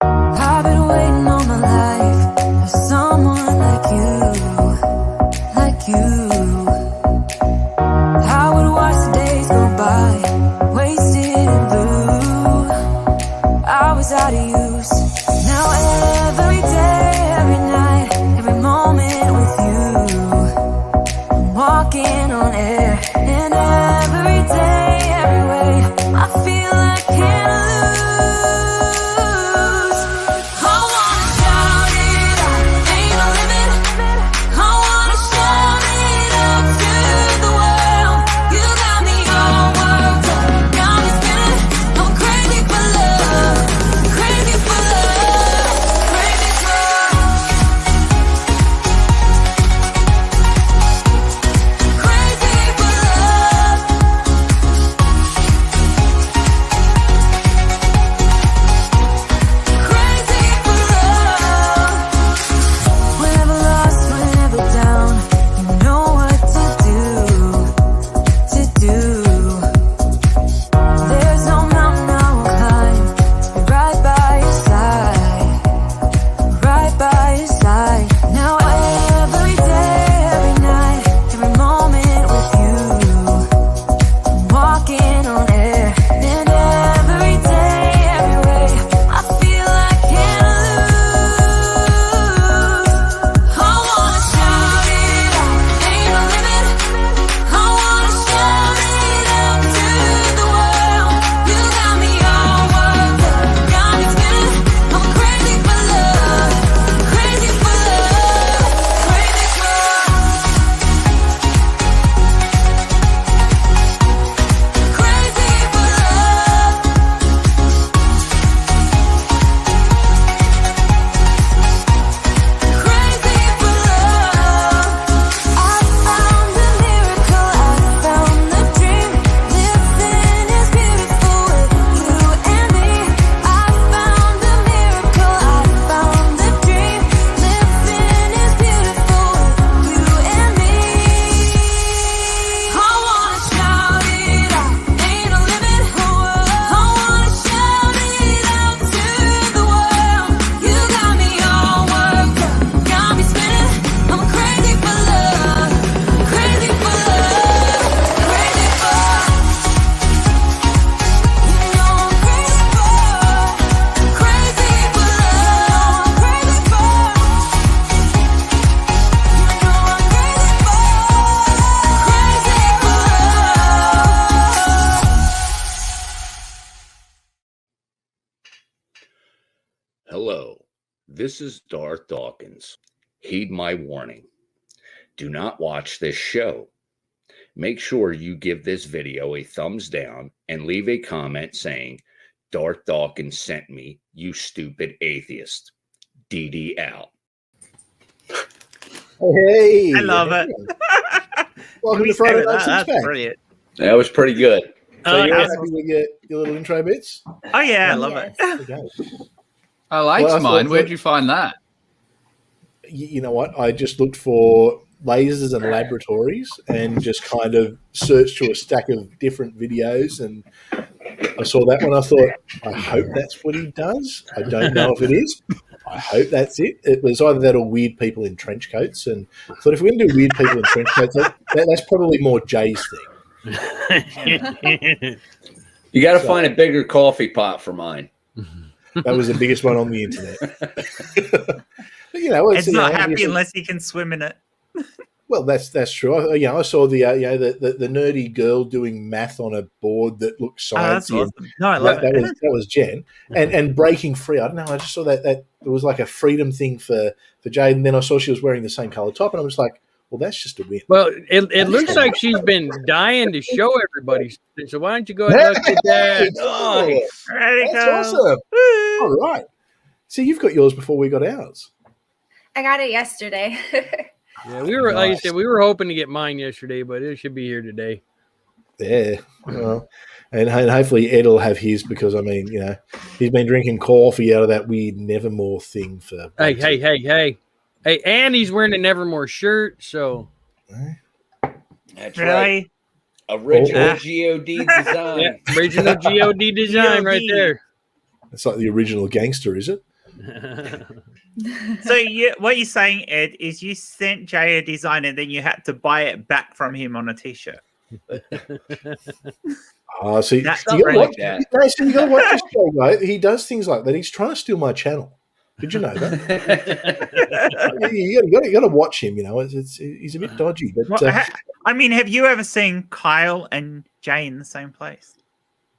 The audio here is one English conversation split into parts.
I've been waiting all my life for someone like you. I would watch the days go by, wasted and blue. I was out of use. Now every day, every night, every moment with you, I'm walking on air. And every day, every way, I feel I can't lose. I wanna shout it out, ain't no limit. I wanna shout it out to the world. You got me all worked up, got me spinning. I'm crazy for love, crazy for love, crazy for crazy for love. Crazy for love. Whenever lost, whenever down, you know what to do. There's no mountain I won't climb to be right by your side, right by your side. Now every day, every night, every moment with you, I'm walking on air. And every day, every way, I feel I can't lose. I wanna shout it out, ain't no limit. I wanna shout it out to the world. You got me all worked up, got me spinning. I'm crazy for love, crazy for love, crazy for crazy for love. Crazy for love. I found a miracle, I found the dream. Living is beautiful with you and me. I found a miracle, I found the dream. Living is beautiful with you and me. I wanna shout it out, ain't no limit. I wanna shout it out to the world. You got me all worked up, got me spinning. I'm crazy for love, crazy for love, crazy for. You know I'm crazy for love, crazy for. You know I'm crazy for love. Hello, this is Darth Dawkins. Heed my warning. Do not watch this show. Make sure you give this video a thumbs down and leave a comment saying, Darth Dawkins sent me, you stupid atheist. DD out. Hey, I love it. welcome We to Friday say Night that, Six That's Pack. brilliant. That was pretty good. So you're yes. happy with your little intro bits? Oh yeah, I love it. There we go. I liked Well, I mine. thought- Where'd you find that? You know what? I just looked for lasers and laboratories and just kind of searched through a stack of different videos, and I saw that one. I thought, I hope that's what he does. I don't know if it is. I hope that's it. It was either that or weird people in trench coats, and I thought if we're going to do weird people in trench coats, that's probably more Jay's thing. You got to So- find a bigger coffee pot for mine. That was the biggest one on the internet. But, you know, It's not happy obviously- unless he can swim in it. Well, that's true. I saw the the nerdy girl doing math on a board that looked Oh, that's sciencey. awesome. No, I love That it. was Jen, and breaking free. I don't know. I just saw that it was like a freedom thing for Jade, and then I saw she was wearing the same color top, and I was like, well, that's just a win. Well, it looks like she's been dying to show everybody something. So why don't you go ahead and look at that? Oh, Ready to that's go. awesome. Woo. All right. So you've got yours before we got ours. I got it yesterday. Yeah, we were like I Nice. said, we were hoping to get mine yesterday, but it should be here today. Yeah. Well, and hopefully Ed will have his because, I mean, you know, he's been drinking coffee out of that weird Nevermore thing for. Hey, and he's wearing a Nevermore shirt, so That's right. Really? Original Oh. GOD design. yeah, original GOD design right GOD. there. It's like the original gangster, is it? So what you're saying, Ed, is you sent Jay a design and then you had to buy it back from him on a T-shirt. See, That's you not gotta like watch, that. no, so you got to watch this guy, right? He does things like that. He's trying to steal my channel. Did you know that? you got to watch him. You know, he's a bit dodgy. But Well, I mean, have you ever seen Kyle and Jay in the same place?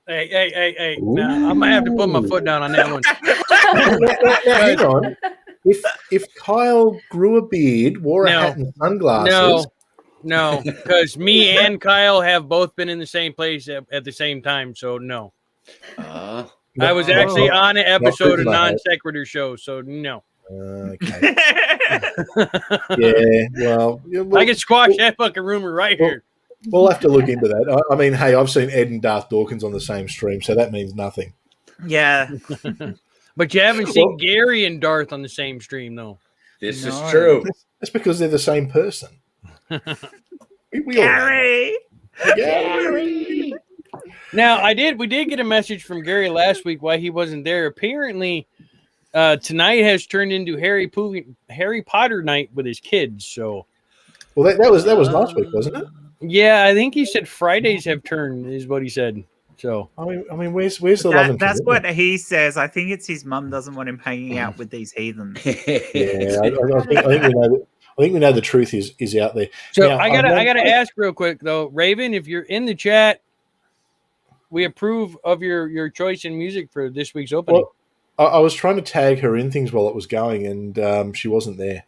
Hey. Nah, I'm going to have to put my foot down on that one. now, hang on. If Kyle grew a beard, wore a hat and sunglasses, no, because me and Kyle have both been in the same place at the same time, so no. I was actually on an episode of Non Sequitur Show, so no. Okay. Yeah, well, I can squash that fucking rumor right here. We'll have to look into that. I mean, hey, I've seen Ed and Darth Dawkins on the same stream, so that means nothing. Yeah. But you haven't seen Gary and Darth on the same stream, though. This is true. That's because they're the same person. We Gary! Gary! Now, we did get a message from Gary last week why he wasn't there. Apparently, tonight has turned into Harry Potter night with his kids. So, well, that was last week, wasn't it? Yeah, I think he said Fridays have turned, is what he said. So, I mean, where's the love and that's commitment? what he says. I think it's his mum doesn't want him hanging out with these heathens. Yeah, I think we know the truth is out there. So now, I gotta ask real quick though, Raven, if you're in the chat, we approve of your choice in music for this week's opening. Well, I was trying to tag her in things while it was going, and she wasn't there.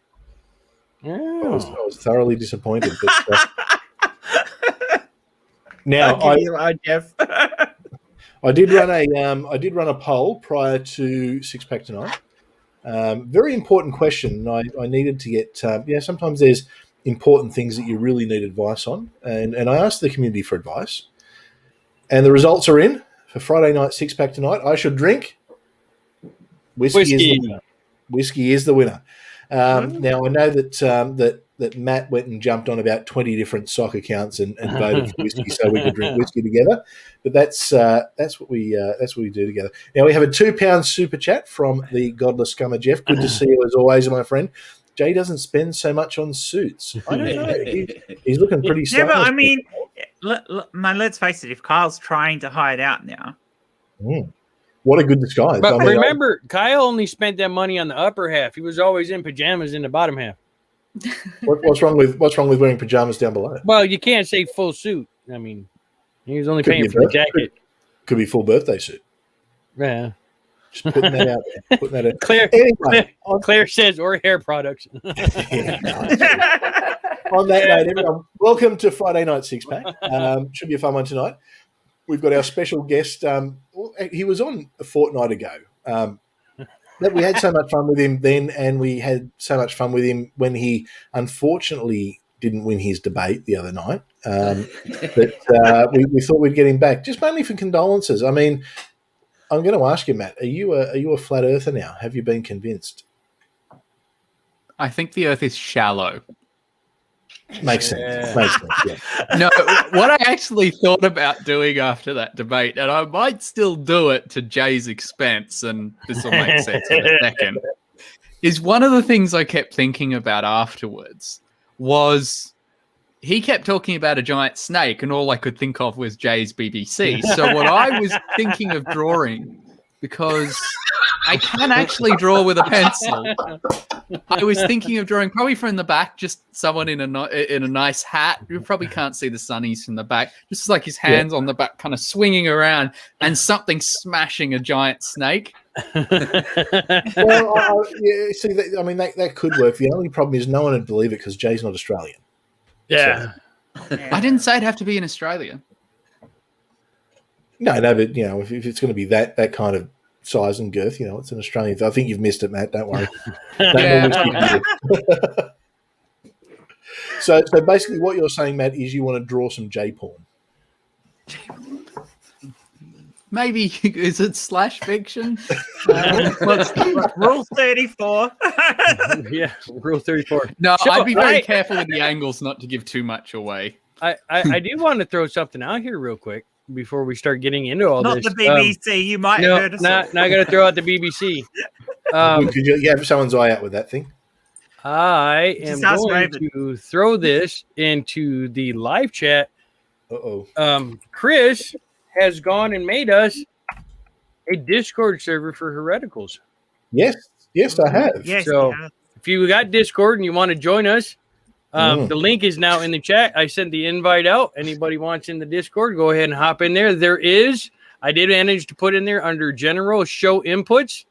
Oh. I was thoroughly disappointed. But, now Jeff. I did run a poll prior to Six Pack Tonight. Very important question. I needed to get. Sometimes there's important things that you really need advice on, and I asked the community for advice, and the results are in for Friday night Six Pack Tonight. I should drink whiskey. Whiskey is the winner. Now I know that Matt went and jumped on about 20 different sock accounts and voted for whiskey so we could drink whiskey together. But that's what we do together. Now we have a £2 super chat from the Godless Scummer Jeff. Good to see you as always, my friend. Jay doesn't spend so much on suits. I don't know. He's looking pretty stylish. Yeah, but I mean, let's face it. If Kyle's trying to hide out now, what a good disguise! But remember, Kyle only spent that money on the upper half. He was always in pajamas in the bottom half. What's wrong with wearing pajamas down below? Well, you can't say full suit. I mean, he was only paying for the jacket. Could be full birthday suit. Yeah. Just putting that out there. Putting that out. Anyway, Claire says, or hair products. On that note, everyone, welcome to Friday Night Six Pack. Should be a fun one tonight. We've got our special guest. He was on a fortnight ago. We had so much fun with him then, and we had so much fun with him when he unfortunately didn't win his debate the other night. But we thought we'd get him back, just mainly for condolences. I mean, I'm going to ask you, Matt, are you a flat earther now? Have you been convinced? I think the Earth is shallow. Makes sense. Makes sense. Yeah. No, what I actually thought about doing after that debate, and I might still do it to Jay's expense, and this will make sense in a second, is one of the things I kept thinking about afterwards was he kept talking about a giant snake, and all I could think of was Jay's BBC. So what I was thinking of drawing, because I can actually draw with a pencil, I was thinking of drawing probably from the back, just someone in a nice hat. You probably can't see the sunnies from the back, just like his hands on the back, kind of swinging around, and something smashing a giant snake. Well, see, that could work. The only problem is no one would believe it because Jay's not Australian. Yeah. So. I didn't say it'd have to be in Australia. No, but if it's going to be that kind of size and girth, it's an Australian. I think you've missed it, Matt. Don't worry. So basically, what you're saying, Matt, is you want to draw some J porn. Maybe is it slash fiction? Rule 34. Yeah, Rule 34. No, So, I'd be very careful with the angles not to give too much away. I do want to throw something out here real quick. before we start getting into all Not this. the BBC. You might No, have heard us. not I got to throw out the BBC. Could you have someone's eye out with that thing? I am Just ask going Raven. to throw this into the live chat. Uh-oh. Chris has gone and made us a Discord server for Hereticals. Yes, I have. Yes. So yeah. if you got Discord and you want to join us, the link is now in the chat. I sent the invite out. Anybody wants in the Discord, go ahead and hop in there. I did manage to put in there under general show inputs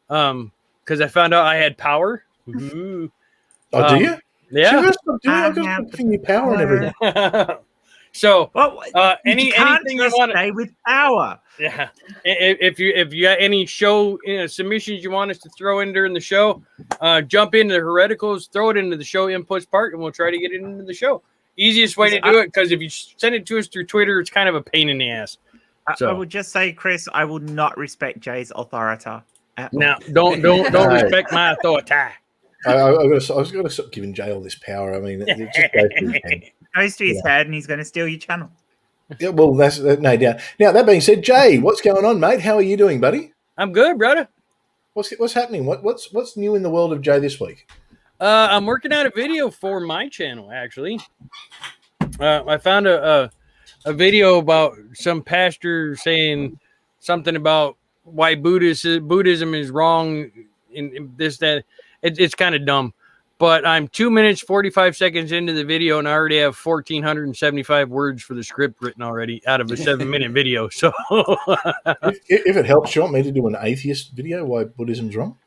because I found out I had power. Ooh. Oh, do you? Yeah. I've got giving you power and everything. So, you can't anything just you want stay with power. Yeah. If you got any show submissions you want us to throw in during the show, jump into the Hereticals, throw it into the show inputs part, and we'll try to get it into the show. Easiest way to do it, because if you send it to us through Twitter, it's kind of a pain in the ass. So. I would just say, Chris, I will not respect Jay's authority. Now, don't respect my authority. I was going to stop giving Jay all this power. I mean, it just goes to his head. Goes to his head, and he's going to steal your channel. Yeah, well, that's no doubt. Now, that being said, Jay, what's going on, mate? How are you doing, buddy? I'm good, brother. What's happening? What's new in the world of Jay this week? I'm working out a video for my channel, actually. I found a video about some pastor saying something about why Buddhism is wrong in this, that. It's kind of dumb. But I'm 2 minutes, 45 seconds into the video, and I already have 1,475 words for the script written already out of a 7-minute video. So if it helps, you want me to do an atheist video why Buddhism's wrong?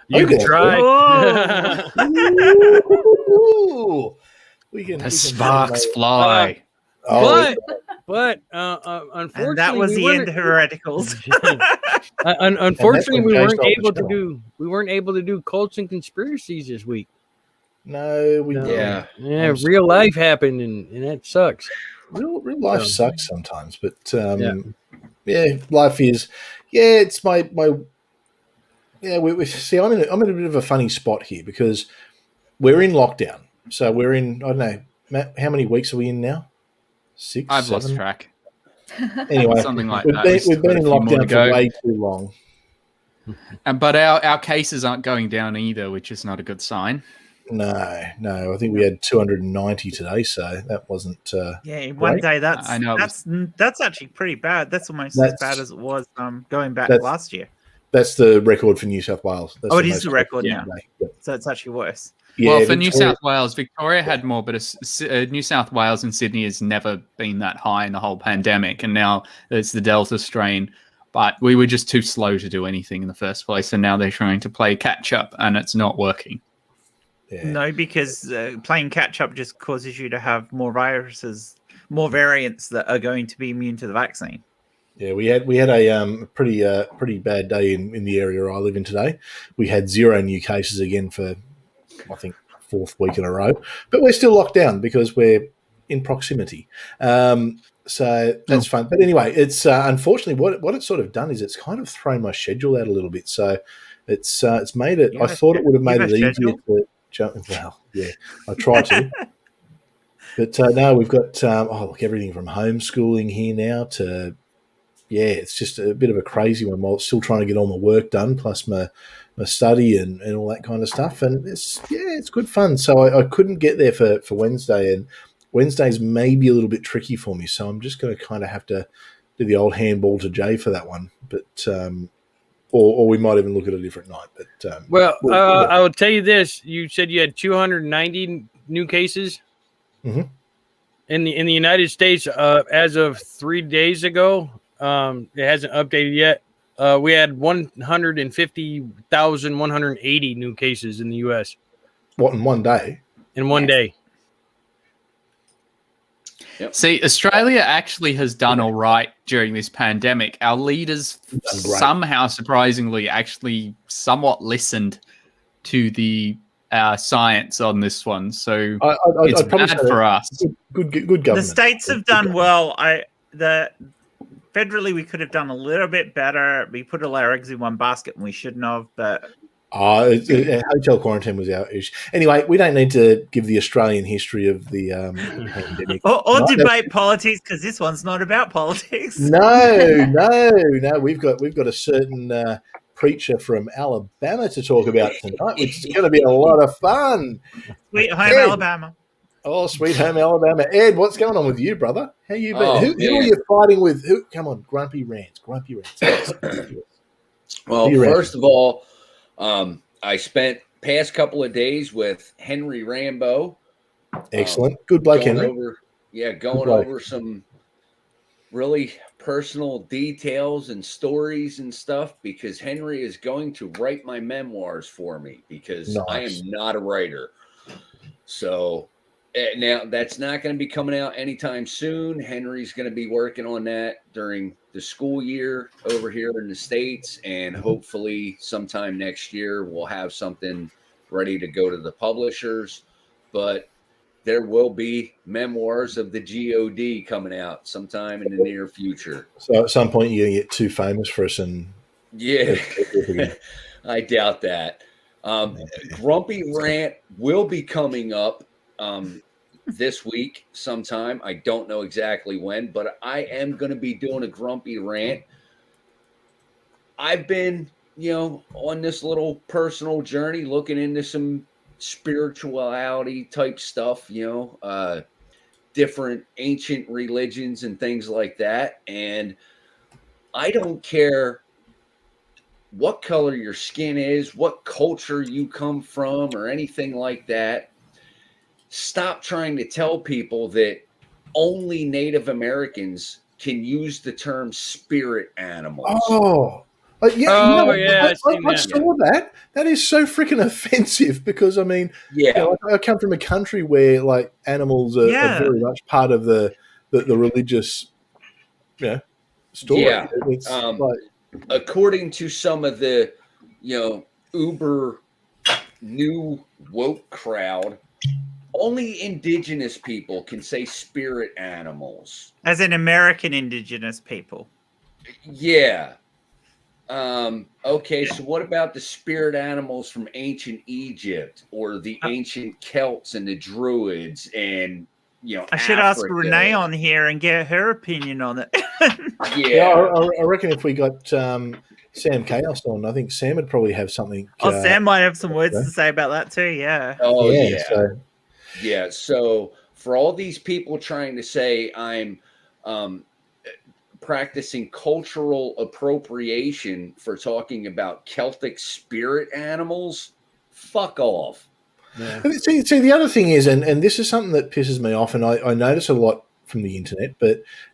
You can try. Ooh. The sparks fly. But unfortunately, And that was the end of Hereticals. Unfortunately, we weren't able to do cults and conspiracies this week. No, we didn't. Yeah, real life happened, and that sucks. Real life sucks sometimes, but life is. Yeah, it's my. We see. I'm in a bit of a funny spot here because we're in lockdown. So we're in. I don't know, Matt. How many weeks are we in now? 6. I've 7? lost track. Anyway, something like we've that. We've been in lockdown for way too long. But our cases aren't going down either, which is not a good sign. No. I think we had 290 today, so that wasn't. In one day, I know that's actually pretty bad. That's almost as bad as it was going back last year. That's the record for New South Wales. That's it is the record now. Yep. So it's actually worse. Yeah, well, for New South Wales, Victoria had more, but New South Wales and Sydney has never been that high in the whole pandemic, and now it's the Delta strain. But we were just too slow to do anything in the first place, and now they're trying to play catch up, and it's not working. Yeah. No, because playing catch up just causes you to have more viruses, more variants that are going to be immune to the vaccine. Yeah, we had a pretty bad day in the area I live in today. We had 0 new cases again for, I think, 4th week in a row. But we're still locked down because we're in proximity. So that's fun. But anyway, it's unfortunately what it's sort of done is it's kind of thrown my schedule out a little bit. So it's made it. I thought it would have made it easier to jump. Well, yeah, I try to. But no, we've got everything from homeschooling here now to it's just a bit of a crazy one. While still trying to get all my work done, plus my study and all that kind of stuff, and it's good fun. So I couldn't get there for Wednesday, and Wednesday's maybe a little bit tricky for me. So I'm just going to kind of have to do the old handball to Jay for that one, but or we might even look at a different night. But I will tell you this: you said you had 290 new cases in the United States as of 3 days ago. It hasn't updated yet. We had 150,180 new cases in the U.S. What, in one day? In one day. Yep. See, Australia actually has done all right during this pandemic. Our leaders somehow, surprisingly, actually somewhat listened to the science on this one. So it's bad for us. Good government. The states have done well. Federally, we could have done a little bit better. We put all our eggs in one basket and we shouldn't have, but Hotel quarantine was our issue. Anyway, we don't need to give the Australian history of the pandemic. Or debate politics, because this one's not about politics. No. We've got a certain preacher from Alabama to talk about tonight, which is going to be a lot of fun. Sweet home Ed. Alabama. Oh, sweet home Alabama. Ed, what's going on with you, brother? How you been? Oh, who are man. you fighting with? Who? Come on, grumpy rants. Well, You ready? first of all, I spent past couple of days with Henry Rambo. Excellent. Good bloke, Going Henry. going bloke. over some really personal details and stories and stuff, because Henry is going to write my memoirs for me, because I Nice. am not a writer. So now that's not going to be coming out anytime soon. Henry's going to be working on that during the school year over here in the States, and hopefully sometime next year we'll have something ready to go to the publishers. But there will be memoirs of the GOD coming out sometime in the near future. So at some point you're going to get too famous for us and Yeah, I doubt that. Grumpy Rant will be coming up this week sometime. I don't know exactly when, but I am going to be doing a Grumpy Rant. I've been, on this little personal journey looking into some spirituality type stuff, different ancient religions and things like that. And I don't care what color your skin is, what culture you come from, or anything like that. Stop trying to tell people that only Native Americans can use the term spirit animals. I saw that. That is so freaking offensive, because I mean, I come from a country where like animals are very much part of the religious, story. Yeah. It's According to some of the, uber new woke crowd, only indigenous people can say spirit animals. As in American indigenous people. Yeah. Okay, so what about the spirit animals from ancient Egypt, or the ancient Celts and the Druids and, I should ask Africa? Renee on here and get her opinion on it. I reckon if we got Sam Chaos on, I think Sam would probably have something. Sam might have some words to say about that too. Yeah. Oh yeah. So. Yeah. So for all these people trying to say I'm practicing cultural appropriation for talking about Celtic spirit animals, fuck off. Yeah. See, the other thing is, and this is something that pisses me off, and I notice a lot from the internet,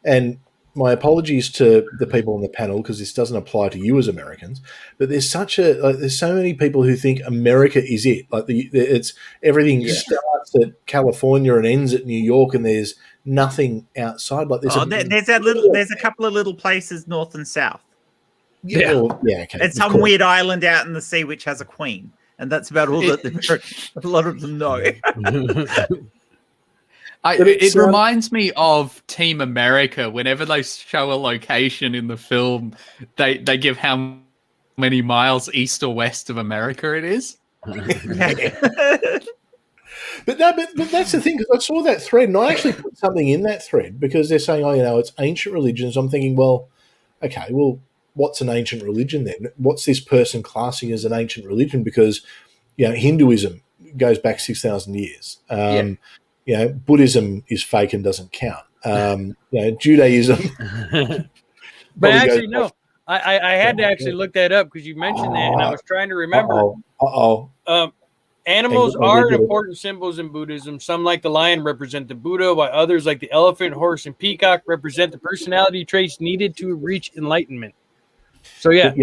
and my apologies to the people on the panel, because this doesn't apply to you as Americans, but there's there's so many people who think America is it. Like it's everything starts at California and ends at New York, and there's nothing outside. Like there's a couple of little places north and south. Okay. It's some weird island out in the sea which has a queen, and that's about all that a lot of them know. It reminds me of Team America. Whenever they show a location in the film, they give how many miles east or west of America it is. But that's the thing, because I saw that thread, and I actually put something in that thread, because they're saying, it's ancient religions. I'm thinking, well, okay, well, what's an ancient religion then? What's this person classing as an ancient religion? Because, Hinduism goes back 6,000 years. Buddhism is fake and doesn't count. Judaism. But actually, no, I had to actually look that up, because you mentioned that, and I was trying to remember. Animals are important symbols in Buddhism. Some, like the lion, represent the Buddha, while others, like the elephant, horse, and peacock, represent the personality traits needed to reach enlightenment. So, how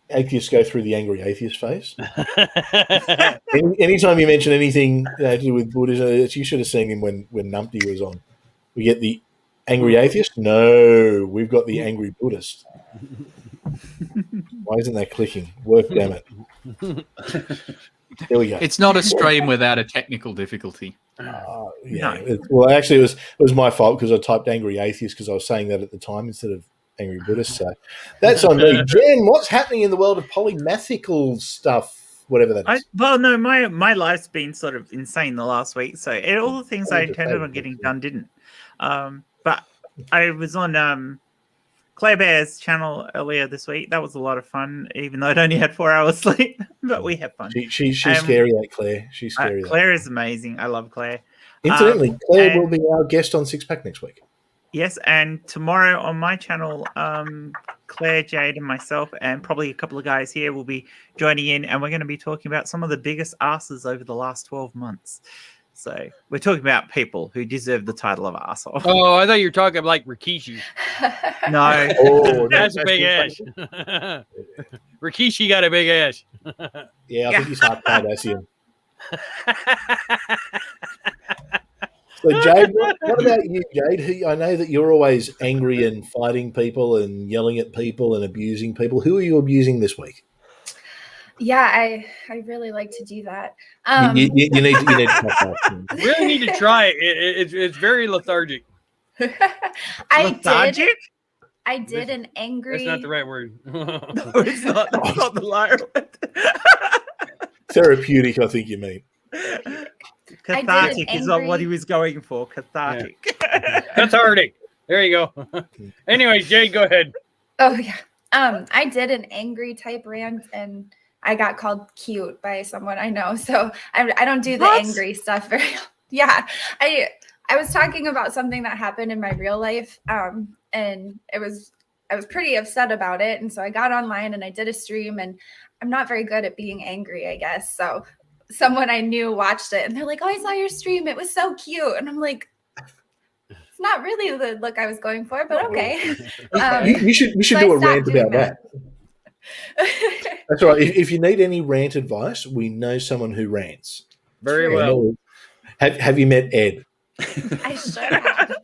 atheists go through the angry atheist phase? Anytime you mention anything to do with Buddhism, you should have seen him when Numpty was on. We get the angry atheist? No, we've got the angry Buddhist. Why isn't that clicking? Work, damn it. There we go. It's not a stream without a technical difficulty. Well, actually, it was my fault, because I typed angry atheist because I was saying that at the time instead of angry Buddhist. So that's on me. Jen, what's happening in the world of polymathical stuff? Whatever that is. No, my life's been sort of insane the last week. So all the things I intended on getting done didn't. But I was on Claire Bear's channel earlier this week. That was a lot of fun, even though I'd only had 4 hours sleep. But we had fun. She's scary, that Claire. She's scary. Claire is amazing. I love Claire. Incidentally, Claire will be our guest on Six Pack next week. Yes, and tomorrow on my channel, Claire, Jade, and myself, and probably a couple of guys here will be joining in, and we're going to be talking about some of the biggest asses over the last 12 months. So we're talking about people who deserve the title of arsehole. Oh, I thought you were talking like Rikishi. No. Oh, That's a big ass. Rikishi got a big ass. Yeah, I think he's half Cardassian. So, Jade, what about you, Jade? I know that you're always angry and fighting people and yelling at people and abusing people. Who are you abusing this week? Yeah, I really like to do that. You need to pop that. Really need to try it. It's very lethargic. I did an angry. That's not the right word. No, it's not. That's not the liar. Therapeutic, I think you mean. Cathartic is not what he was going for. Cathartic. Yeah. Cathartic. There you go. Anyway, Jade, go ahead. Oh yeah. I did an angry type rant and I got called cute by someone I know. So I don't do the angry stuff very. Yeah. I was talking about something that happened in my real life. And I was pretty upset about it. And so I got online and I did a stream, and I'm not very good at being angry, I guess. So someone I knew watched it and they're like, "Oh, I saw your stream. It was so cute." And I'm like, it's not really the look I was going for, but okay. You should so do I a rant stopped doing about that. That's right. If you need any rant advice, we know someone who rants. Very well. Have you met Ed? I should have.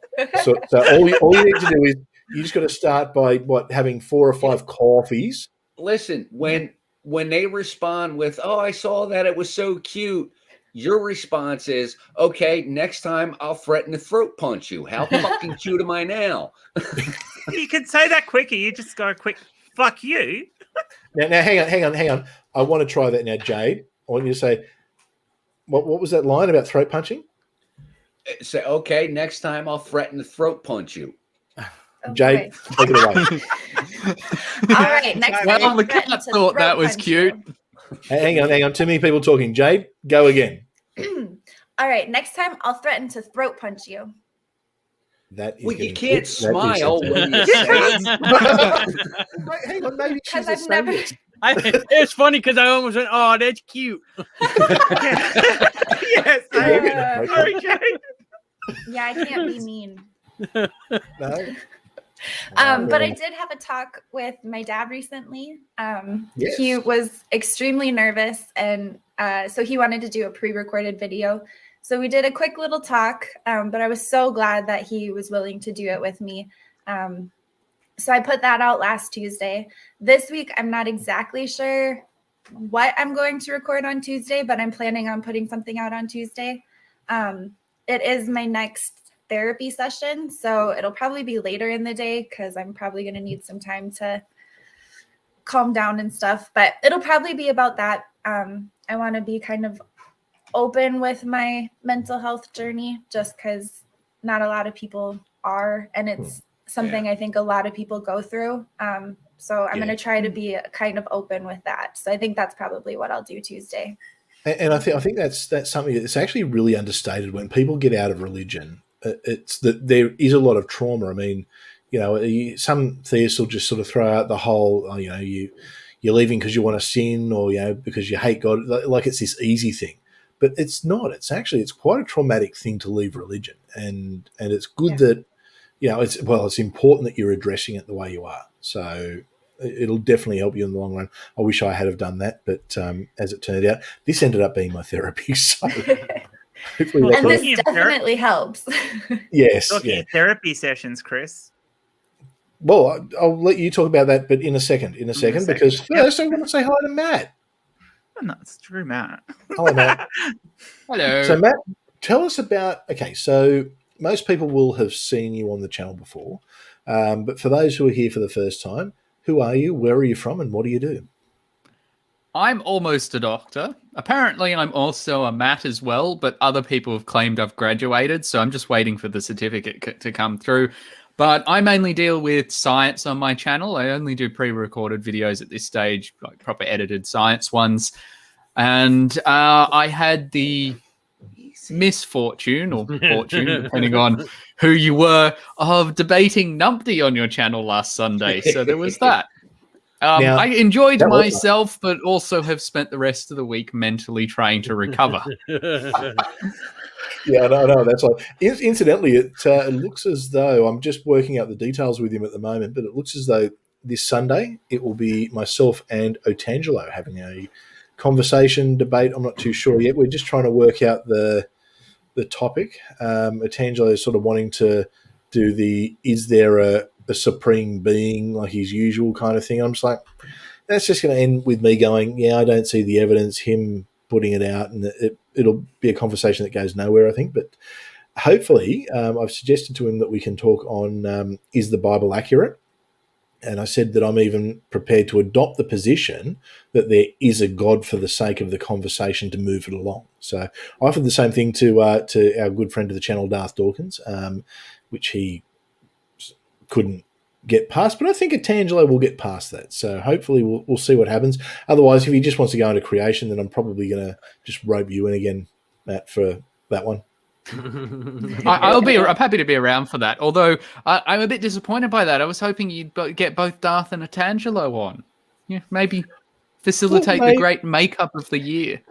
So all you need to do is you just got to start by having 4 or 5 coffees. Listen, when they respond with, "Oh, I saw that, it was so cute," your response is, "Okay, next time I'll threaten to throat punch you. How fucking cute am I now?" You can say that quicker. You just go quick, "Fuck you." Now hang on. I want to try that now, Jade. I want you to say, what was that line about throat punching? Say, "Okay, next time I'll threaten to throat punch you." Oh, Jade, take it away. All right. Next time. Well, the cat thought that was cute. Hang on. Too many people talking. Jade, go again. All right. Next time, I'll threaten to throat punch you. That is Well, you gonna can't hit. smile That when you say it. Hang on, maybe she's Because I've never. It's funny because I almost went, "Oh, that's cute." Yes, sorry, Jade. Yeah, I can't be mean. No. But I did have a talk with my dad recently. Yes. He was extremely nervous, and so he wanted to do a pre-recorded video. So we did a quick little talk, but I was so glad that he was willing to do it with me. So I put that out last Tuesday. This week, I'm not exactly sure what I'm going to record on Tuesday, but I'm planning on putting something out on Tuesday. It is my next therapy session, so it'll probably be later in the day because I'm probably going to need some time to calm down and stuff, but it'll probably be about that. I want to be kind of open with my mental health journey just because not a lot of people are, and it's something I think a lot of people go through. So I'm going to try to be kind of open with that. So I think that's probably what I'll do Tuesday. And I think that's something that's actually really understated when people get out of religion. It's that there is a lot of trauma. I mean, some theists will just sort of throw out the whole, you're leaving because you want to sin, or because you hate God, like it's this easy thing. But it's not. It's quite a traumatic thing to leave religion, and it's good that it's important that you're addressing it the way you are. So it'll definitely help you in the long run. I wish I had have done that, but as it turned out, this ended up being my therapy. So hopefully and this definitely helps. Yes. Talking therapy sessions, Chris. Well, I'll let you talk about that, but in a second, because first I want to say hi to Matt. Oh, no, it's true, Matt. Hello, Matt. Hello. So, Matt, tell us about. Okay, so most people will have seen you on the channel before, but for those who are here for the first time, who are you, where are you from, and what do you do? I'm almost a doctor. Apparently, I'm also a mat as well, but other people have claimed I've graduated, so I'm just waiting for the certificate to come through. But I mainly deal with science on my channel. I only do pre-recorded videos at this stage, like proper edited science ones. And I had the misfortune or fortune, depending on who you were, of debating Numpty on your channel last Sunday. So there was that. Now, I enjoyed that was myself, but also have spent the rest of the week mentally trying to recover. Yeah, no, that's like. Incidentally, it looks as though I'm just working out the details with him at the moment, but it looks as though this Sunday it will be myself and Otangelo having a conversation debate. I'm not too sure yet. We're just trying to work out the topic. Otangelo is sort of wanting to do the is there a supreme being like his usual kind of thing. I'm just like, that's just going to end with me going, yeah, I don't see the evidence, him putting it out, and it'll be a conversation that goes nowhere, I think. But hopefully, I've suggested to him that we can talk on is the Bible accurate? And I said that I'm even prepared to adopt the position that there is a God for the sake of the conversation to move it along. So I offered the same thing to our good friend of the channel, Darth Dawkins, which he couldn't get past. But I think Otangelo will get past that. So hopefully we'll see what happens. Otherwise, if he just wants to go into creation, then I'm probably going to just rope you in again, Matt, for that one. I'm happy to be around for that. Although I'm a bit disappointed by that. I was hoping you'd get both Darth and Otangelo on. Yeah, maybe facilitate the great makeup of the year.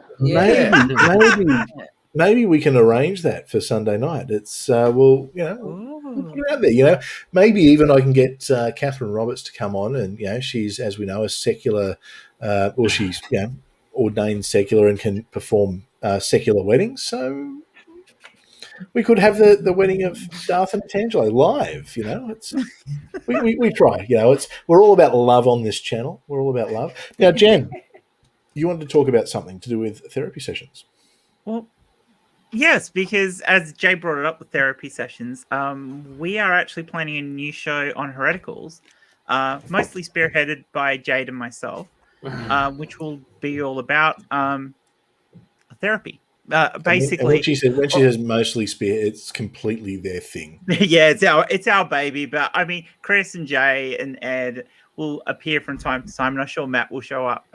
Maybe we can arrange that for Sunday night. It's we'll put it out there. Maybe even I can get Catherine Roberts to come on, and she's, as we know, a secular, or she's ordained secular and can perform secular weddings. So we could have the wedding of Darth and Otangelo live. It's we try. We're all about love on this channel. We're all about love. Now, Jen, you wanted to talk about something to do with therapy sessions. Well, yes, because as Jay brought it up with therapy sessions, we are actually planning a new show on hereticals, mostly spearheaded by Jade and myself, which will be all about therapy. Basically, and when she says mostly spear, it's completely their thing. Yeah, it's our baby. But I mean, Chris and Jay and Ed will appear from time to time, and I'm sure Matt will show up.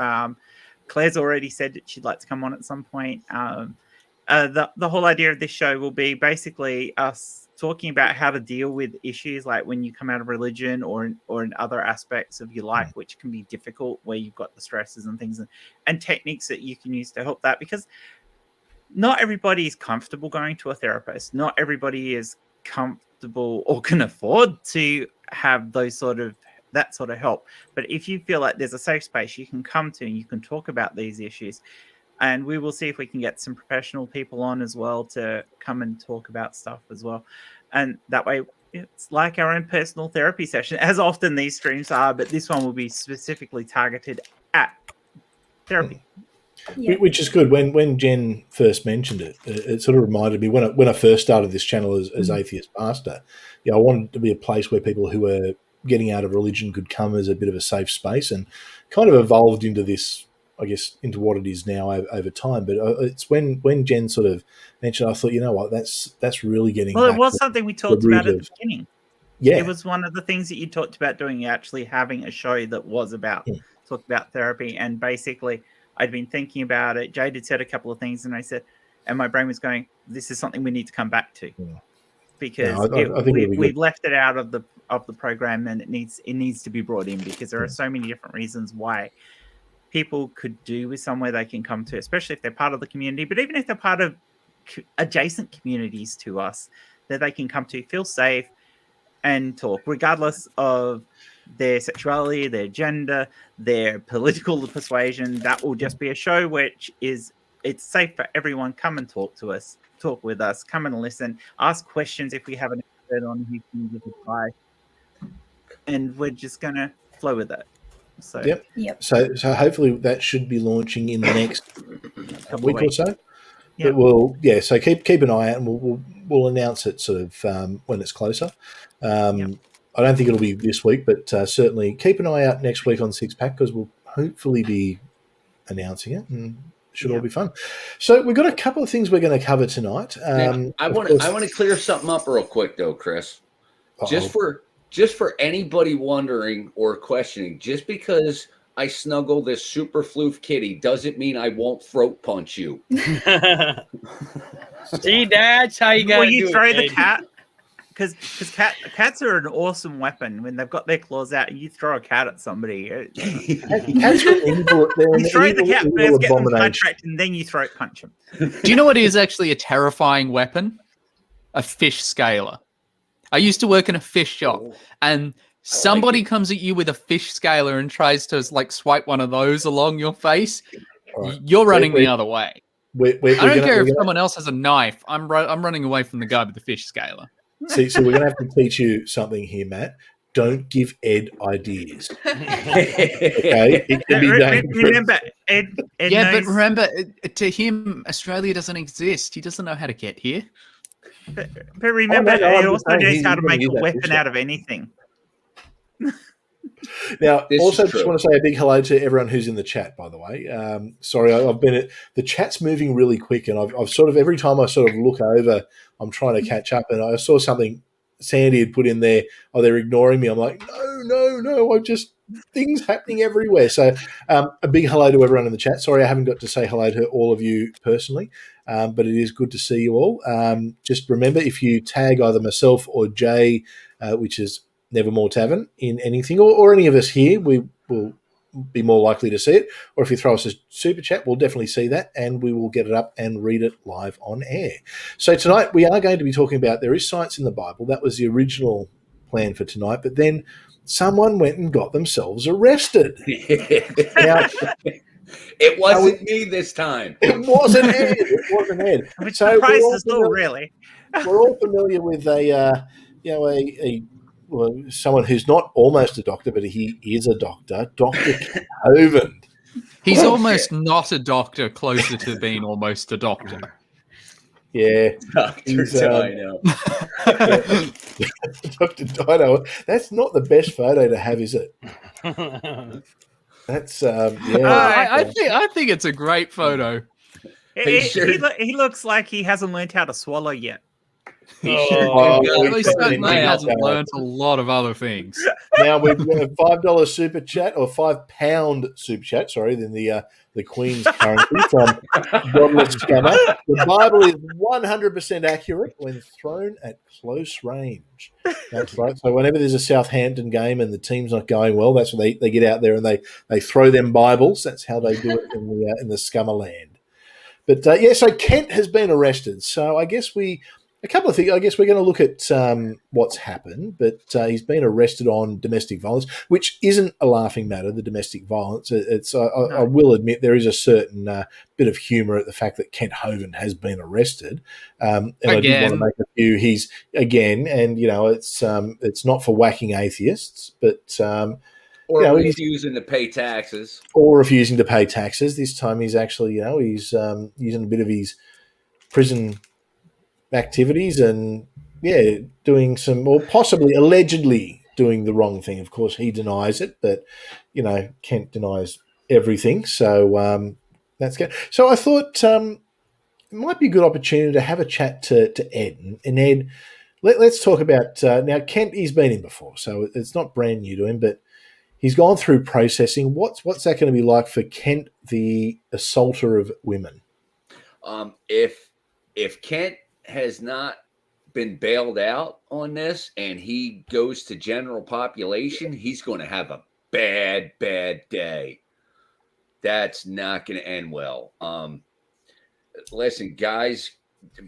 Claire's already said that she'd like to come on at some point. The whole idea of this show will be basically us talking about how to deal with issues like when you come out of religion or in other aspects of your life, which can be difficult, where you've got the stresses and things, and techniques that you can use to help that. Because not everybody is comfortable going to a therapist. Not everybody is comfortable or can afford to have that sort of help. But if you feel like there's a safe space you can come to and you can talk about these issues, and we will see if we can get some professional people on as well to come and talk about stuff as well. And that way it's like our own personal therapy session, as often these streams are, but this one will be specifically targeted at therapy. Yeah. Which is good. When Jen first mentioned it, it sort of reminded me when I first started this channel as atheist pastor. I wanted it to be a place where people who were getting out of religion could come as a bit of a safe space, and kind of evolved into this, I guess, into what it is now over time. But it's when Jen sort of mentioned, I thought, you know what, that's really getting. Well, back it was to something we talked about at the beginning. Yeah, it was one of the things that you talked about doing, actually having a show that was about talk about therapy. And basically, I'd been thinking about it. Jade had said a couple of things, and I said, and my brain was going, "This is something we need to come back to." Because I think we've left it out of the program, and it needs to be brought in, because there are so many different reasons why people could do with somewhere they can come to, especially if they're part of the community, but even if they're part of adjacent communities to us, that they can come to, feel safe, and talk, regardless of their sexuality, their gender, their political persuasion. That will just be a show which is, it's safe for everyone. Come and talk to us, talk with us, come and listen, ask questions if we have an expert on who can give advice, and we're just going to flow with it. So yep. So hopefully that should be launching in the next week or so. But so keep an eye out, and we'll announce it sort of when it's closer. I don't think it'll be this week, but certainly keep an eye out next week on Six Pack, because we'll hopefully be announcing it, and it should all be fun. So we've got a couple of things we're going to cover tonight. I want to clear something up real quick, though, Chris. Just for anybody wondering or questioning, just because I snuggle this super floof kitty doesn't mean I won't throat punch you. See, that's how you got to do it. You throw the cat, because cats are an awesome weapon when they've got their claws out. You throw a cat at somebody. Cats are evil. You throw the cat first, get them sidetracked, and then you throat punch them. Do you know what is actually a terrifying weapon? A fish scaler. I used to work in a fish shop, and somebody comes at you with a fish scaler and tries to swipe one of those along your face. Right. You're running the other way. I don't care if someone else has a knife. I'm running away from the guy with the fish scaler. So we're going to have to teach you something here, Matt. Don't give Ed ideas. Okay, it can be dangerous. Remember, Ed knows. But remember, to him, Australia doesn't exist. He doesn't know how to get here. But remember, he also knows how to make a weapon out of anything. Now, also just want to say a big hello to everyone who's in the chat, by the way. Sorry, I've been the chat's moving really quick, and I've sort of, every time I sort of look over, I'm trying to catch up, and I saw something Sandy had put in there. Oh, they're ignoring me. I'm like, no, I'm just, things happening everywhere. So a big hello to everyone in the chat. Sorry, I haven't got to say hello to all of you personally, but it is good to see you all. Just remember, if you tag either myself or Jay, which is Nevermore Tavern, in anything, or any of us here, we will be more likely to see it. Or if you throw us a super chat, we'll definitely see that, and we will get it up and read it live on air. So tonight we are going to be talking about there is science in the Bible. That was the original plan for tonight, but then someone went and got themselves arrested. Now, it wasn't me this time. It wasn't Ed. Which surprised us all, really. We're all familiar with someone who's not almost a doctor, but he is a doctor, Dr. Hovind. He's almost not a doctor, closer to being almost a doctor. Yeah. Dr. Dino. Dr. Dino. That's not the best photo to have, is it? That's, I think it's a great photo. He looks like he hasn't learned how to swallow yet. He certainly hasn't learned a lot of other things. Now we've got a $5 super chat, or £5 super chat, sorry, than the Queen's currency from Godless Scammer. The Bible is 100% accurate when thrown at close range. That's right. So whenever there's a Southampton game and the team's not going well, that's when they get out there and they throw them Bibles. That's how they do it in the Scammer land. But so Kent has been arrested. So I guess a couple of things. I guess we're going to look at what's happened, but he's been arrested on domestic violence, which isn't a laughing matter, the domestic violence. I will admit there is a certain bit of humour at the fact that Kent Hovind has been arrested. And I did want to make a few. He's again, and it's not for whacking atheists, but refusing to pay taxes. Or refusing to pay taxes. This time he's actually, he's using a bit of his prison activities and doing some, or possibly allegedly doing the wrong thing. Of course he denies it, but Kent denies everything, so that's good. So I thought it might be a good opportunity to have a chat to Ed. And Ed, let's talk about now Kent. He's been in before, so it's not brand new to him, but he's gone through processing. What's that going to be like for Kent, the assaulter of women? If Kent has not been bailed out on this and he goes to general population, he's going to have a bad day. That's not going to end well. Listen, guys,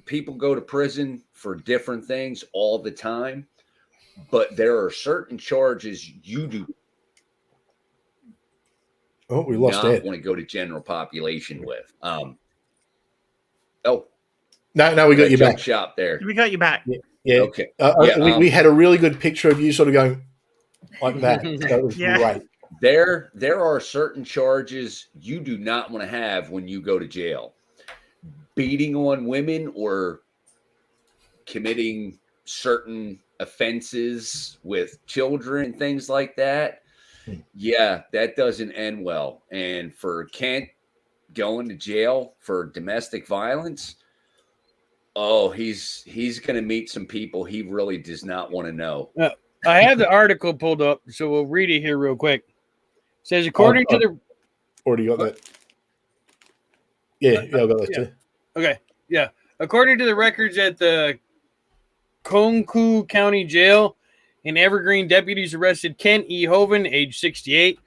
people go to prison for different things all the time, but there are certain charges you do we lost Ed. Want to go to general population with. No, we got you back. Shop there. We got you back. Yeah. Okay. We had a really good picture of you sort of going like that. So it was great. There are certain charges you do not want to have when you go to jail. beating on women or committing certain offenses with children and things like that, yeah, that doesn't end well. And for Kent going to jail for domestic violence, oh, he's going to meet some people he really does not want to know. I have the article pulled up, so we'll read it here real quick. It says, according to the... Already got that. Yeah, I got that too. Okay, yeah. According to the records at the Concu County Jail in Evergreen, deputies arrested Kent E. Hovind, age 68,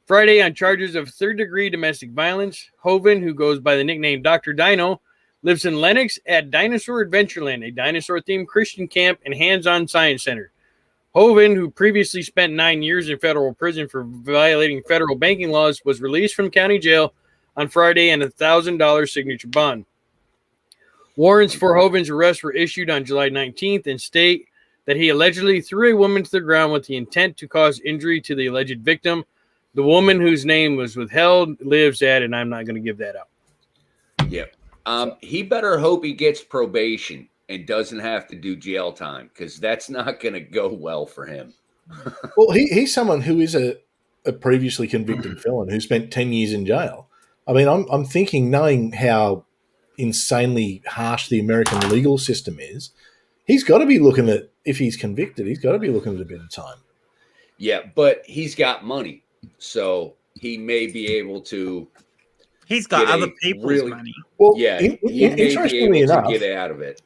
Friday on charges of third-degree domestic violence. Hovind, who goes by the nickname Dr. Dino, lives in Lenox at Dinosaur Adventureland, a dinosaur-themed Christian camp and hands-on science center. Hovind, who previously spent 9 years in federal prison for violating federal banking laws, was released from county jail on Friday and a $1,000 signature bond. Warrants for Hovind's arrest were issued on July 19th and state that he allegedly threw a woman to the ground with the intent to cause injury to the alleged victim. The woman, whose name was withheld, lives at, and I'm not going to give that out. Yep. He better hope he gets probation and doesn't have to do jail time, because that's not going to go well for him. Well, he's someone who is a previously convicted felon who spent 10 years in jail. I mean, I'm thinking, knowing how insanely harsh the American legal system is, he's got to be looking at, if he's convicted, he's got to be looking at a bit of time. Yeah, but he's got money, so he may be able to. He's got other people's money. Well, yeah, he may interestingly be able enough, to get out of it.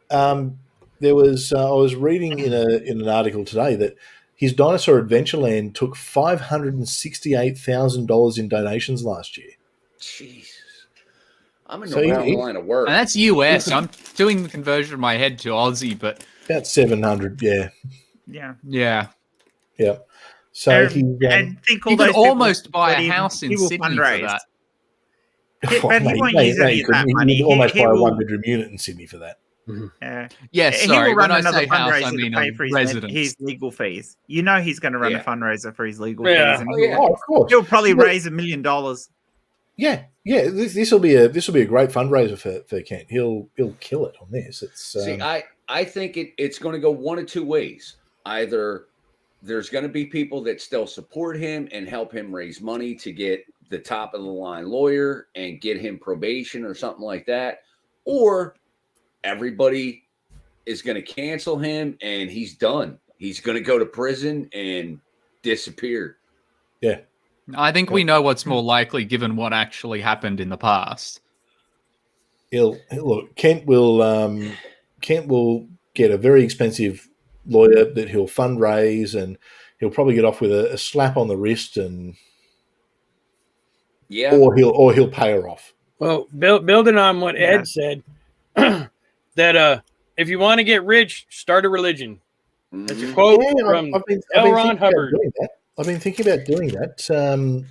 There was I was reading in an article today that his Dinosaur Adventureland took $568,000 in donations last year. Jesus, I'm in the wrong line of work. And that's US. I'm doing the conversion in my head to Aussie, but about 700. Yeah. So he you could almost buy a house in Sydney for that. But he won't use any of that money. He almost buy a one-bedroom unit in Sydney for that. Yes, he sorry. will run When I another say house, I fundraiser mean to pay for his legal fees. You know he's going to run a fundraiser for his legal fees. And of course. He'll probably raise $1 million. Yeah. This will be a great fundraiser for Kent. He'll kill it on this. It's See, I think it's going to go one of two ways. Either there's going to be people that still support him and help him raise money to get the top of the line lawyer and get him probation or something like that, or everybody is going to cancel him and he's done. He's going to go to prison and disappear. Yeah. I think we know what's more likely given what actually happened in the past. Kent will get a very expensive lawyer that he'll fundraise, and he'll probably get off with a slap on the wrist, and or he'll pay her off. Well, building on what Ed said, that if you want to get rich, start a religion. That's a quote from L. Ron Hubbard. I've been thinking about doing that.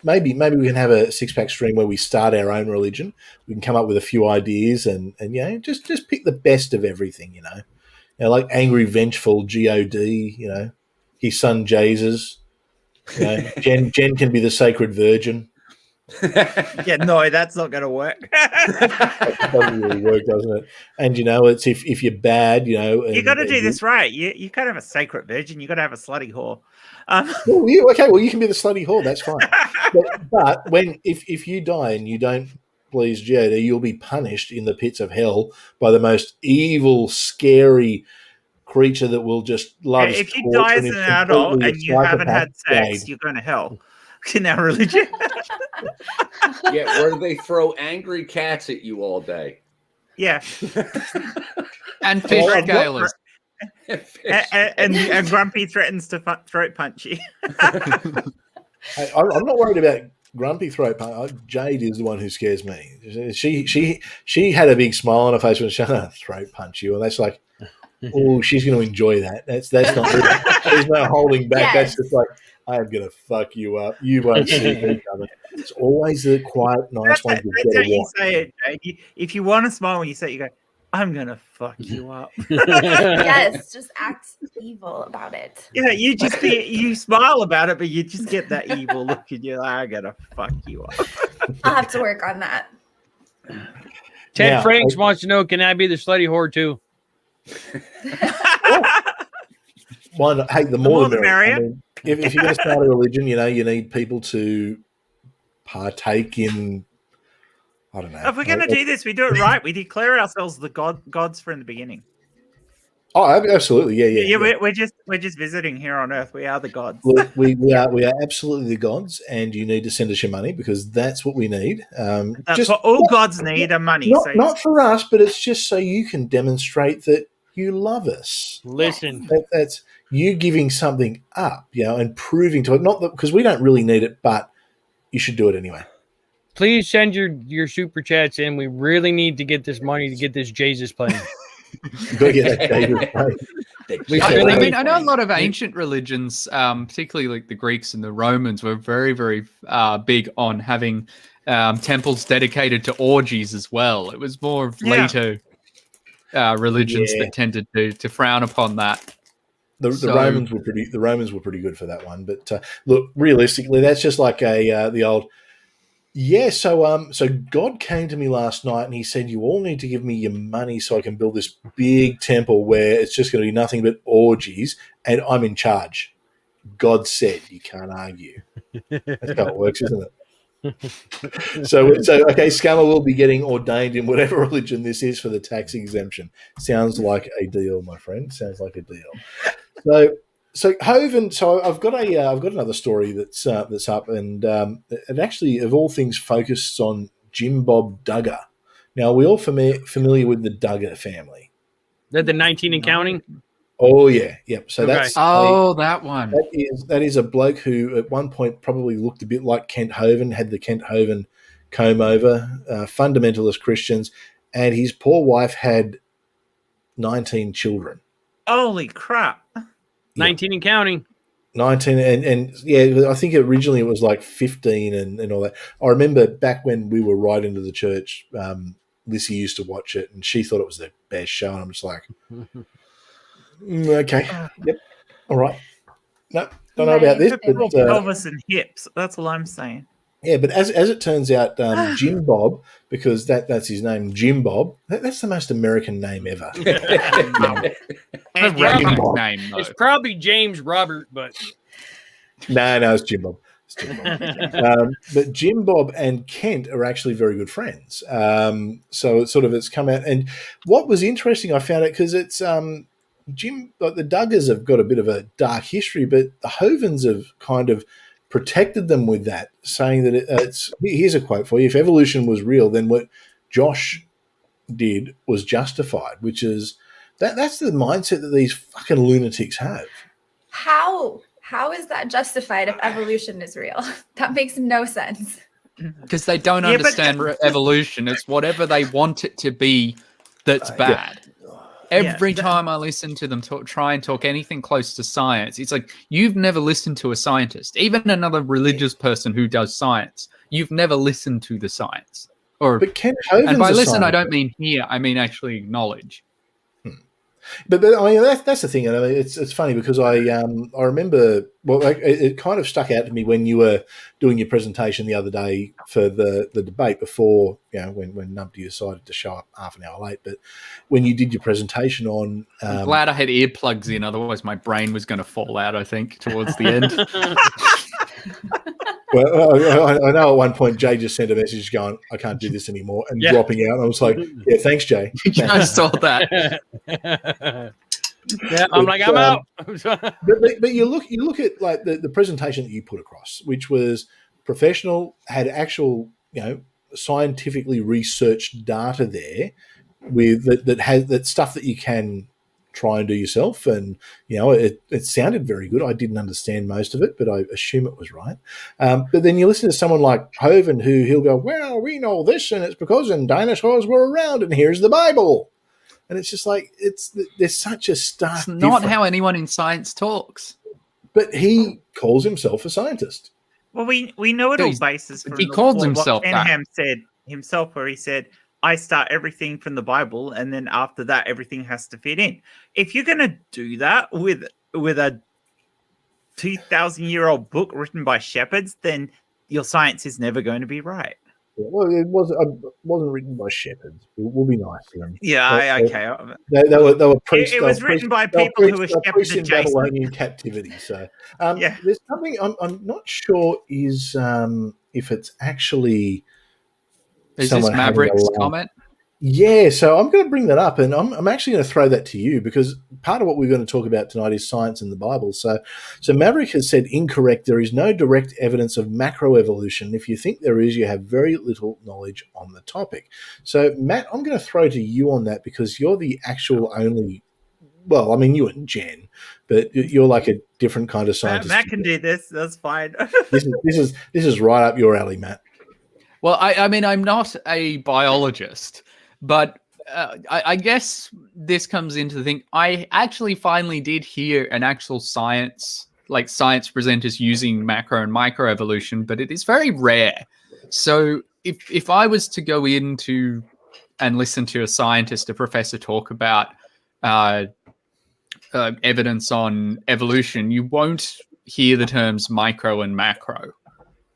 Maybe we can have a six-pack stream where we start our own religion. We can come up with a few ideas and just pick the best of everything. Like angry, vengeful, God. His son Jesus. Jen can be the sacred virgin. Yeah, no, that's not going to work. It doesn't really work, doesn't it? And it's if you're bad, you got to do this right. You can't have a sacred virgin. You got to have a slutty whore. Well, you can be the slutty whore. That's fine. but if you die and you don't please God, you'll be punished in the pits of hell by the most evil, scary creature that will just love. If you die as an adult and you haven't had sex, you're going to hell. In our religion. Yeah, where they throw angry cats at you all day. Yeah. And fish regalers. And Grumpy threatens to throat punch you. I'm not worried about Grumpy throat punch. Jade is the one who scares me. She had a big smile on her face when she throat punch you, and that's like, oh, she's going to enjoy that. That's not. There's no holding back. Yes. That's just like, I am going to fuck you up. You won't see me coming. It's always the quiet, nice one. That's how you say it, Jade. If you want to smile when you say it, you go, I'm going to fuck you up. Yes, just act evil about it. Yeah, you smile about it, but you just get that evil look and you're like, I'm going to fuck you up. I'll have to work on that. Ted Now, Franks wants to know, can I be the slutty whore too? One, hey, the more the merrier. I merrier. mean, if you're going to start a religion, you need people to partake in. I don't know. If we're going to do this, we do it right. We declare ourselves the gods from the beginning. Oh, absolutely, yeah. We're just visiting here on Earth. We are the gods. Look, we are absolutely the gods, and you need to send us your money because that's what we need. That's what all gods need are money. Not for us, but it's just so you can demonstrate that you love us. Listen, That's you giving something up, and proving to it. Not that because we don't really need it, but you should do it anyway. please send your super chats in. We really need to get this money to get this Jesus playing. You got to get that David play. I know a lot of ancient religions, particularly like the Greeks and the Romans, were very, very big on having temples dedicated to orgies as well. It was more of later religions that tended to frown upon that. The Romans were pretty good for that one. But look, realistically, that's just like the old. Yeah, so God came to me last night and he said, you all need to give me your money so I can build this big temple where it's just going to be nothing but orgies and I'm in charge. God said, you can't argue. That's how it works, isn't it? So okay, Scammer will be getting ordained in whatever religion this is for the tax exemption. Sounds like a deal, my friend. Sounds like a deal. So Hovind, I've got another story that's up, and it actually, of all things, focuses on Jim Bob Duggar. Now, we all familiar with the Duggar family. They're the 19 and counting. Oh yeah, yep. So Okay. that's that one. That is a bloke who at one point probably looked a bit like Kent Hovind, had the Kent Hovind comb over, fundamentalist Christians, and his poor wife had 19 children. Holy crap! 19 and counting. 19 and yeah, I think originally it was like 15 and all that. I remember back when we were right into the church, Lissy used to watch it and she thought it was the best show, and I'm just like, okay, yep, all right. No, don't know about this, but pelvis and hips. That's all I'm saying. Yeah, but as it turns out, Jim Bob, because that's his name, Jim Bob. That's the most American name ever. It's probably James Robert, but no, it's Jim Bob. But Jim Bob and Kent are actually very good friends. So it's come out. And what was interesting, I found it because it's Jim. Like the Duggars have got a bit of a dark history, but the Hovinds have kind of protected them with that, saying that it's. Here's a quote for you: "If evolution was real, then what Josh did was justified," which is that's the mindset that these fucking lunatics have. How is that justified if evolution is real? That makes no sense. Because they don't understand evolution. It's whatever they want it to be that's bad. Every time I listen to them try and talk anything close to science, it's like, you've never listened to a scientist, even another religious person who does science. You've never listened to the science. But Kent Hovind, and by listen, I don't mean hear. I mean actually acknowledge. But I mean that's the thing. I mean, it's funny because I remember it kind of stuck out to me when you were doing your presentation the other day for the debate before when Numpty decided to show up half an hour late. But when you did your presentation on, I'm glad I had earplugs in, otherwise my brain was going to fall out. I think towards the end. Well, I know at one point Jay just sent a message going, "I can't do this anymore," and dropping out. I was like, "Yeah, thanks, Jay." I saw that. Yeah, I'm like, I'm out. but you look at like the presentation that you put across, which was professional, had actual scientifically researched data there with that has that stuff that you can try and do yourself, and it sounded very good. I didn't understand most of it, but I assume it was right. But then you listen to someone like Hovind, who he'll go, "Well, we know this, and it's because dinosaurs were around, and here's the Bible." And it's just like there's such a stark. It's not how anyone in science talks. But he calls himself a scientist. Well, we know it all basis from he calls himself what Shanahan said himself, where he said, "I start everything from the Bible, and then after that, everything has to fit in." If you're going to do that with a 2,000-year-old book written by shepherds, then your science is never going to be right. Yeah, well, it wasn't written by shepherds. We'll be nice to them. Yeah, They- okay. They were priests. It They was were written priests- by they were people who priests- were they were priests in shepherded Jason. Babylonian captivity. So Yeah. there's something I'm not sure is if it's actually Is someone this having a Maverick's laugh. comment? Yeah, so I'm going to bring that up, and I'm actually going to throw that to you because part of what we're going to talk about tonight is science and the Bible. So Maverick has said incorrect. There is no direct evidence of macroevolution. If you think there is, you have very little knowledge on the topic. So Matt, I'm going to throw to you on that because you're the actual only. Well, I mean, you and Jen, but you're like a different kind of scientist. Matt can do this. That's fine. This is right up your alley, Matt. Well, I mean, I'm not a biologist, but I guess this comes into the thing. I actually finally did hear an actual science presenters using macro and microevolution, but it is very rare. So if I was to go into and listen to a scientist, a professor talk about evidence on evolution, you won't hear the terms micro and macro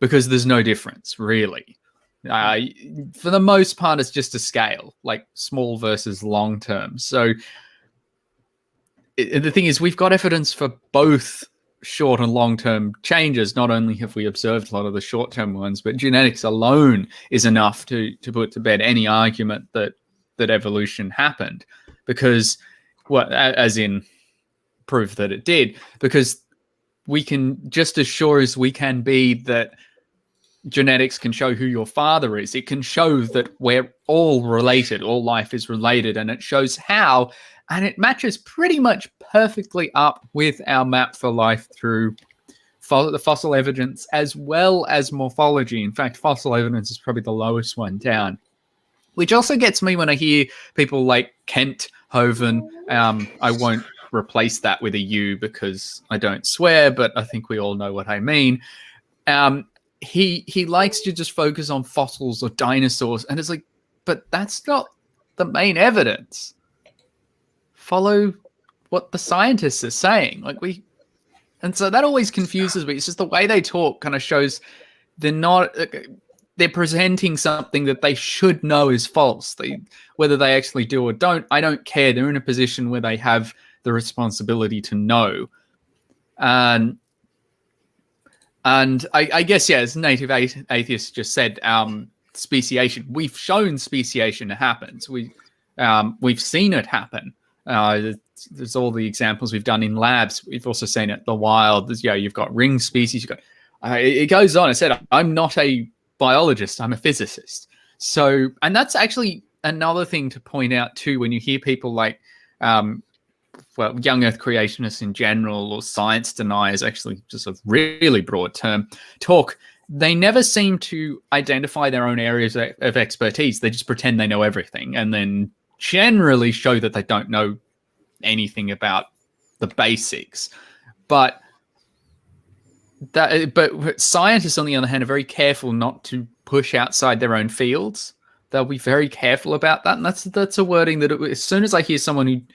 because there's no difference, really. For the most part, it's just a scale, like small versus long term. So the thing is, we've got evidence for both short and long term changes. Not only have we observed a lot of the short term ones, but genetics alone is enough to put to bed any argument that evolution happened, because as in proof that it did, because we can, just as sure as we can be that genetics can show who your father is, it can show that we're all related, all life is related, and it shows how, and it matches pretty much perfectly up with our map for life through the fossil evidence as well as morphology. In fact, fossil evidence is probably the lowest one down, which also gets me when I hear people like Kent Hovind. I won't replace that with a U because I don't swear, but I think we all know what I mean. He likes to just focus on fossils or dinosaurs, and it's like, but that's not the main evidence. Follow what the scientists are saying. And so that always confuses me. It's just the way they talk kind of shows they're presenting something that they should know is false. Whether they actually do or don't, I don't care. They're in a position where they have the responsibility to know. And I guess, yeah, as native atheists just said, speciation. We've shown speciation happens. We've seen it happen. There's all the examples we've done in labs. We've also seen it in the wild. You've got ring species. It goes on. I said, I'm not a biologist. I'm a physicist. So, and that's actually another thing to point out too, when you hear people like, young Earth creationists in general, or science deniers, actually just a really broad term, talk, they never seem to identify their own areas of expertise. They just pretend they know everything and then generally show that they don't know anything about the basics. But scientists, on the other hand, are very careful not to push outside their own fields. They'll be very careful about that. And that's a wording that as soon as I hear someone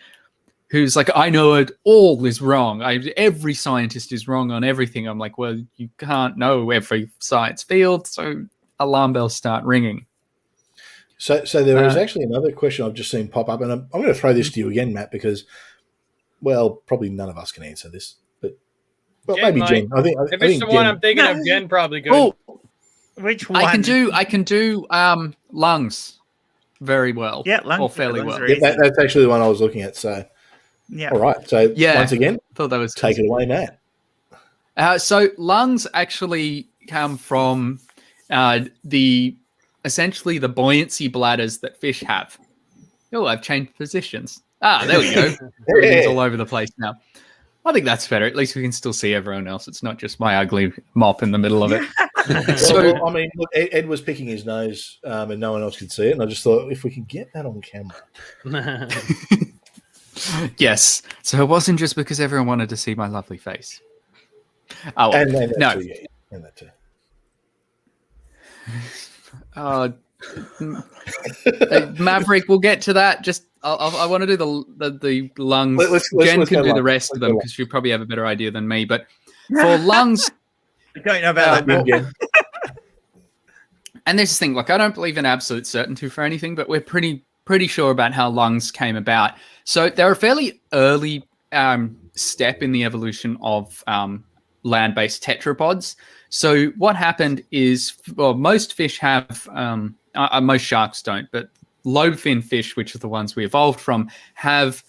who's like, I know it all is wrong, every scientist is wrong on everything, I'm like, well, you can't know every science field, so alarm bells start ringing. So there is actually another question I've just seen pop up, and I'm going to throw this to you again, Matt, because, well, probably none of us can answer this, but maybe Jen. I think if it's the one I'm thinking of, Jen probably could. Oh, which one? I can do lungs very well. Yeah, lungs, or fairly well. Yeah, that's actually the one I was looking at. So, yeah. All right. So once again, thought that was take it away, Matt. So lungs actually come from essentially the buoyancy bladders that fish have. Oh, I've changed positions. There we go. Everything's all over the place now. I think that's better. At least we can still see everyone else. It's not just my ugly mop in the middle of it. Well, I mean, look, Ed was picking his nose and no one else could see it. And I just thought, if we can get that on camera. Yes. So it wasn't just because everyone wanted to see my lovely face. Oh, and that no. Too, yeah. And that too. Maverick, we'll get to that. Just I want to do the lungs. Jen can do the rest of them because she'll probably have a better idea than me. But for lungs, I don't know about that. And this thing, like, I don't believe in absolute certainty for anything, but we're pretty sure about how lungs came about. So they're a fairly early step in the evolution of land-based tetrapods. So what happened is, well, most fish have, most sharks don't, but lobe-fin fish, which are the ones we evolved from, have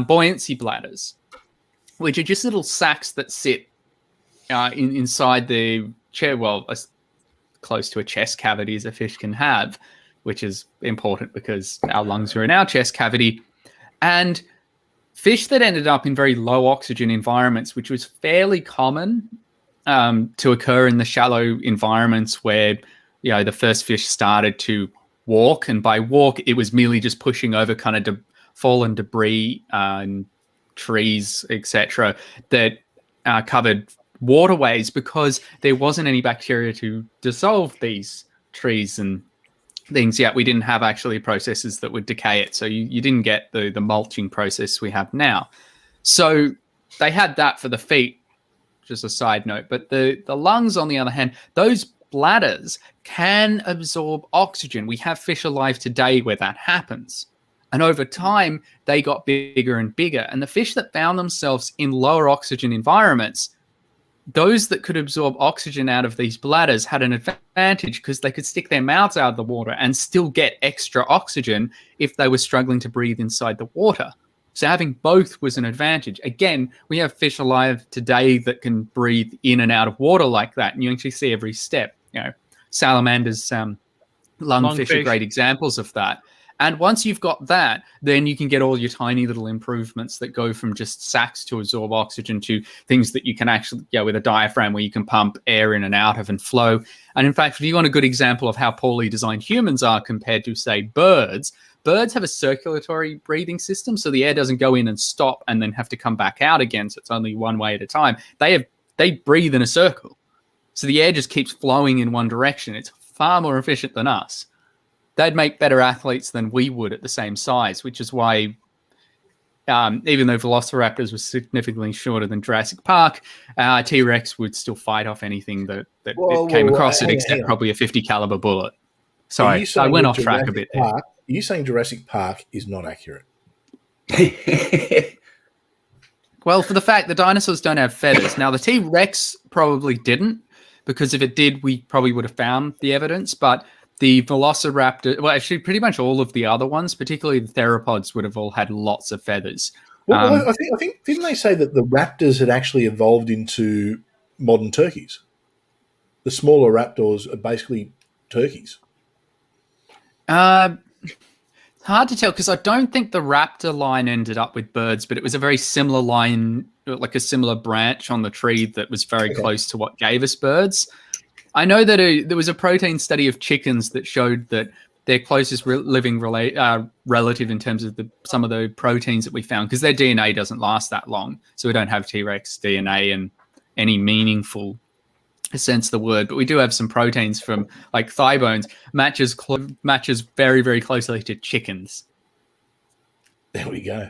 buoyancy bladders, which are just little sacs that sit inside the chair, well, as close to a chest cavity as a fish can have, which is important because our lungs are in our chest cavity. And fish that ended up in very low oxygen environments, which was fairly common to occur in the shallow environments where, you know, the first fish started to walk. And by walk, it was merely just pushing over kind of fallen debris and trees, etc., that covered waterways, because there wasn't any bacteria to dissolve these trees and things yet. We didn't have actually processes that would decay it, so you didn't get the mulching process we have now. So they had that for the feet, just a side note. But the lungs, on the other hand, those bladders can absorb oxygen. We have fish alive today where that happens. And over time, they got bigger and bigger. And the fish that found themselves in lower oxygen environments, those that could absorb oxygen out of these bladders had an advantage because they could stick their mouths out of the water and still get extra oxygen if they were struggling to breathe inside the water. So having both was an advantage. Again, we have fish alive today that can breathe in and out of water like that. And you actually see every step. You know, salamanders, lungfish are great examples of that. And once you've got that, then you can get all your tiny little improvements that go from just sacs to absorb oxygen to things that you can actually, with a diaphragm where you can pump air in and out of and flow. And in fact, if you want a good example of how poorly designed humans are compared to, say, birds have a circulatory breathing system, so the air doesn't go in and stop and then have to come back out again. So it's only one way at a time. They breathe in a circle. So the air just keeps flowing in one direction. It's far more efficient than us. They'd make better athletes than we would at the same size, which is why, even though velociraptors were significantly shorter than Jurassic Park, T-Rex would still fight off anything that came across it, except probably a 50 caliber bullet. Sorry, I went off track a bit there. Are you saying Jurassic Park is not accurate? Well, for the fact the dinosaurs don't have feathers. Now, the T-Rex probably didn't, because if it did, we probably would have found the evidence, but the velociraptor, well, actually, pretty much all of the other ones, particularly the theropods, would have all had lots of feathers. Well, I think didn't they say that the raptors had actually evolved into modern turkeys? The smaller raptors are basically turkeys. It's hard to tell because I don't think the raptor line ended up with birds, but it was a very similar line, like a similar branch on the tree that was very close to what gave us birds. I know that there was a protein study of chickens that showed that their closest living relative in terms of some of the proteins that we found, because their DNA doesn't last that long. So we don't have T-Rex DNA in any meaningful sense of the word. But we do have some proteins from like thigh bones, matches very, very closely to chickens. There we go.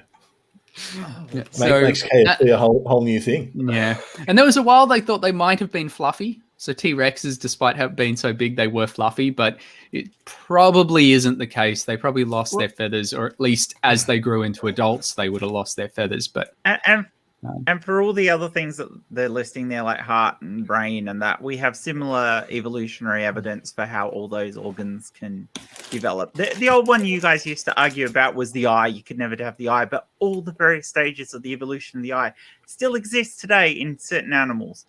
Yeah. Makes KFC a whole new thing. Yeah. And there was a while they thought they might have been fluffy. So T-Rexes, despite being so big, they were fluffy, but it probably isn't the case. They probably lost their feathers, or at least as they grew into adults, they would have lost their feathers. But and for all the other things that they're listing there, like heart and brain and that, we have similar evolutionary evidence for how all those organs can develop. The old one you guys used to argue about was the eye. You could never have the eye, but all the various stages of the evolution of the eye still exist today in certain animals.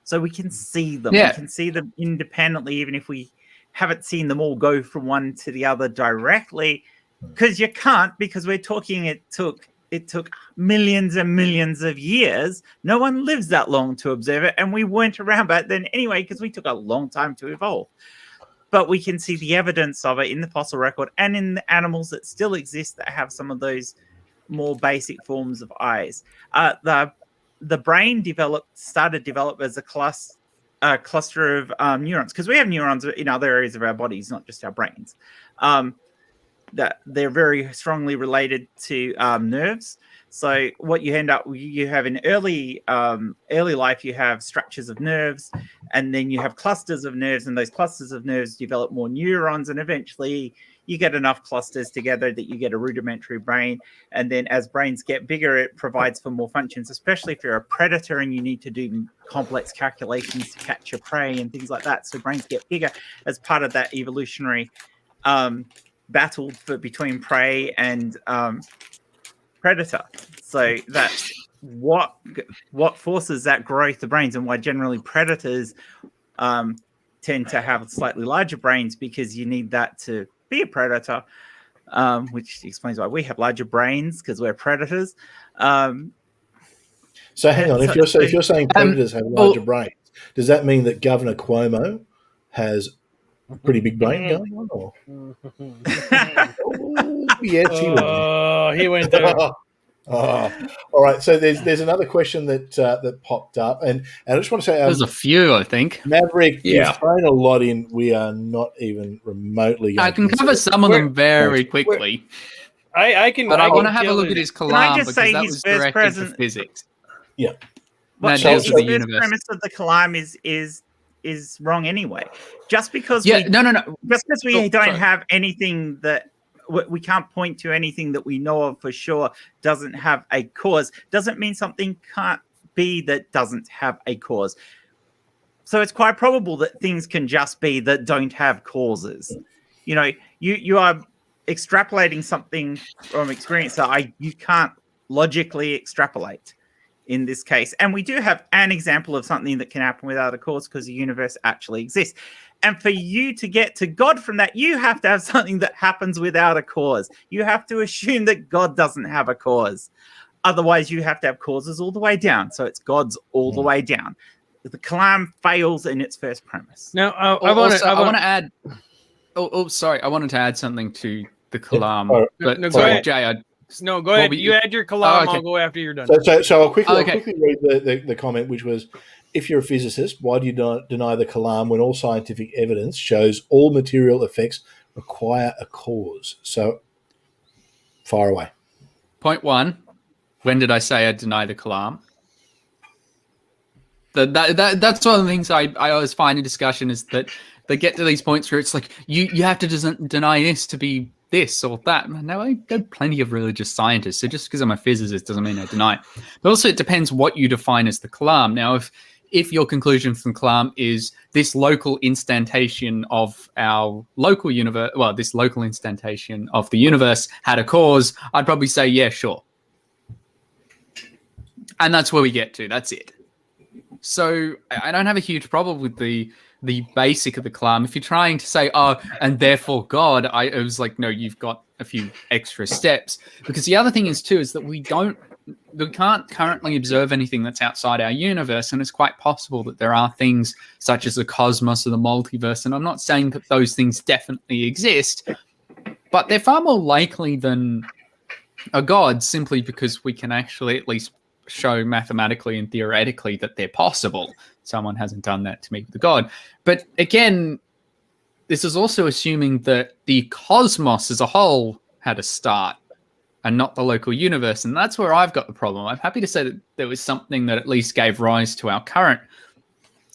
So we can see them. Yeah. We can see them independently, even if we haven't seen them all go from one to the other directly, because you can't, because we're talking it took millions and millions of years. No one lives that long to observe it, and we weren't around back then anyway, because we took a long time to evolve. But we can see the evidence of it in the fossil record and in the animals that still exist that have some of those more basic forms of eyes. The brain started to develop as a cluster of neurons, because we have neurons in other areas of our bodies, not just our brains. That they're very strongly related to nerves. So what you end up, you have in early life, you have structures of nerves, and then you have clusters of nerves, and those clusters of nerves develop more neurons, and eventually you get enough clusters together that you get a rudimentary brain. And then as brains get bigger, it provides for more functions, especially if you're a predator and you need to do complex calculations to catch your prey and things like that. So brains get bigger as part of that evolutionary battle between prey and predator. So that's what forces that growth of brains, and why generally predators tend to have slightly larger brains, because you need that to be a predator, which explains why we have larger brains, because we're predators. So hang on, if you're saying predators have larger brains, does that mean that Governor Cuomo has a pretty big brain going on? Or? He went there. All right. So there's another question that popped up, and I just want to say there's a few, I think. Maverick, you've thrown a lot in. We are not even remotely. I can cover some of them very quickly. I can, but I want to have a look at his Kalam, because that was directed for physics. Yeah. Well, his first premise of the Kalam is wrong anyway. Just because just because we don't have anything that we can't point to anything that we know of for sure doesn't have a cause, doesn't mean something can't be that doesn't have a cause. So it's quite probable that things can just be that don't have causes. You know, you are extrapolating something from experience that you can't logically extrapolate in this case. And we do have an example of something that can happen without a cause, because the universe actually exists. And for you to get to God from that, you have to have something that happens without a cause. You have to assume that God doesn't have a cause. Otherwise, you have to have causes all the way down. So it's God's all the way down. The Kalam fails in its first premise. Now, I want to add. Sorry. I wanted to add something to the Kalam. But go sorry, ahead. Jay. No, go ahead. You add your Kalam. I'll go after you're done. So I'll quickly read the comment, which was, if you're a physicist, why do you deny the Kalam when all scientific evidence shows all material effects require a cause? So, far away. Point one, when did I say I deny the Kalam? That's one of the things I always find in discussion, is that they get to these points where it's like, you have to deny this to be this or that. Now, I know plenty of religious scientists, so just because I'm a physicist doesn't mean I deny it. But also, it depends what you define as the Kalam. Now, if your conclusion from Kalam is this local instantation of our local universe, well, this local instantation of the universe had a cause, I'd probably say, yeah, sure. And that's where we get to. That's it. So I don't have a huge problem with the basic of the Kalam. If you're trying to say, oh, and therefore God, it was like, no, you've got a few extra steps. Because the other thing is too, is that we can't currently observe anything that's outside our universe, and it's quite possible that there are things such as the cosmos or the multiverse, and I'm not saying that those things definitely exist, but they're far more likely than a God, simply because we can actually at least show mathematically and theoretically that they're possible. Someone hasn't done that to me with a God. But again, this is also assuming that the cosmos as a whole had a start and not the local universe. And that's where I've got the problem. I'm happy to say that there was something that at least gave rise to our current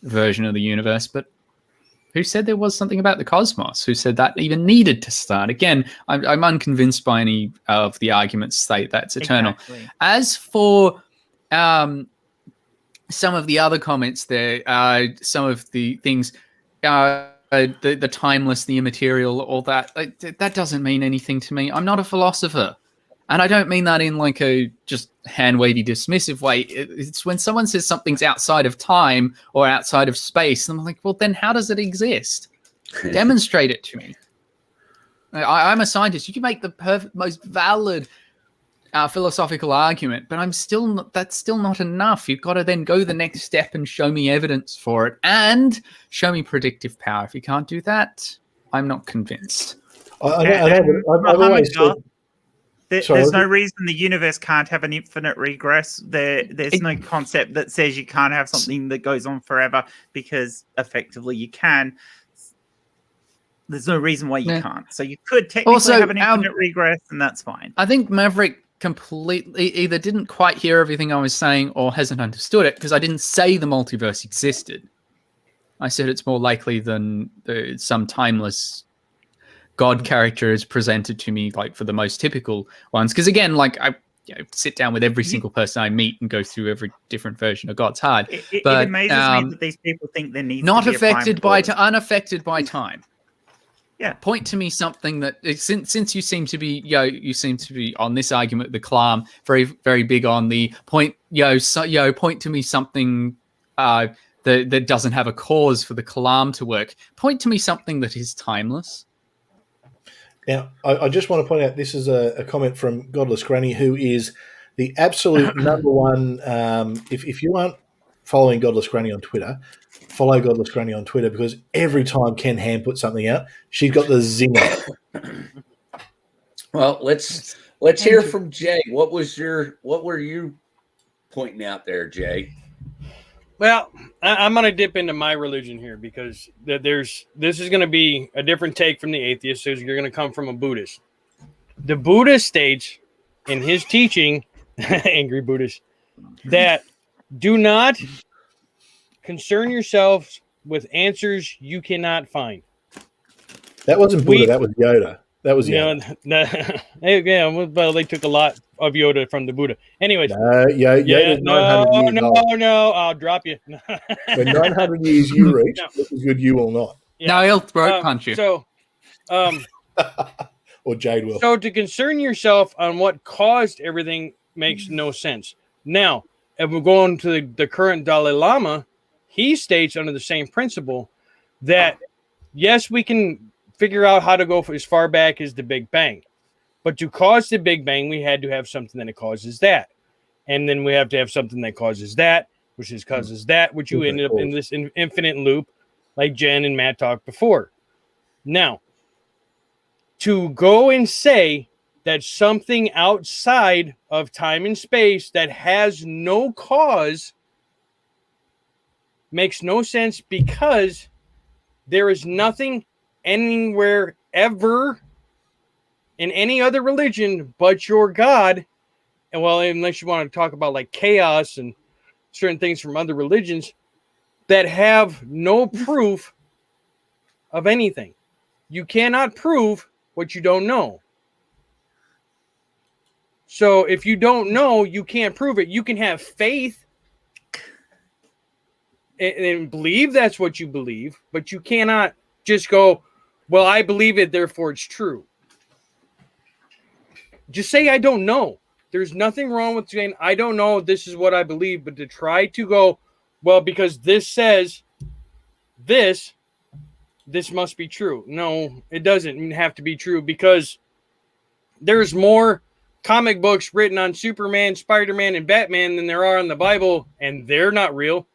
version of the universe, but who said there was something about the cosmos? Who said that even needed to start? Again, I'm unconvinced by any of the arguments state that's eternal. Exactly. As for some of the other comments there, some of the things, the timeless, the immaterial, all that, that doesn't mean anything to me. I'm not a philosopher. And I don't mean that in like a just hand-wavy dismissive way. It's when someone says something's outside of time or outside of space, and I'm like, well, then how does it exist? Demonstrate it to me. I'm a scientist. You can make the most valid philosophical argument, but that's still not enough. You've got to then go the next step and show me evidence for it and show me predictive power. If you can't do that, I'm not convinced. I've always said, there's no reason the universe can't have an infinite regress. There's no concept that says you can't have something that goes on forever, because effectively you can. There's no reason why you can't. So you could technically have an infinite regress, and that's fine. I think Maverick completely either didn't quite hear everything I was saying or hasn't understood it, because I didn't say the multiverse existed. I said it's more likely than some timeless God character is presented to me, like for the most typical ones. Because again, like I sit down with every single person I meet and go through every different version of God's heart. It But amazes me that these people think there needs not to be affected a prime unaffected by time. Yeah. Point to me something that since you seem to be on this argument, the Kalam, very very big on the point. Point to me something that doesn't have a cause for the Kalam to work. Point to me something that is timeless. Now, I just want to point out this is a comment from Godless Granny, who is the absolute number one. If you aren't following Godless Granny on Twitter, follow Godless Granny on Twitter, because every time Ken Ham puts something out, she's got the zinger. Well, let's hear from Jay. What were you pointing out there, Jay? Well, I'm going to dip into my religion here, because this is going to be a different take from the atheist. So you're going to come from a Buddhist. The Buddhist states in his teaching, angry Buddhist, that do not concern yourselves with answers you cannot find. That wasn't Buddha. That was Yoda. That was Yoda. Well, they took a lot of Yoda from the Buddha. Anyways. Yoda's 900 years old. No, I'll drop you. When 900 years you reach, look as good you will not. Yeah. No, he'll throat punch you. So, or Jade will. So to concern yourself on what caused everything makes no sense. Now, if we're going to the current Dalai Lama, he states under the same principle that, yes, we can figure out how to go as far back as the Big Bang. But to cause the Big Bang, we had to have something that causes that. And then we have to have something that causes that, which causes that, which you ended up in this infinite loop, like Jen and Matt talked before. Now, to go and say that something outside of time and space that has no cause makes no sense, because there is nothing anywhere ever in any other religion but your God. And well, unless you want to talk about like chaos and certain things from other religions that have no proof of anything. You cannot prove what you don't know. So if you don't know, you can't prove it. You can have faith and believe that's what you believe, but you cannot just go, well, I believe it, therefore it's true. Just say, I don't know. There's nothing wrong with saying, I don't know, this is what I believe, but to try to go, well, because this says this must be true. No, it doesn't have to be true, because there's more comic books written on Superman, Spider-Man, and Batman than there are on the Bible, and they're not real.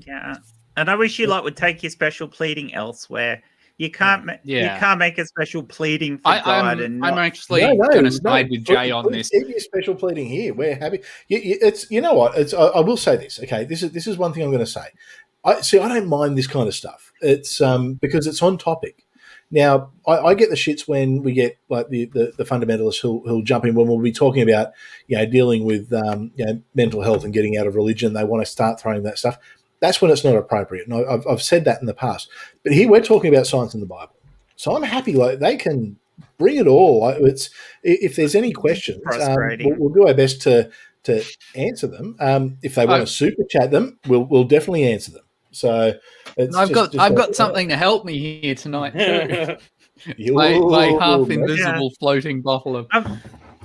Yeah. And I wish you would take your special pleading elsewhere. You can't you can't make a special pleading for God. I'm actually going to side with Jay on this. Keep your special pleading here. We're happy. It's, you know what? It's, I will say this. Okay, this is one thing I'm going to say. I don't mind this kind of stuff. It's because it's on topic. Now, I get the shits when we get like the fundamentalists who'll jump in when we'll be talking about dealing with mental health and getting out of religion. They want to start throwing that stuff. That's when it's not appropriate. And I've said that in the past. But here we're talking about science in the Bible. So I'm happy. Like, they can bring it all. It's, if there's any questions, we'll do our best to answer them. If they want to super chat them, we'll definitely answer them. So I've got something to help me here tonight too. my half invisible floating bottle of.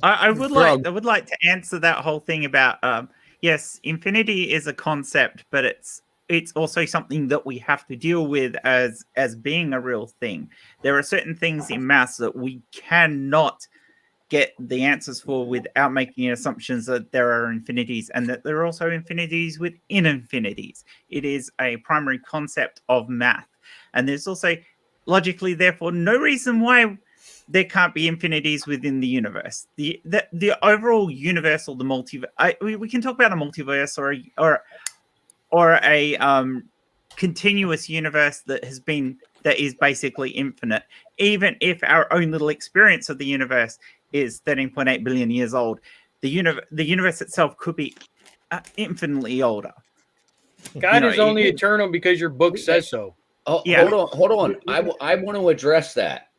I would like to answer that whole thing about yes, infinity is a concept, but it's also something that we have to deal with as being a real thing. There are certain things in maths that we cannot get the answers for without making assumptions that there are infinities, and that there are also infinities within infinities. It is a primary concept of math. And there's also logically, therefore, no reason why there can't be infinities within the universe. The overall universe, or the multiverse, we can talk about a multiverse or a continuous universe that is basically infinite, even if our own little experience of the universe is 13.8 billion years old. the universe itself could be infinitely older. God You know, is only it- eternal because your book says so. Oh, Yeah. hold on. I want to address that.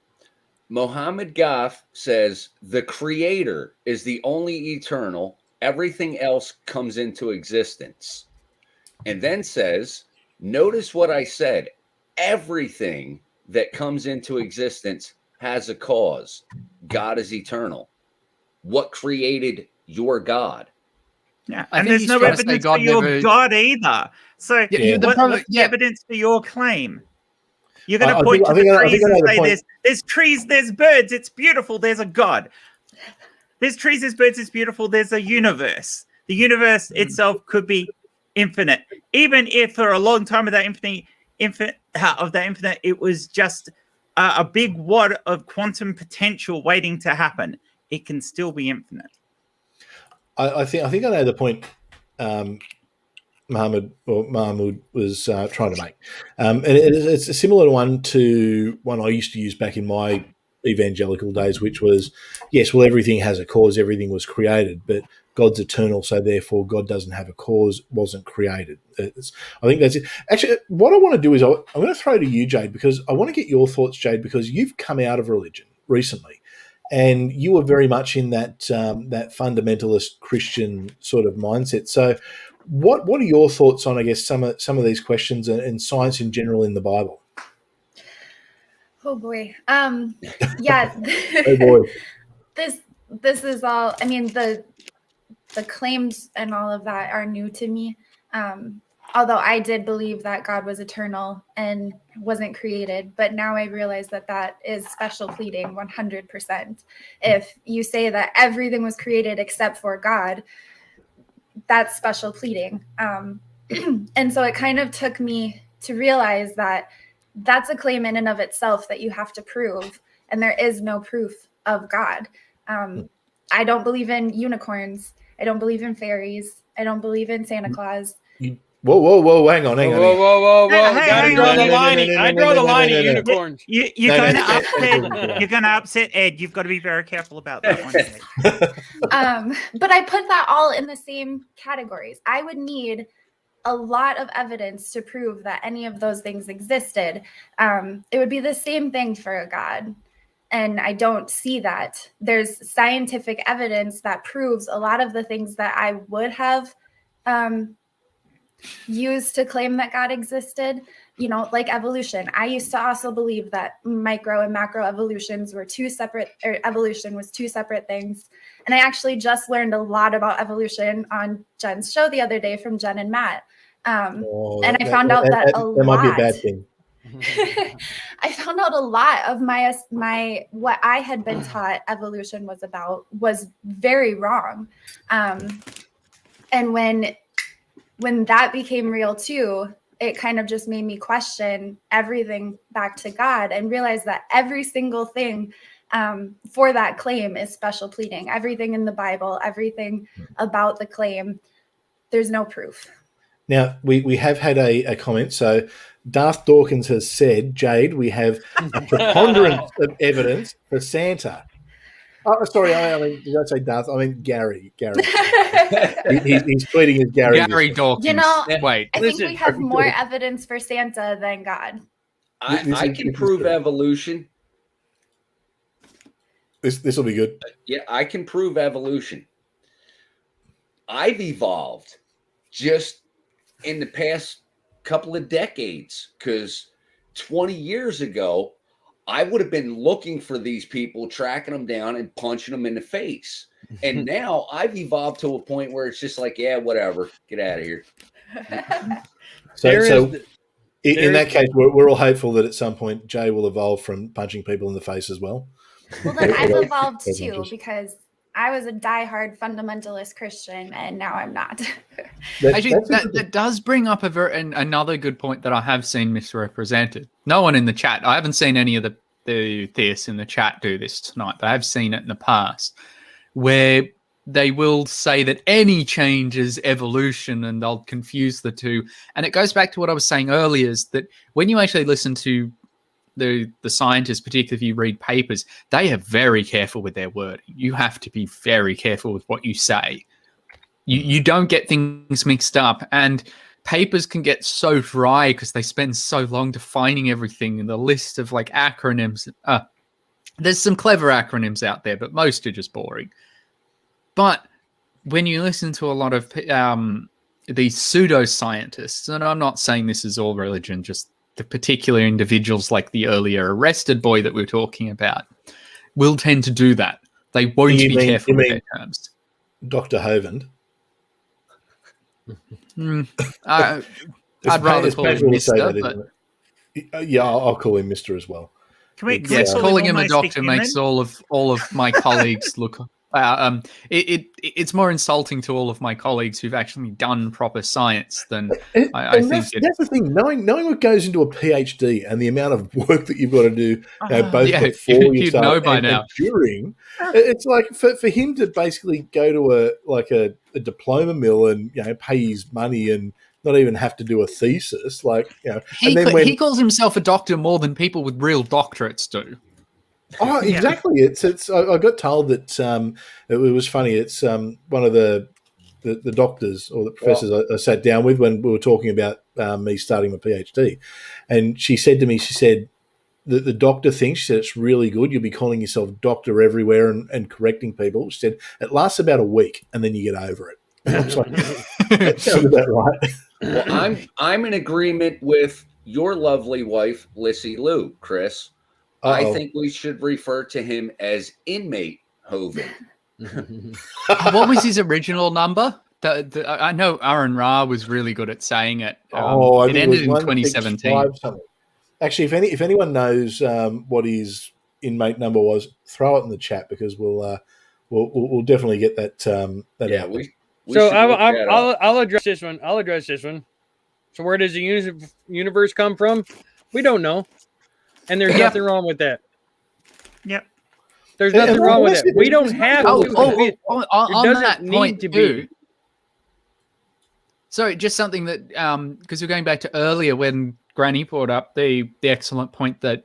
Mohammed Goff says the creator is the only eternal. Everything else comes into existence. And then says, notice what I said. Everything that comes into existence has a cause. God is eternal. What created your God? Yeah, I and think there's he's no trying to say evidence God for your never- God either. So Yeah, the problem- what's the yeah. evidence for your claim? You're going I to point think- to I think the I trees think I and know the say point. there's trees, there's birds, it's beautiful, there's a God. There's trees, there's birds, it's beautiful, there's a universe. The universe itself could be infinite. Even if for a long time of that infinite, it was just a big wad of quantum potential waiting to happen. It can still be infinite. I think I know the point Mahmoud was trying to make, and it's a similar one to one I used to use back in my evangelical days, which was, yes, well, everything has a cause, everything was created, but God's eternal, so therefore God doesn't have a cause, wasn't created. I think that's it. Actually, what I want to do is I'm going to throw to you, Jade, because I want to get your thoughts, Jade, because you've come out of religion recently. And you were very much in that that fundamentalist Christian sort of mindset. So, what are your thoughts on, I guess, some of these questions and science in general in the Bible? Oh boy. Yeah. Oh boy. This is all. I mean, the claims and all of that are new to me. Although I did believe that God was eternal and wasn't created, but now I realize that that is special pleading 100%. If you say that everything was created except for God, that's special pleading. And so it kind of took me to realize that that's a claim in and of itself that you have to prove, and there is no proof of God. I don't believe in unicorns. I don't believe in fairies. I don't believe in Santa Claus. Whoa! Hang on. Whoa! Hey, Gotta hang draw on. the No, line. I draw the line at no. unicorns. You're No, going no, to no, upset. no. You're going to upset Ed. You've got to be very careful about that one. Ed. But I put that all in the same categories. I would need a lot of evidence to prove that any of those things existed. It would be the same thing for a God. And I don't see that. There's scientific evidence that proves a lot of the things that I would have used to claim that God existed, you know, like evolution. I used to also believe that micro and macro evolutions were evolution was two separate things. And I actually just learned a lot about evolution on Jen's show the other day from Jen and Matt. And I found out that a lot. Might be a bad thing. I found out a lot of my what I had been taught evolution was about was very wrong. And when that became real too, it kind of just made me question everything back to God and realize that every single thing for that claim is special pleading. Everything in the Bible, everything about the claim, there's no proof. Now, we have had a comment. So Darth Dawkins has said, Jade, we have a preponderance of evidence for Santa. Oh, sorry, I mean, did I say Darth? I mean Gary. He's pleading as Gary. Gary Dawkins. You know, Wait. I think we have more evidence for Santa than God. I can prove evolution. This will be good. Yeah, I can prove evolution. I've evolved just in the past couple of decades, because 20 years ago, I would have been looking for these people, tracking them down and punching them in the face. And now I've evolved to a point where it's just like, yeah, whatever, get out of here. So in that case, we're all hopeful that at some point Jay will evolve from punching people in the face as well. Well, then I've evolved too, because I was a diehard fundamentalist Christian, and now I'm not. Actually, that does bring up another good point that I have seen misrepresented. No one in the chat. I haven't seen any of the theists in the chat do this tonight, but I have seen it in the past, where they will say that any change is evolution, and they'll confuse the two. And it goes back to what I was saying earlier, is that when you actually listen to the scientists, particularly if you read papers, they are very careful with their wording. You have to be very careful with what you say. You don't get things mixed up, and papers can get so dry because they spend so long defining everything and the list of like acronyms. There's some clever acronyms out there, but most are just boring. But when you listen to a lot of these pseudoscientists, and I'm not saying this is all religion, just the particular individuals like the earlier arrested boy that we were talking about, will tend to do that. They won't be careful with their terms. Dr. Hovind. I'd rather call him Mr. Yeah, I'll call him Mr. as well. Yes, calling him a doctor makes all of my colleagues look. It's more insulting to all of my colleagues who've actually done proper science than I think. That's the thing. Knowing what goes into a PhD and the amount of work that you've got to do, both before you start and during, it's like for him to basically go to a diploma mill and pay his money and not even have to do a thesis, he calls himself a doctor more than people with real doctorates do. Oh, exactly. It's. I got told that it was funny. It's one of the doctors or the professors I sat down with when we were talking about me starting my PhD, and she said to me, the doctor thinks, she said, it's really good. You'll be calling yourself doctor everywhere and correcting people. She said it lasts about a week and then you get over it. I was like, that sounds about right. Well, I'm in agreement with your lovely wife, Lissy Lou, Chris. I think we should refer to him as inmate Hovind. What was his original number? I know Aaron Ra was really good at saying it. It ended in 2017. Actually, if anyone knows what his inmate number was, throw it in the chat because we'll definitely get that. I'll address this one. So where does the universe come from? We don't know. And there's nothing wrong with that. Yep. There's nothing wrong with it. We don't have on that point to be. Sorry, just something that because we're going back to earlier when Granny brought up the excellent point that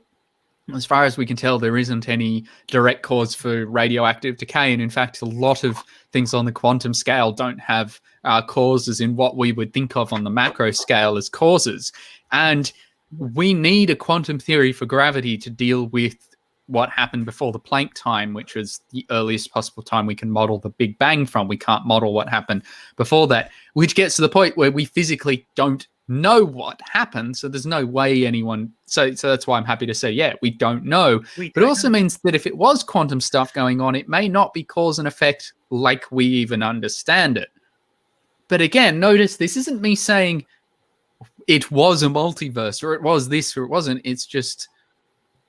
as far as we can tell, there isn't any direct cause for radioactive decay. And in fact, a lot of things on the quantum scale don't have causes in what we would think of on the macro scale as causes. And we need a quantum theory for gravity to deal with what happened before the Planck time, which was the earliest possible time we can model the Big Bang from. We can't model what happened before that, which gets to the point where we physically don't know what happened. So there's no way anyone... So that's why I'm happy to say, we don't know. But it also means that if it was quantum stuff going on, it may not be cause and effect like we even understand it. But again, notice this isn't me saying it was a multiverse or it was this or it wasn't. It's just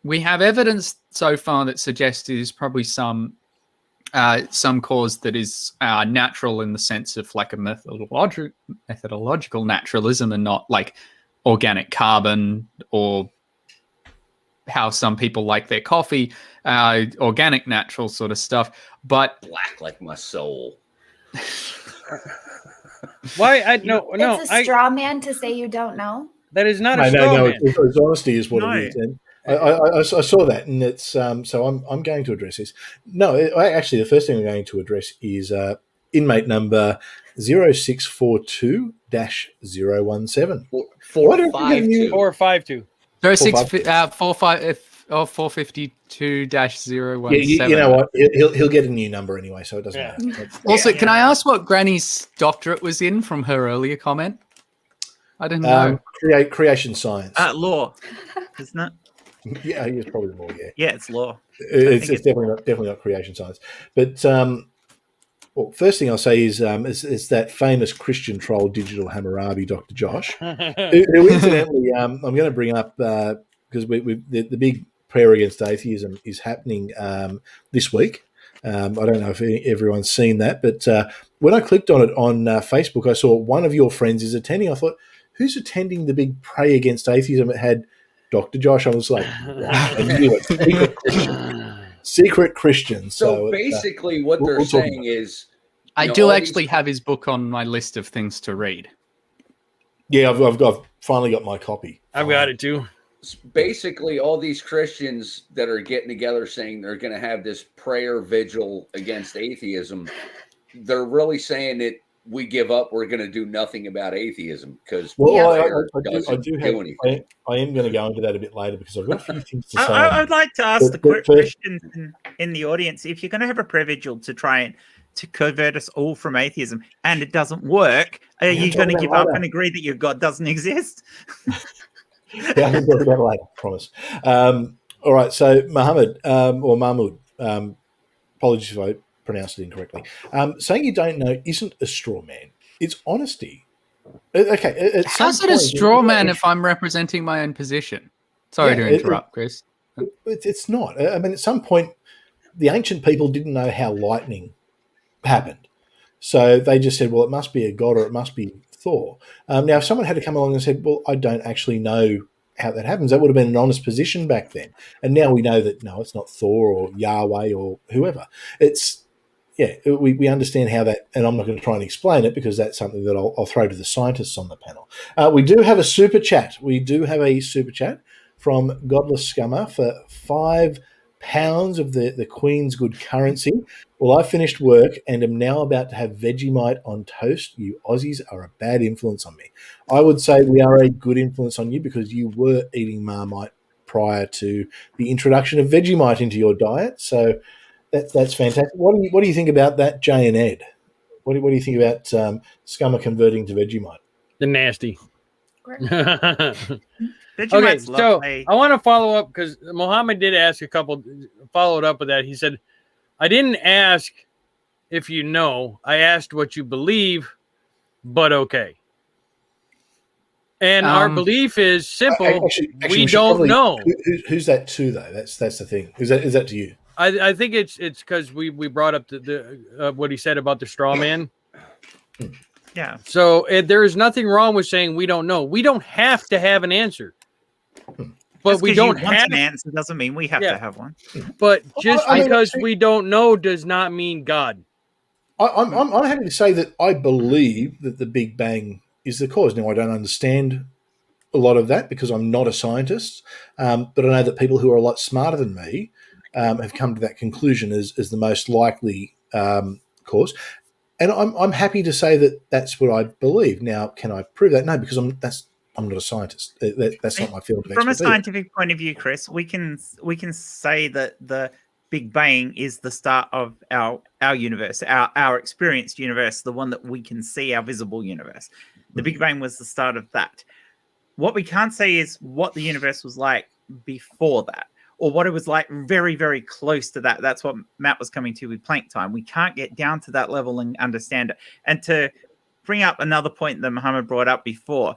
we have evidence so far that suggests it is probably some cause that is natural in the sense of like a methodological naturalism and not like organic carbon or how some people like their coffee, organic natural sort of stuff. But black like my soul. Why? It's a straw man to say you don't know. That is not a straw man. It's honesty is what it is. And I saw that, and it's so I'm going to address this. No, actually, the first thing I'm going to address is inmate number 0642-017. 452. 452-017. Yeah, you know what? He'll get a new number anyway, so it doesn't matter. Also, can I ask what Granny's doctorate was in from her earlier comment? I didn't know. Creation science. Law, isn't it? Yeah, it's probably more. Yeah, it's law. It's definitely not creation science. But well, first thing I'll say is that famous Christian troll, Digital Hammurabi, Dr. Josh, who incidentally I'm going to bring up because the big prayer against atheism is happening this week. I don't know if everyone's seen that, but when I clicked on it on Facebook, I saw one of your friends is attending. I thought, who's attending the big pray against atheism? It had Dr. Josh. I was like, wow, I knew it. Secret Christian. So basically what they're saying is... I do actually have his book on my list of things to read. Yeah, I've finally got my copy. I've got it too. basically all these Christians that are getting together saying they're going to have this prayer vigil against atheism, they're really saying that we give up. We're going to do nothing about atheism because prayer doesn't do anything. I am going to go into that a bit later because I've got a few things to say. I'd like to ask the Christians in the audience, if you're going to have a prayer vigil to try and to convert us all from atheism and it doesn't work, are you going to give up and agree that your God doesn't exist? Yeah, I can talk about it later, I promise. All right, so Muhammad, or Mahmoud, apologies if I pronounced it incorrectly. Saying you don't know isn't a straw man. It's honesty. Okay. How's it a straw man if I'm representing my own position? Sorry to interrupt, Chris. It's not. I mean, at some point, the ancient people didn't know how lightning happened. So they just said, well, it must be a god or it must be Thor. Now, if someone had to come along and said, well, I don't actually know how that happens, that would have been an honest position back then. And now we know that, no, it's not Thor or Yahweh or whoever. We understand how that, and I'm not going to try and explain it because that's something that I'll throw to the scientists on the panel. We do have a super chat. From Godless Scummer for £5 of the Queen's good currency. Well, I finished work and am now about to have Vegemite on toast. You Aussies are a bad influence on me. I would say we are a good influence on you because you were eating Marmite prior to the introduction of Vegemite into your diet. So that's fantastic. What do you think about that, Jay and Ed? What do you think about Scummer converting to Vegemite? The nasty. Okay, so I want to follow up because Mohammed did ask followed up with that. He said, I didn't ask if you know, I asked what you believe, but okay. And our belief is simple. Actually, we don't know. Who's that to, though? That's the thing. Is that to you? I think it's because we brought up the what he said about the straw man. Yeah. So there is nothing wrong with saying we don't know. We don't have to have an answer. But we don't have an answer doesn't mean we have to have one. But just because we don't know does not mean God. I'm happy to say that I believe that the Big Bang is the cause. Now, I don't understand a lot of that because I'm not a scientist, but I know that people who are a lot smarter than me have come to that conclusion as the most likely cause. And I'm happy to say that that's what I believe. Now, can I prove that? No, because I'm not a scientist. That's not my field of expertise. From a scientific point of view, Chris, we can say that the Big Bang is the start of our universe, our experienced universe, the one that we can see, our visible universe. The Big Bang was the start of that. What we can't say is what the universe was like before that, or what it was like very, very close to that. That's what Matt was coming to with Planck time. We can't get down to that level and understand it. And to bring up another point that Muhammad brought up before,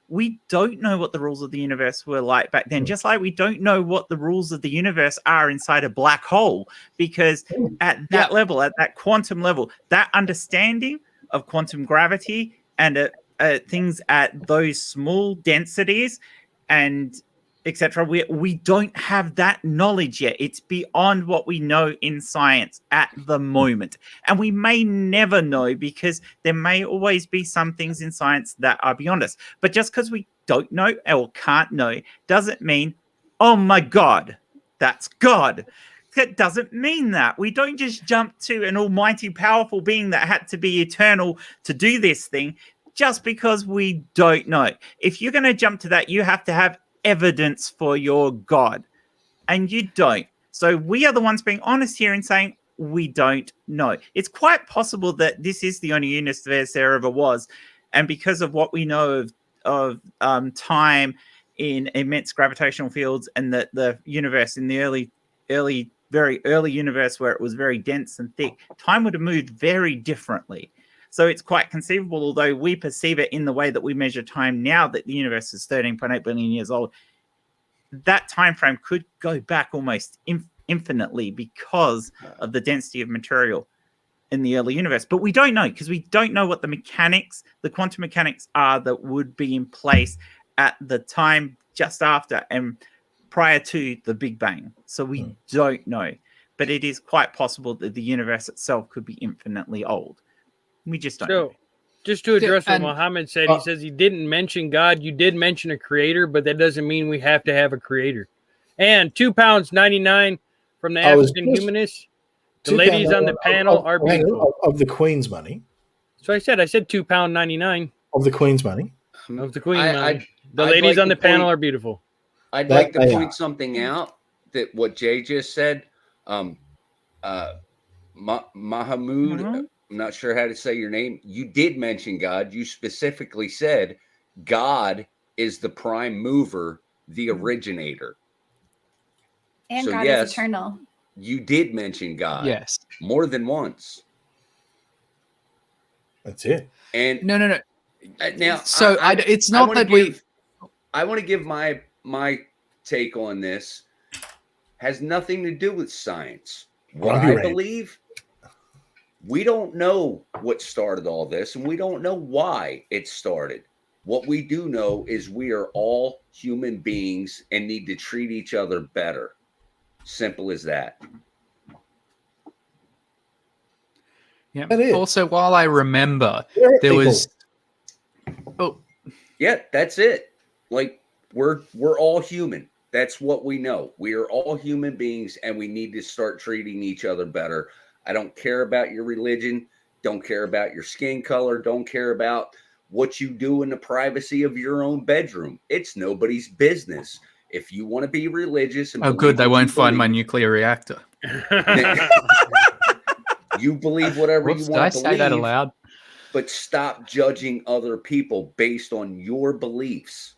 we don't know what the rules of the universe were like back then, just like we don't know what the rules of the universe are inside a black hole, because at that level, at that quantum level, that understanding of quantum gravity and things at those small densities and etc. We don't have that knowledge yet. It's beyond what we know in science at the moment. And we may never know because there may always be some things in science that are beyond us. But just because we don't know or can't know doesn't mean, oh my God, that's God. That doesn't mean that. We don't just jump to an almighty powerful being that had to be eternal to do this thing just because we don't know. If you're going to jump to that, you have to have evidence for your God, and you don't. So we are the ones being honest here and saying we don't know. It's quite possible that this is the only universe there ever was, and because of what we know of time in immense gravitational fields, and that the universe in the very early universe where it was very dense and thick, time would have moved very differently. So it's quite conceivable, although we perceive it in the way that we measure time now, that the universe is 13.8 billion years old. That time frame could go back almost infinitely because of the density of material in the early universe. But we don't know, because we don't know what the quantum mechanics are that would be in place at the time just after and prior to the Big Bang. So we don't know. But it is quite possible that the universe itself could be infinitely old. We just don't know. Just to address what and- Muhammad said, he says he didn't mention God. You did mention a creator, but that doesn't mean we have to have a creator. And £2.99 from the I was African just- Humanist. The ladies on the panel are beautiful. Of the Queen's money. So I said £2.99 Of the Queen's money. of the Queen I- money. The I'd ladies like on to the panel point- are beautiful. I'd That like to they point are. something out that what Jay just said. Mahamud, Mhm. I'm not sure how to say your name. You did mention God. You specifically said God is the prime mover, the originator. And So, God yes. is eternal. You did mention God Yes. more than once. That's it. And No. now, So it's not wanna that we. I want to give my take on this. Has nothing to do with science. What I'll be I ready. believe, we don't know what started all this, and we don't know why it started. What we do know is we are all human beings and need to treat each other better. Simple as that. Yeah. That is. Also, while I remember, There are there people- was. Oh, Yeah, that's it. Like we're all human. That's what we know. We are all human beings and we need to start treating each other better. I don't care about your religion, don't care about your skin color, don't care about what you do in the privacy of your own bedroom. It's nobody's business. If you want to be religious and oh, good. believe They what you won't find my believe, nuclear reactor. you believe whatever Whoops, you did I want to say that believe, aloud? but stop judging other people based on your beliefs.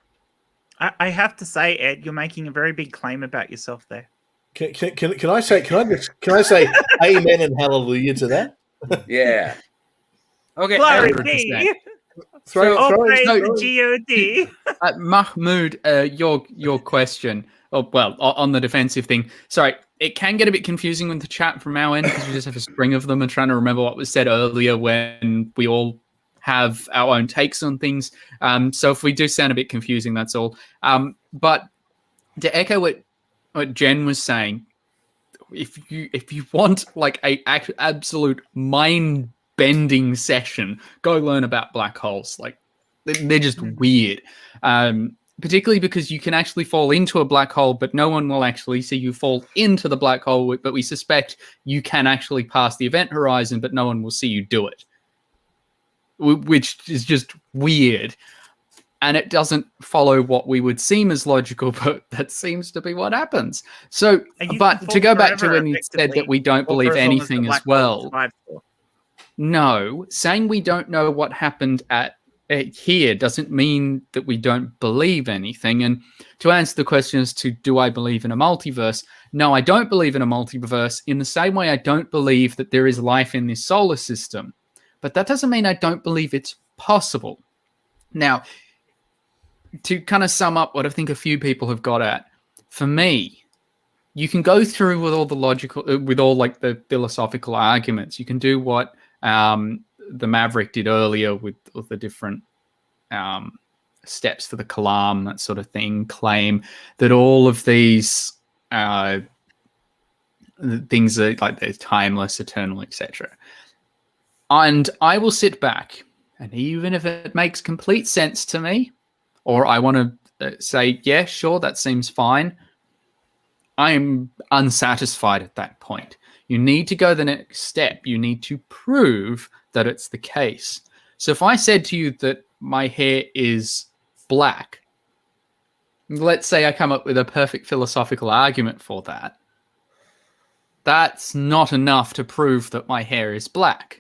I have to say, Ed, you're making a very big claim about yourself there. Can I say amen and hallelujah to that? Yeah. Okay. Glory 100%. be. Throw, All throw, praise throw- the God. Mahmoud, your question. Oh, well, on the defensive thing. Sorry, it can get a bit confusing with the chat from our end because we just have a string of them and trying to remember what was said earlier when we all have our own takes on things. So if we do sound a bit confusing, that's all. But to echo what Jen was saying, if you want like a absolute mind bending session, go learn about black holes. Like they're just weird. Particularly because you can actually fall into a black hole, but no one will actually see you fall into the black hole. But we suspect you can actually pass the event horizon, but no one will see you do it, which is just weird. And it doesn't follow what we would seem as logical, but that seems to be what happens. So, And you but can to fall go back to forever, when you said that we don't or for believe as long as the anything black as hole well, survives for. no, saying we don't know what happened at here doesn't mean that we don't believe anything. And to answer the question as to do I believe in a multiverse, no, I don't believe in a multiverse in the same way I don't believe that there is life in this solar system. But that doesn't mean I don't believe it's possible. Now, to kind of sum up what I think a few people have got at, for me, you can go through with all the logical, with all like the philosophical arguments. You can do what the Maverick did earlier with the different steps for the Kalam, that sort of thing, claim that all of these things are like they're timeless, eternal, etc. And I will sit back, and even if it makes complete sense to me, or I want to say, yeah, sure, that seems fine, I am unsatisfied at that point. You need to go the next step. You need to prove that it's the case. So if I said to you that my hair is black, let's say I come up with a perfect philosophical argument for that. That's not enough to prove that my hair is black.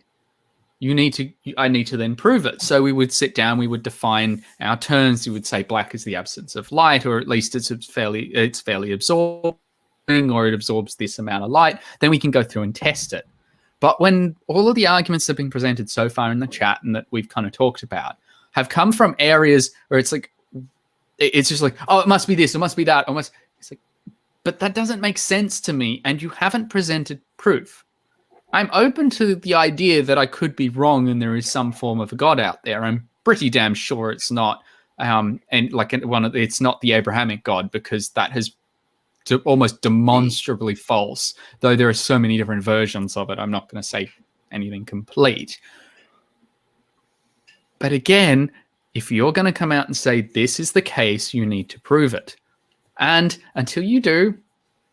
I need to then prove it. So we would sit down, we would define our terms. You would say black is the absence of light, or at least it's fairly absorbing, or it absorbs this amount of light. Then we can go through and test it. But when all of the arguments that have been presented so far in the chat and that we've kind of talked about have come from areas where it's like, it's just like, oh, it must be this, it must be that, it's like, but that doesn't make sense to me, and you haven't presented proof. I'm open to the idea that I could be wrong and there is some form of a God out there. I'm pretty damn sure it's not, it's not the Abrahamic God, because that has almost demonstrably false. Though there are so many different versions of it, I'm not going to say anything complete. But again, if you're going to come out and say this is the case, you need to prove it. And until you do,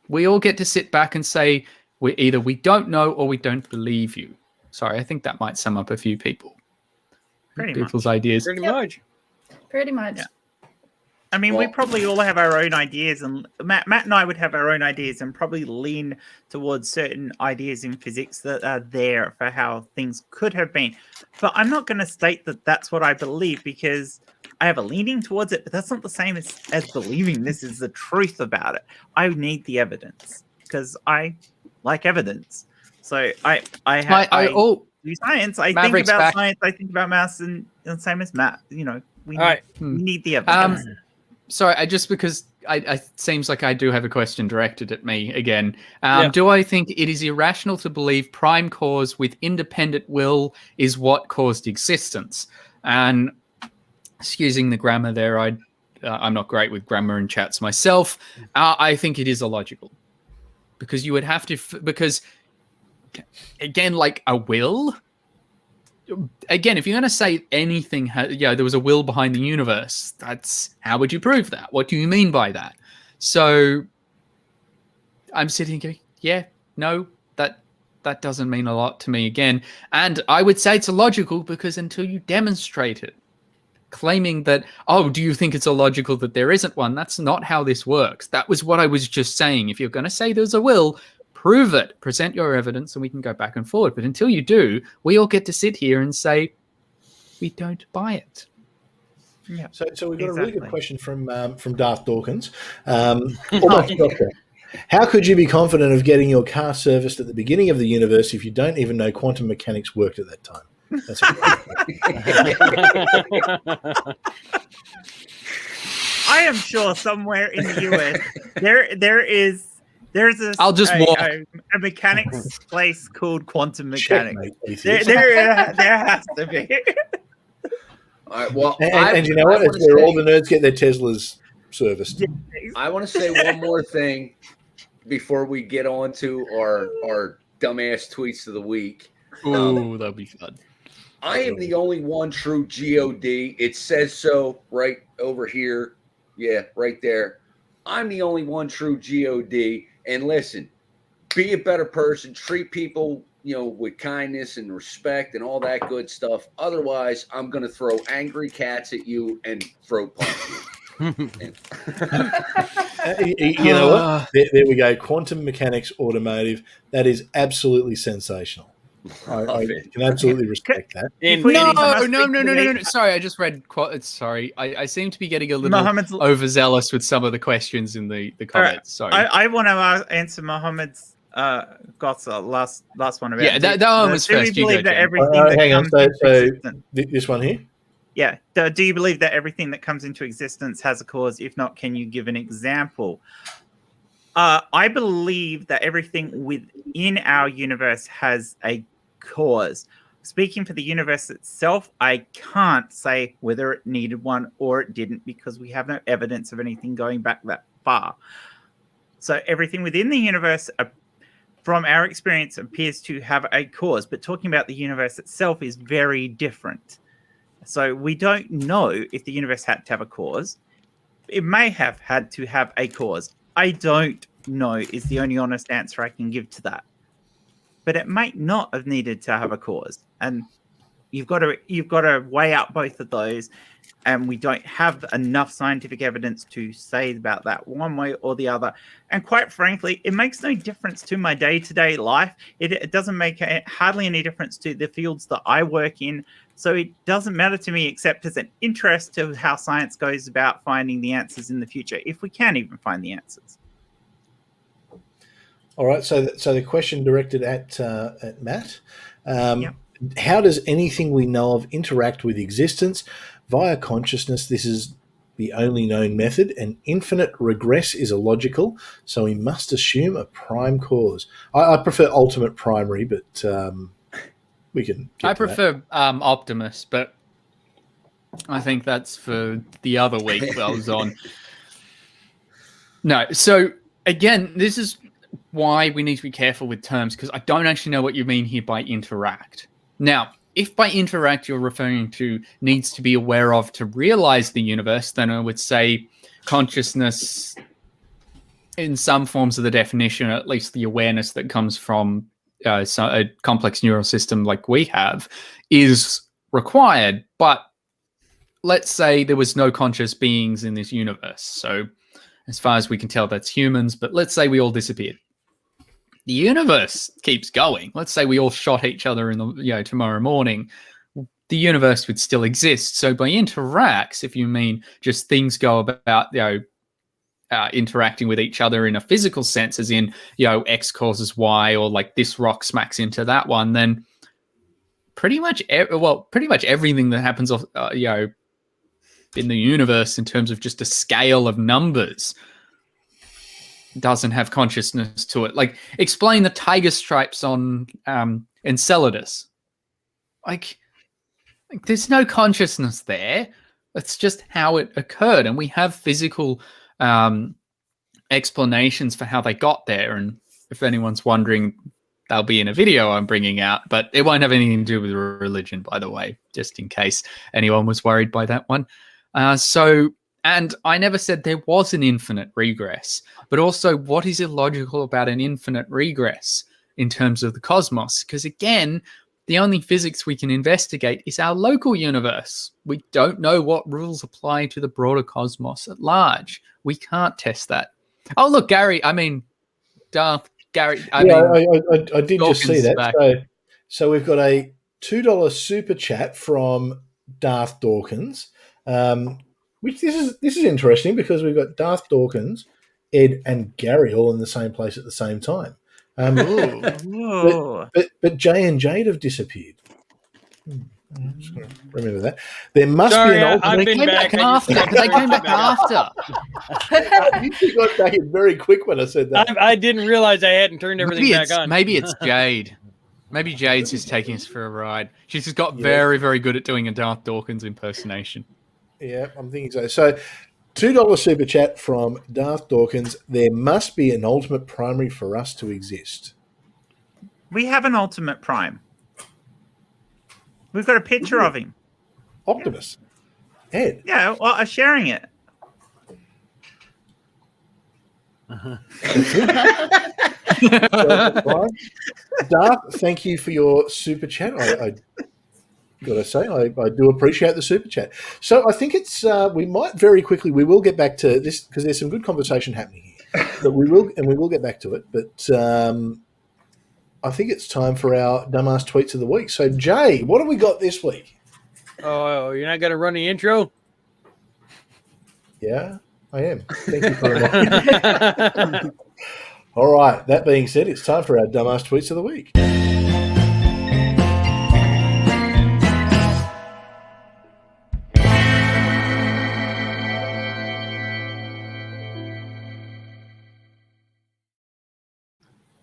we all get to sit back and say we don't know or we don't believe you. Sorry, I think that might sum up a few people's ideas. Pretty much. Pretty much. Yeah. I mean, we probably all have our own ideas, and Matt and I would have our own ideas and probably lean towards certain ideas in physics that are there for how things could have been. But I'm not going to state that that's what I believe, because I have a leaning towards it, but that's not the same as believing this is the truth about it. I need the evidence because I like evidence. So I do science. I think about science. I think about maths, and same as Matt. You know, we need the evidence. Sorry, because it seems like I do have a question directed at me again. Do I think it is irrational to believe prime cause with independent will is what caused existence? And excusing the grammar there, I'm not great with grammar and chats myself. I think it is illogical, because you would have to, because again, like a will. Again, if you're going to say anything, there was a will behind the universe, how would you prove that? What do you mean by that? So I'm sitting here, no, that doesn't mean a lot to me again. And I would say it's illogical because until you demonstrate it, claiming that, do you think it's illogical that there isn't one? That's not how this works. That was what I was just saying. If you're going to say there's a will, prove it, present your evidence, and we can go back and forward. But until you do, we all get to sit here and say, we don't buy it. Yeah. So we've got a really good question from Darth Dawkins. Almost doctor. How could you be confident of getting your car serviced at the beginning of the universe if you don't even know quantum mechanics worked at that time? That's I am sure somewhere in the US there's a mechanics place called Quantum Mechanics. There has to be. All right, well, and you know what? It's where all the nerds get their Teslas serviced. I want to say one more thing before we get on to our dumbass tweets of the week. Ooh, that'll be fun. I am the only one true God. It says so right over here. Yeah, right there. I'm the only one true God. And listen, be a better person. Treat people, with kindness and respect and all that good stuff. Otherwise, I'm going to throw angry cats at you and throat punch you. You know what? There we go. Quantum mechanics automotive. That is absolutely sensational. I can absolutely respect that. No. Sorry, I just read. Sorry, I seem to be getting a little overzealous with some of the questions in the comments. Right. Sorry, I want to answer Mohammed's last one about. Yeah, that one was first. Do you believe that everything hang on. So this one here. Yeah. Do you believe that everything that comes into existence has a cause? If not, can you give an example? I believe that everything within our universe has a cause. Speaking for the universe itself, I can't say whether it needed one or it didn't, because we have no evidence of anything going back that far. So everything within the universe, from our experience, appears to have a cause. But talking about the universe itself is very different. So we don't know if the universe had to have a cause. It may have had to have a cause. I don't know is the only honest answer I can give to that. But it might not have needed to have a cause. And you've got to weigh out both of those. And we don't have enough scientific evidence to say about that one way or the other. And quite frankly, it makes no difference to my day-to-day life. It doesn't make hardly any difference to the fields that I work in. So it doesn't matter to me, except as an interest to how science goes about finding the answers in the future, if we can even find the answers. All right. So the question directed at Matt. How does anything we know of interact with existence via consciousness? This is the only known method, and infinite regress is illogical, so we must assume a prime cause. I prefer ultimate primary, but we can. I prefer Optimus, but I think that's for the other week that I was on. No, so again, this is why we need to be careful with terms, because I don't actually know what you mean here by interact. Now, if by interact you're referring to needs to be aware of to realize the universe, then I would say consciousness in some forms of the definition, at least the awareness that comes from a complex neural system like we have, is required. But let's say there was no conscious beings in this universe. So as far as we can tell, that's humans. But let's say we all disappeared. The universe keeps going. Let's say we all shot each other in the tomorrow morning. The universe would still exist. So by interacts, if you mean just things go about interacting with each other in a physical sense, as in X causes Y, or like this rock smacks into that one, then pretty much everything that happens in the universe in terms of just a scale of numbers doesn't have consciousness to it. Like, explain the tiger stripes on Enceladus. Like there's no consciousness there. That's just how it occurred, and we have physical explanations for how they got there. And if anyone's wondering, they'll be in a video I'm bringing out, but it won't have anything to do with religion, by the way, just in case anyone was worried by that one. And I never said there was an infinite regress, but also what is illogical about an infinite regress in terms of the cosmos? Because again, the only physics we can investigate is our local universe. We don't know what rules apply to the broader cosmos at large. We can't test that. Oh, look, Gary, I did just see that. So we've got a $2 super chat from Darth Dawkins. Which this is interesting because we've got Darth Dawkins, Ed, and Gary all in the same place at the same time. But Jay and Jade have disappeared. I'm just going to remember that. There must be an alternate. They came back after. You got back in very quick when I said that. I didn't realize I hadn't turned everything back on. Maybe it's Jade. Maybe Jade's just taking us for a ride. She's just got very, very good at doing a Darth Dawkins impersonation. Yeah, I'm thinking so. So, $2 super chat from Darth Dawkins. There must be an ultimate primary for us to exist. We have an ultimate prime. We've got a picture of him. Optimus. Ed. Yeah, well, I'm sharing it. Darth, thank you for your super chat. I got to say, I do appreciate the super chat. So I think it's we might very quickly, we will get back to this because there's some good conversation happening here. But we will get back to it. But I think it's time for our dumbass tweets of the week. So Jay, what have we got this week? Oh, you're not going to run the intro? Yeah, I am. Thank you very much. All right. That being said, it's time for our dumbass tweets of the week.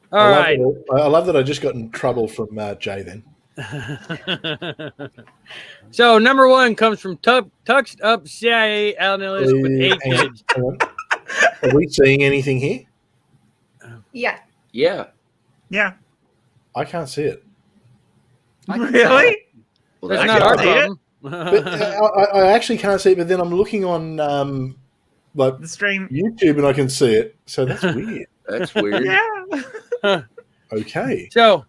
I love that I just got in trouble from Jay then. So number one comes from Tuxed Up CIA analyst with 8 kids. Are we seeing anything here? Yeah. Yeah. I can't see it. Really? Well, that's not our problem. But I actually can't see it, but then I'm looking on the stream YouTube and I can see it. So that's weird. That's weird. Yeah. Okay. So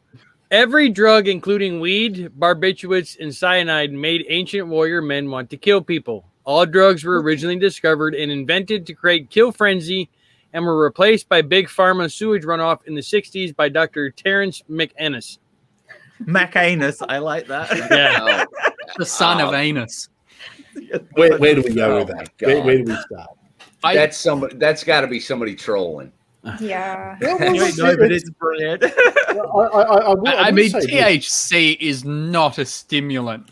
every drug, including weed, barbiturates, and cyanide, made ancient warrior men want to kill people. All drugs were originally discovered and invented to create kill frenzy and were replaced by big pharma sewage runoff in the 60s by Dr. Terrence McAnus. McAnus, I like that. Yeah. The son of Anus. Where do we go with that? Where do we start? That's got to be somebody trolling. Yeah. But it's brilliant. I mean, THC is not a stimulant.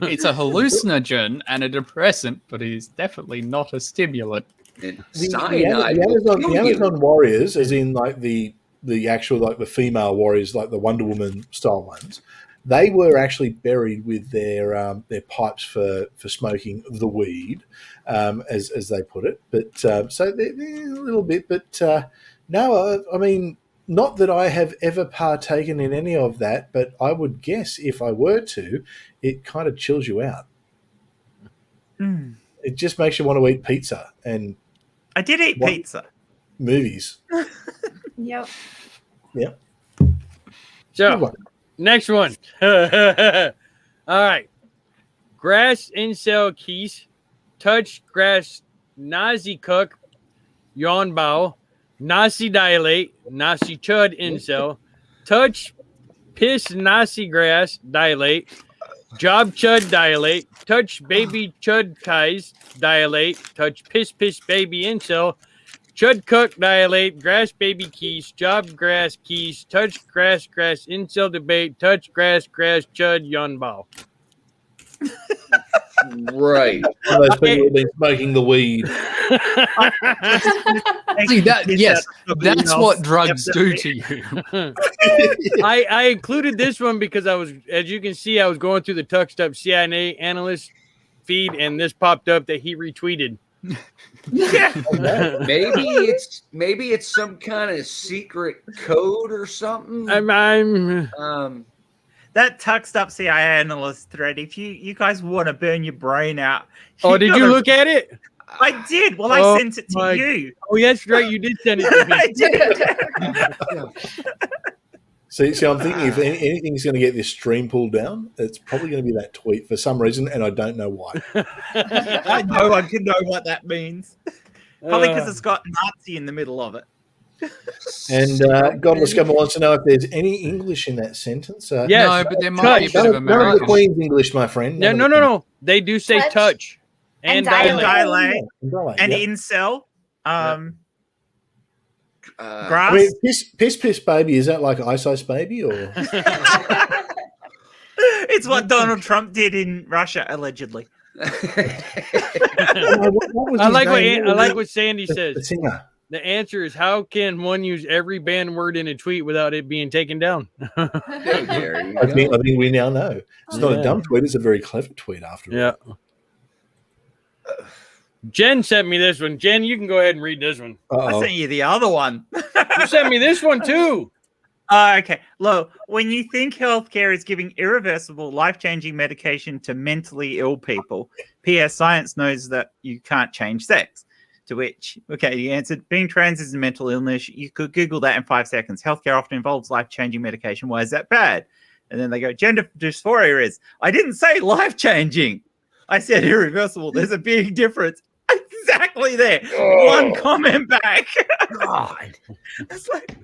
It's a hallucinogen and a depressant, but it is definitely not a stimulant. The Amazon warriors, as in like the actual like the female warriors, like the Wonder Woman style ones, they were actually buried with their pipes for smoking the weed, as they put it. But so they're a little bit. But no, I mean, Not that I have ever partaken in any of that, but I would guess if I were to, it kind of chills you out. Mm. It just makes you want to eat pizza and I did eat What? pizza. movies. Yep. Yep. Good So, one. next one. All right. Grass incel keys. Touch grass nazi cook. Yawn bow. Nasi dilate. Nasi chud incel. Touch piss nasi grass dilate. Job chud dilate. Touch baby chud kais dilate. Touch piss baby incel. Chud cook dilate. Grass baby keys. Job grass keys. Touch grass incel debate. Touch grass chud yawn bow. Right. One of those people who've been smoking the weed. See that? Yes, that's what drugs do to you. I included this one because I was, as you can see, I was going through the Tuxed Up CIA analyst feed, and this popped up that he retweeted. Maybe it's some kind of secret code or something. That tucked up CIA analyst thread. If you guys want to burn your brain out. Oh, did you look at it? I did. Well, I sent it to you. Oh, that's right. You did send it to me. I did. See, I'm thinking if anything's going to get this stream pulled down, it's probably going to be that tweet for some reason, and I don't know why. I know I can know what that means. Probably because it's got Nazi in the middle of it. And Godless Scummer wants to know if there's any English in that sentence. Yes. No, but there might be a bit of None of the American. Queen's English, my friend. No. They do say touch and dilate. dilate. And incel. Grass. I mean, piss baby, is that like Ice Ice Baby or? It's what Donald Trump did in Russia, allegedly. I like what Sandy says. The singer. The answer is, how can one use every banned word in a tweet without it being taken down? There you I go. think we now know. It's not a dumb tweet, it's a very clever tweet after all. Yeah. Jen sent me this one. Jen, you can go ahead and read this one. I sent you the other one. You sent me this one too. Okay. Look, when you think healthcare is giving irreversible, life-changing medication to mentally ill people, PS Science knows that you can't change sex. To which, he answered, being trans is a mental illness. You could Google that in 5 seconds. Healthcare often involves life-changing medication. Why is that bad? And then they go, gender dysphoria is. I didn't say life-changing. I said irreversible. There's a big difference. Exactly there. One comment back. God. It's like,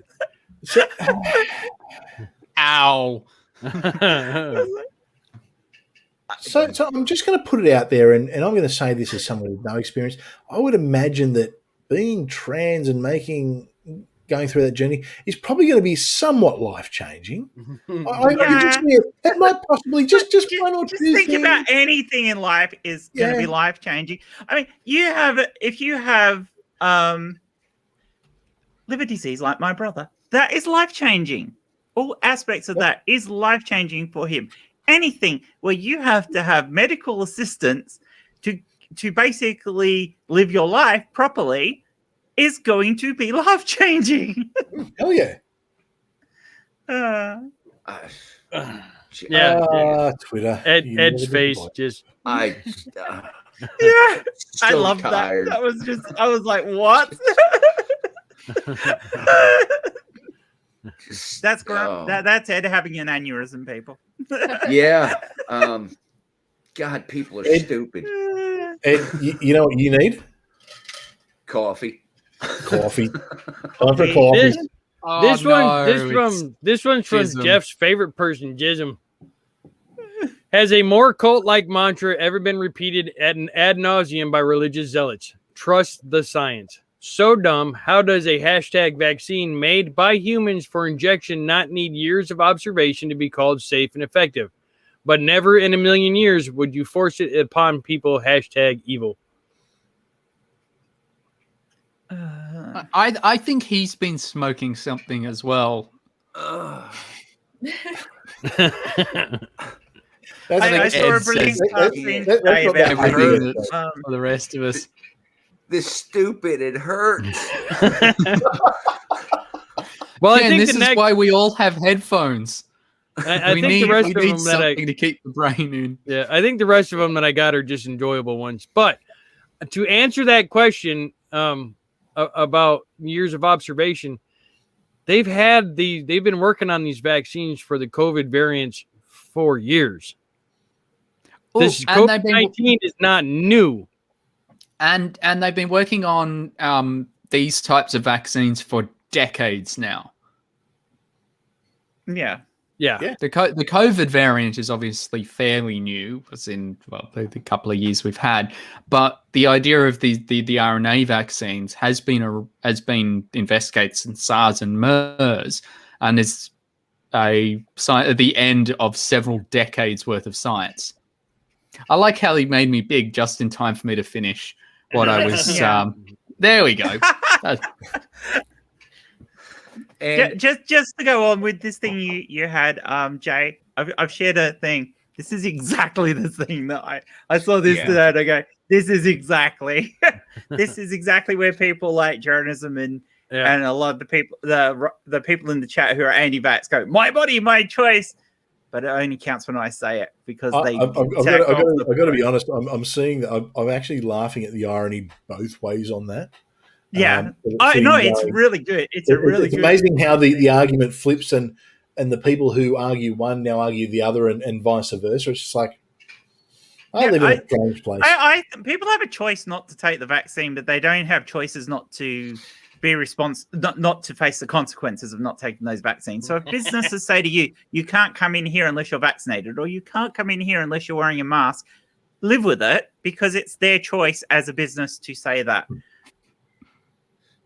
Ow. So I'm just going to put it out there, and I'm going to say this as someone with no experience. I would imagine that being trans and going through that journey is probably going to be somewhat life-changing. That might possibly just one or two think things. about anything in life is going to be life-changing. I mean, if you have liver disease like my brother, that is life-changing. All aspects of that is life-changing for him. Anything where you have to have medical assistance to basically live your life properly is going to be life-changing. Hell yeah. Twitter. Ed's face just. I So love tired. that. That was just. I was like, what? That's great. Oh. That's Ed having an aneurysm, people. Yeah. God, people are stupid. And you know what you need? Coffee. Coffee. Time for coffee. This one's from Jism. Jeff's favorite person, Jism. Has a more cult-like mantra ever been repeated ad nauseum by religious zealots? Trust the science. So dumb, how does a hashtag vaccine made by humans for injection not need years of observation to be called safe and effective? But never in a million years would you force it upon people, hashtag evil. I think he's been smoking something as well. I saw a Ed brilliant says cartoon that's today not about that everything hurt. for the rest of us. This stupid, it hurts. Well, I Ken, think this is why we all have headphones. I we think need, the rest we of need them that I something to keep the brain in. yeah, I think the rest of them that I got are just enjoyable ones. But to answer that question about years of observation, they've been working on these vaccines for the COVID variants for years. This and they've been COVID-19 is not new. and they've been working on these types of vaccines for decades now. Yeah. Yeah. The COVID variant is obviously fairly new, as in the couple of years we've had. But the idea of the RNA vaccines has been investigated since SARS and MERS, and is at the end of several decades worth of science. I like how he made me big just in time for me to finish what I was. Yeah. There we go. And Just to go on with this thing you had, Jay, I've shared a thing. This is exactly the thing that I saw this today and I go, this is exactly where people like journalism and a lot of the people the people in the chat who are anti-vax go, my body, my choice. But it only counts when I say it because I've got to be honest. I'm seeing that. I'm actually laughing at the irony both ways on that. Yeah, it's really good. It's amazing how the argument flips and the people who argue one now argue the other and vice versa. It's just like I live in a strange place. People have a choice not to take the vaccine, but they don't have choices not to be not to face the consequences of not taking those vaccines. So if businesses say to you, you can't come in here unless you're vaccinated, or you can't come in here unless you're wearing a mask, live with it because it's their choice as a business to say that.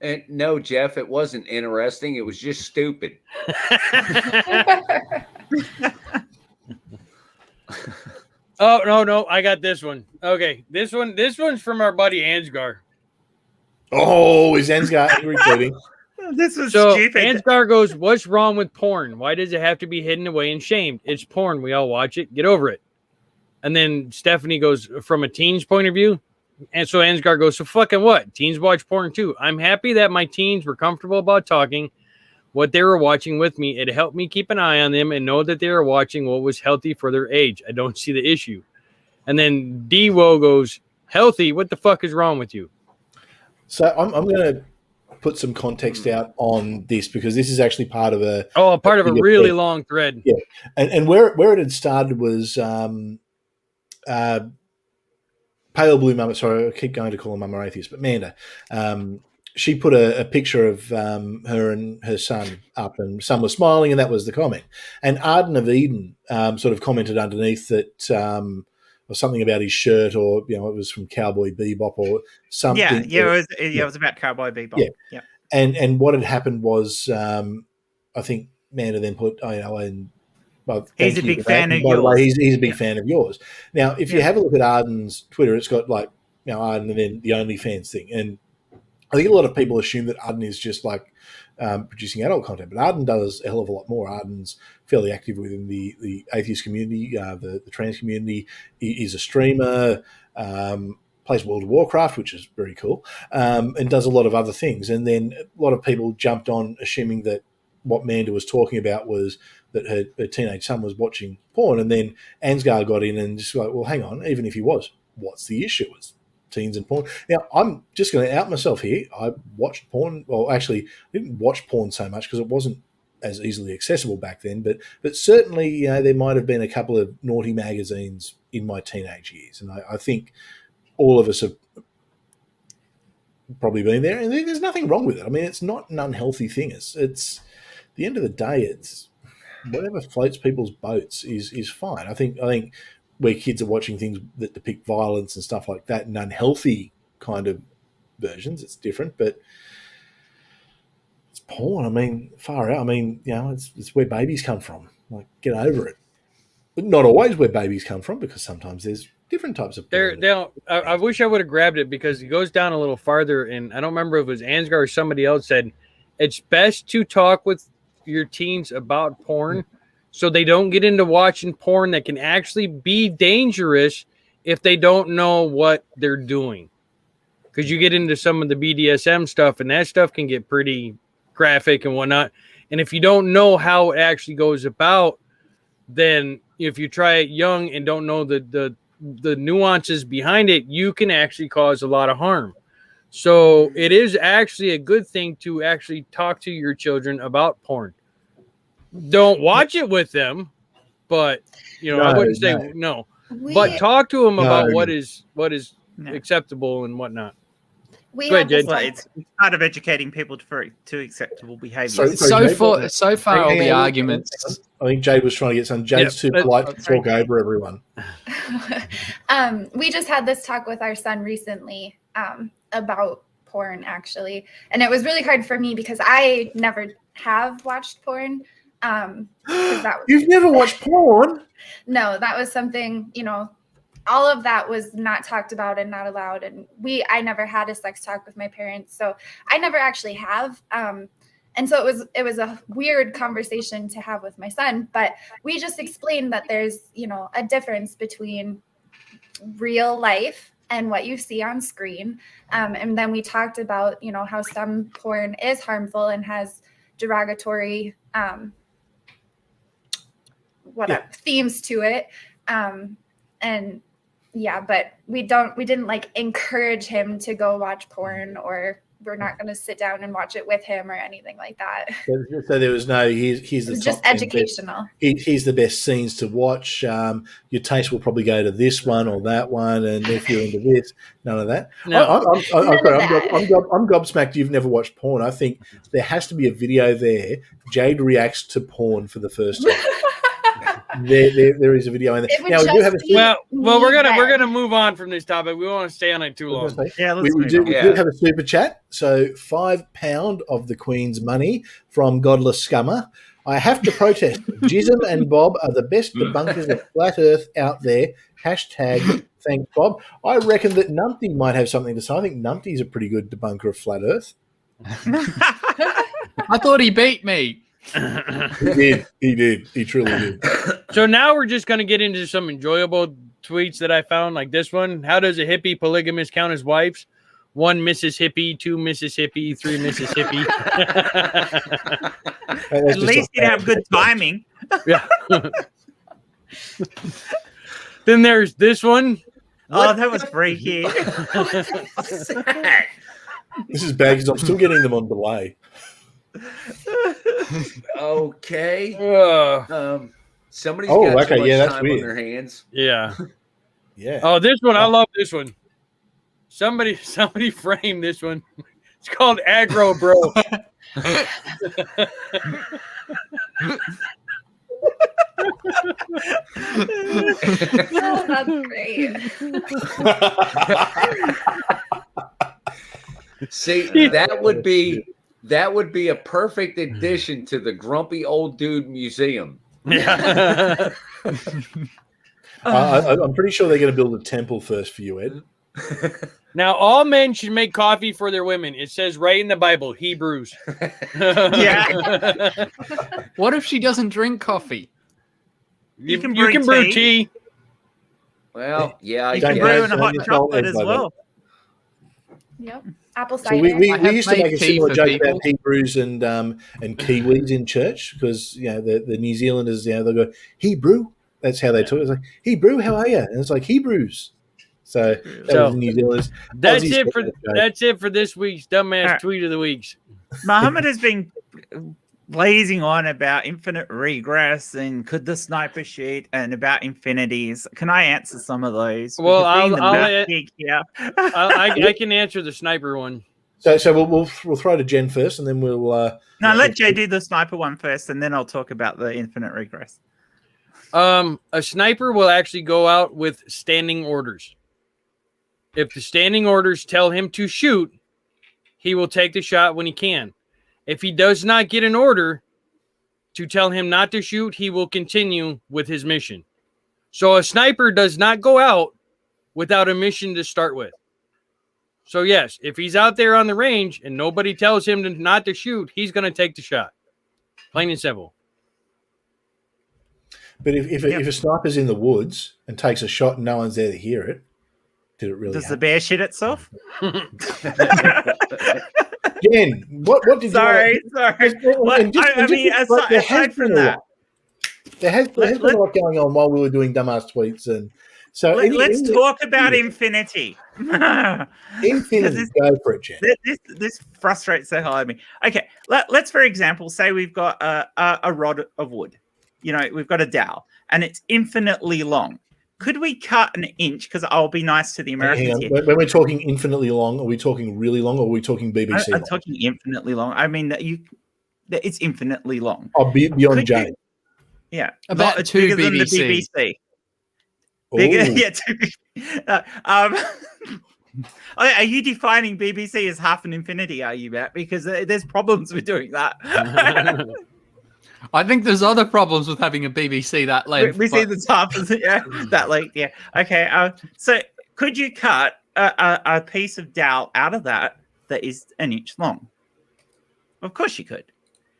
And no, Jeff, it wasn't interesting. It was just stupid. Oh, no. I got this one. Okay. This one's from our buddy Ansgar. Oh, is Ansgar angry tweeting? This was so stupid. Ansgar goes, what's wrong with porn? Why does it have to be hidden away and shamed? It's porn. We all watch it. Get over it. And then Stephanie goes, from a teen's point of view. And so Ansgar goes, so fucking what? Teens watch porn too. I'm happy that my teens were comfortable about talking what they were watching with me. It helped me keep an eye on them and know that they were watching what was healthy for their age. I don't see the issue. And then D-Wo goes, healthy? What the fuck is wrong with you? So I'm going to put some context out on this because this is actually part of a really long thread. Yeah, and where it had started was Pale Blue Mama. Sorry, I keep going to call her Mama Atheist, but Manda. She put a picture of her and her son up, and son was smiling, and that was the comment. And Arden of Eden sort of commented underneath that. Or something about his shirt, or it was from Cowboy Bebop, or something. It was about Cowboy Bebop. Yeah. And what had happened was, I think Manda then put, he's a big fan of yours. By the way, he's a big fan of yours. Now, if you have a look at Arden's Twitter, it's got Arden and then the OnlyFans thing, and I think a lot of people assume that Arden is just like producing adult content, but Arden does a hell of a lot more. Arden's fairly active within the atheist community, the trans community. He is a streamer, plays World of Warcraft, which is very cool, and does a lot of other things. And then a lot of people jumped on assuming that what Manda was talking about was that her teenage son was watching porn. And then Ansgar got in and just like, well, hang on, even if he was, what's the issue? It's teens and porn. Now, I'm just going to out myself here. I watched porn. Well, actually, I didn't watch porn so much because it wasn't as easily accessible back then. But certainly, there might have been a couple of naughty magazines in my teenage years. And I think all of us have probably been there. And there's nothing wrong with it. I mean, it's not an unhealthy thing. It's at the end of the day, it's whatever floats people's boats is fine. I think where kids are watching things that depict violence and stuff like that and unhealthy kind of versions, it's different, but it's porn. I mean, far out. I mean, it's where babies come from. Like, get over it. But not always where babies come from, because sometimes there's different types of porn. I wish I would have grabbed it because it goes down a little farther, and I don't remember if it was Ansgar or somebody else said it's best to talk with your teens about porn so they don't get into watching porn that can actually be dangerous if they don't know what they're doing. Because you get into some of the BDSM stuff, and that stuff can get pretty graphic and whatnot. And if you don't know how it actually goes about, then if you try it young and don't know the nuances behind it, you can actually cause a lot of harm. So it is actually a good thing to actually talk to your children about porn. Don't watch it with them, but I wouldn't say no. But talk to them about what is acceptable and whatnot. We Go ahead, had this Jed. Well, talk- it's part of educating people to acceptable behavior. So So far, all the arguments. I think Jade was trying to get some. Jade's too polite to talk over everyone. We just had this talk with our son recently about porn, actually, and it was really hard for me because I never have watched porn. You've never watched porn? No, that was something, all of that was not talked about and not allowed. And I never had a sex talk with my parents, so I never actually have. And so it was a weird conversation to have with my son, but we just explained that there's, a difference between real life and what you see on screen. And then we talked about, how some porn is harmful and has derogatory themes to it. But we didn't like encourage him to go watch porn, or we're not going to sit down and watch it with him or anything like that. So there was no. Here's the It's top just 10 educational. Here's the best scenes to watch. Your taste will probably go to this one or that one, and if you're into this, none of that. No. I'm gobsmacked. You've never watched porn. I think there has to be a video there. Jade reacts to porn for the first time. There is a video in there. Now we do have a we're gonna move on from this topic. We won't stay on it too long. We do have a super chat. So £5 of the Queen's money from Godless Scummer. I have to protest. Jism and Bob are the best debunkers of flat Earth out there. Hashtag thanks, Bob. I reckon that Numpty might have something to say. I think Numpty's a pretty good debunker of flat Earth. I thought he beat me. He did. He truly did. So now we're just going to get into some enjoyable tweets that I found, like this one. How does a hippie polygamist count as wives? 1 Mrs. Hippie, 2 Mrs. Hippie, 3 Mrs. Hippie. At least you'd have good timing. Yeah. Then there's this one. Oh, that was freaky. This is bad because I'm still getting them on delay. Okay. Somebody's Oh, got okay, too much yeah, that's time weird. on their hands. Yeah. Yeah. Oh, this one. I love this one. Somebody framed this one. It's called Aggro Bro. Oh, that's great. See, that would be a perfect addition to the Grumpy Old Dude Museum. Yeah. I'm pretty sure they're going to build a temple first for you, Ed. Now, all men should make coffee for their women. It says right in the Bible, Hebrews. Yeah. What if she doesn't drink coffee? You can brew tea. Well, yeah, You can brew in a hot chocolate as well. Yep. Apple So cider. we I have used to made make a tea similar for joke people. about Hebrews and Kiwis in church because the New Zealanders they go Hebrew. That's how they talk. It's like Hebrew, how are you? And it's like Hebrews. So that was the New Zealanders. That's Aussies it for this week's dumbass All right. tweet of the weeks. Muhammad has been blazing on about infinite regress and could the sniper shoot and about infinities. Can I answer some of those? Well, Because being the I'll math geek here. I can answer the sniper one. So we'll throw to Jen first, and then we'll. No, let Jay do the sniper one first, and then I'll talk about the infinite regress. A sniper will actually go out with standing orders. If the standing orders tell him to shoot, he will take the shot when he can. If he does not get an order to tell him not to shoot, he will continue with his mission. So a sniper does not go out without a mission to start with. So yes, if he's out there on the range and nobody tells him not to shoot, he's going to take the shot. Plain and simple. But if a sniper's in the woods and takes a shot and no one's there to hear it, did it really Does the happen? bear shit itself? Jen, what did you Sorry. And Aside from that, there has been a lot going on while we were doing dumbass tweets, and so let's talk about infinity. Infinity, go for it, Jen. This frustrates the hell out of me. Okay, let's for example say we've got a rod of wood. You know, we've got a dowel, and it's infinitely long. Could we cut an inch? Because I'll be nice to the Americans here. When we're talking infinitely long, are we talking really long, or are we talking BBC? I'm talking infinitely long. I mean it's infinitely long. Oh, beyond Jane. Yeah, about it's 2 bigger than the BBC. BBC. Bigger, yeah. Are you defining BBC as half an infinity? Are you, Matt? Because there's problems with doing that. I think there's other problems with having a BBC that length. We see the top of that length. Yeah. Okay. So could you cut a piece of dowel out of that is an inch long? Of course you could.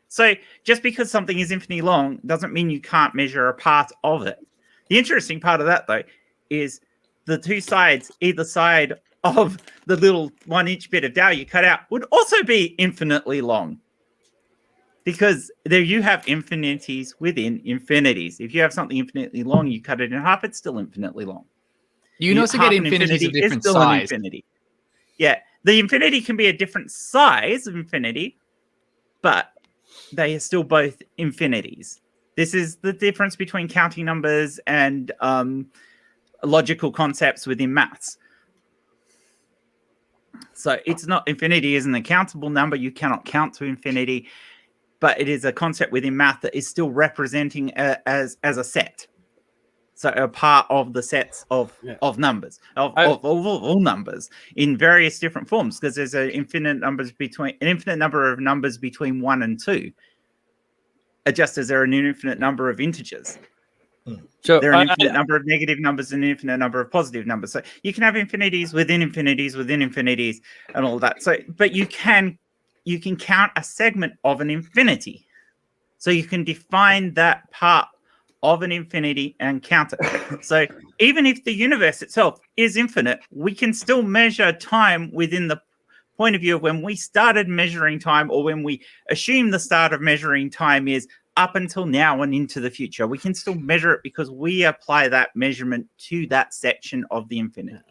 So just because something is infinitely long doesn't mean you can't measure a part of it. The interesting part of that, though, is the two sides, either side of the little 1 inch bit of dowel you cut out, would also be infinitely long. Because there you have infinities within infinities. If you have something infinitely long, you cut it in half, it's still infinitely long. You can also get infinities of different size. Infinity. Yeah, the infinity can be a different size of infinity, but they are still both infinities. This is the difference between counting numbers and logical concepts within maths. So it's not, infinity isn't a countable number. You cannot count to infinity, but it is a concept within math that is still representing as a set. So a part of the sets of numbers, of all numbers in various different forms, because there's an infinite number of numbers between 1 and 2. Just as there are an infinite number of integers. So there are an infinite number of negative numbers and an infinite number of positive numbers. So you can have infinities within infinities within infinities and all that. So, but you can count a segment of an infinity. So you can define that part of an infinity and count it. So even if the universe itself is infinite, we can still measure time within the point of view of when we started measuring time, or when we assume the start of measuring time is up until now and into the future. We can still measure it because we apply that measurement to that section of the infinity.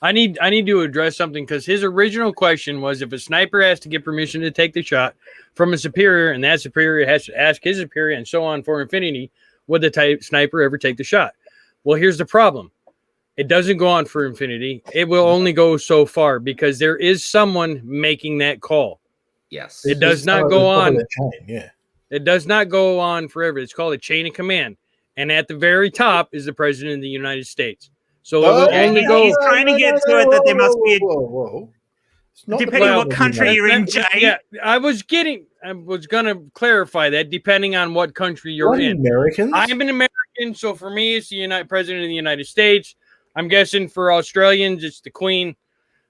I need to address something, because his original question was, if a sniper has to get permission to take the shot from a superior, and that superior has to ask his superior, and so on for infinity, would the sniper ever take the shot? Well, here's the problem. It doesn't go on for infinity. It will only go so far, because there is someone making that call. Yes. It does not go on. Yeah. It does not go on forever. It's called a chain of command. And at the very top is the president of the United States. So it will only go. He's trying to get to it that there must be depending on what country you're in, Jay. Yeah, I was going to clarify that depending on what country you're in. Americans? I'm an American, so for me, it's the president of the United States. I'm guessing for Australians, it's the Queen.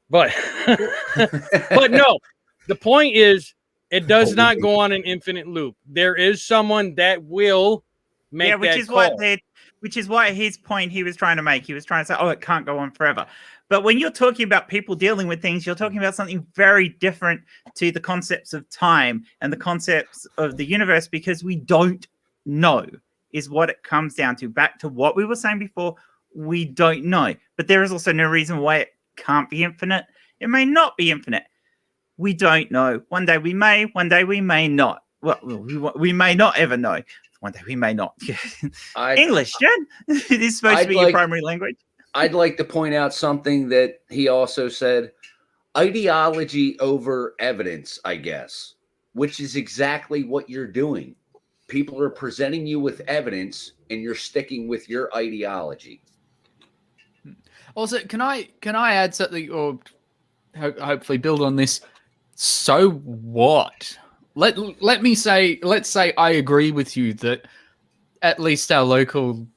But, but no, the point is, it does not go on an infinite loop. There is someone that will make that call. Which is what his point he was trying to make. He was trying to say, oh, it can't go on forever. But when you're talking about people dealing with things, you're talking about something very different to the concepts of time and the concepts of the universe, because we don't know is what it comes down to. Back to what we were saying before, we don't know. But there is also no reason why it can't be infinite. It may not be infinite. We don't know. One day we may, one day we may not. Well, we may not ever know. One day we may not. English, Jen? It is supposed to be your primary language. I'd like to point out something that he also said. Ideology over evidence, I guess, which is exactly what you're doing. People are presenting you with evidence and you're sticking with your ideology. Also, can I add something, or hopefully build on this? So what? Let's say I agree with you that at least our local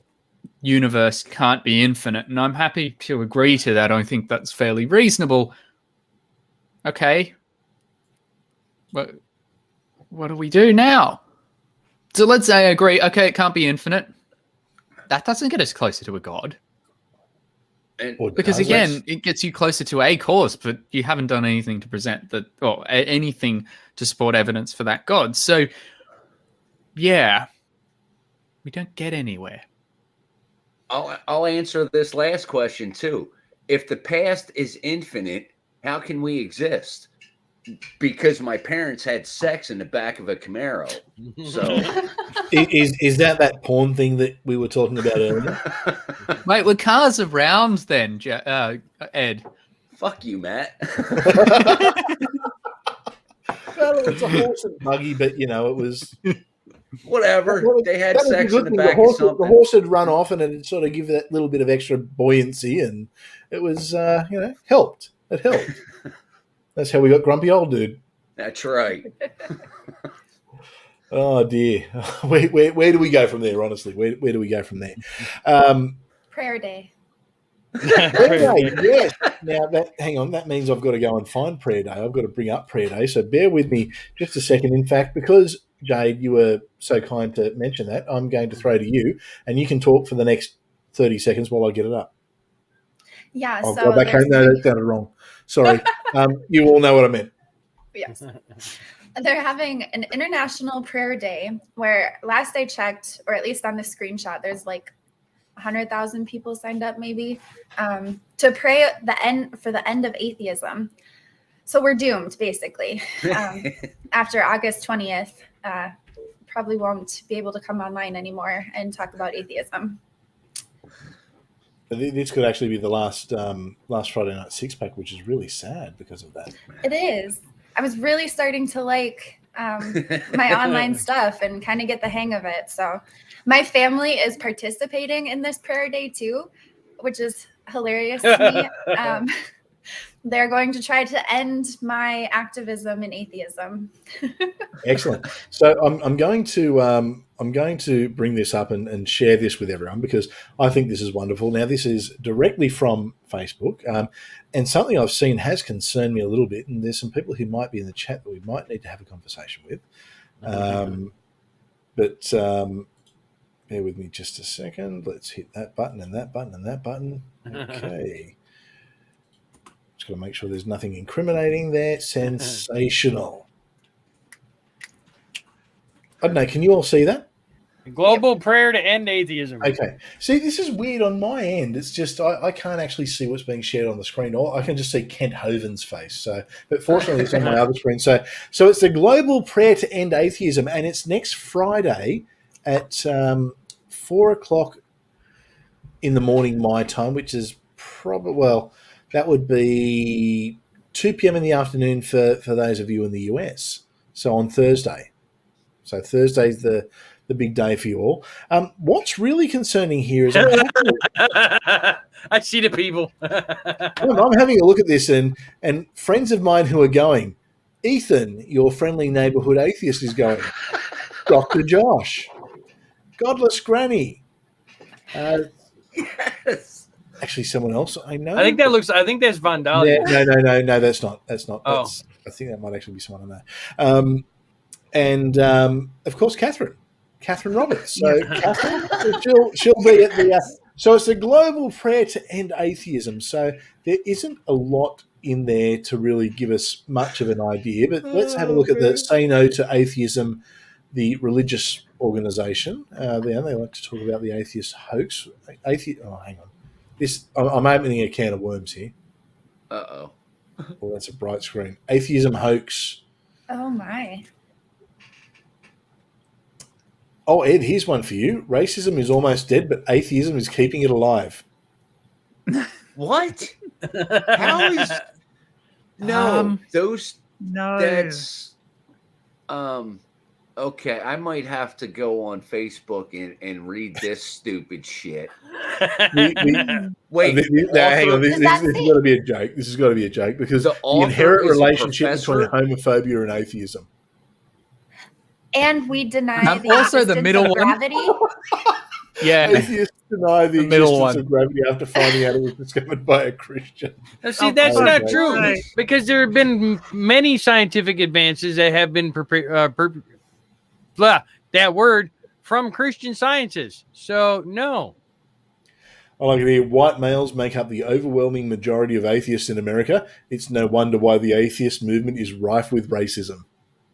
universe can't be infinite, and I'm happy to agree to that. I think that's fairly reasonable. Okay. But what do we do now? So let's say I agree, okay, it can't be infinite. That doesn't get us closer to a god. And Or Because does again, it gets you closer to a cause, but you haven't done anything to present that, or anything to support evidence for that God. So, yeah, we don't get anywhere. I'll answer this last question too. If the past is infinite, how can we exist? Because my parents had sex in the back of a Camaro. So is that porn thing that we were talking about earlier? Wait, were cars around then, Ed? fuck you, Matt. Well, it's a horse and buggy, but it was Whatever. They had that was sex a in good the thing. back The of something. horse had run off, and it sort of give that little bit of extra buoyancy, and it was helped. It helped. That's how we got grumpy old dude. That's right. Oh dear, where do we go from there? Honestly, where do we go from there? Prayer day. Prayer Day, yes. Now hang on, that means I've got to go and find Prayer Day. I've got to bring up Prayer Day. So bear with me just a second. In fact, because Jade, you were so kind to mention that, I'm going to throw to you, and you can talk for the next 30 seconds while I get it up. Yeah. Oh, So God, that sounded wrong. Sorry. You all know what I meant. yes. They're having an international prayer day where last I checked, or at least on the screenshot, there's like 100,000 people signed up maybe to pray for the end of atheism. So we're doomed basically. After August 20th, probably won't be able to come online anymore and talk about atheism. This could actually be the last Friday Night Six Pack, which is really sad because of that. It is. I was really starting to like my online stuff and kind of get the hang of it. So my family is participating in this prayer day too, which is hilarious to me. They're going to try to end my activism in atheism. Excellent. So I'm going to bring this up and share this with everyone because I think this is wonderful. Now, this is directly from Facebook, and something I've seen has concerned me a little bit. And there's some people who might be in the chat that we might need to have a conversation with. But bear with me just a second. Let's hit that button and that button and that button. Okay. Just got to make sure there's nothing incriminating there. Sensational. I don't know. Can you all see that? Global prayer to end atheism. Okay. See, this is weird on my end. It's just I can't actually see what's being shared on the screen. Or I can just see Kent Hovind's face. So, but fortunately, it's on my other screen. So it's the global prayer to end atheism, and it's next Friday at 4:00 in the morning my time, which is probably that would be 2 p.m. in the afternoon for those of you in the US. So on Thursday. So Thursday's the big day for you all. What's really concerning here is I see the people. I'm having a look at this and friends of mine who are going, Ethan, your friendly neighborhood atheist is going, Dr. Josh, Godless Granny. Yes. Actually, someone else I know. I think that's Von Dahlia. Yeah, no, that's not. Oh. I think that might actually be someone I know. And of course, Catherine Roberts. So Catherine, she'll be at the. So it's a global prayer to end atheism. So there isn't a lot in there to really give us much of an idea. But let's have a look at the Say No to Atheism, the religious organisation. They like to talk about the atheist hoax. Oh, hang on. I'm opening a can of worms here. Uh-oh. Well, that's a bright screen. Atheism hoax. Oh my. Oh, Ed, here's one for you. Racism is almost dead, but atheism is keeping it alive. What? How is no those No. that's okay, I might have to go on Facebook and read this stupid shit. Wait, hang on. This has got to be a joke. This has got to be a joke because the inherent relationship between homophobia and atheism. And we deny the also the existence middle of one. gravity. Yeah. Atheists deny the middle existence one. of gravity after finding out it was discovered by a Christian. Now, see, that's Oh, not okay. true Right. because there have been many scientific advances that have been that word from Christian sciences. So no. I like it here. White males make up the overwhelming majority of atheists in America. It's no wonder why the atheist movement is rife with racism.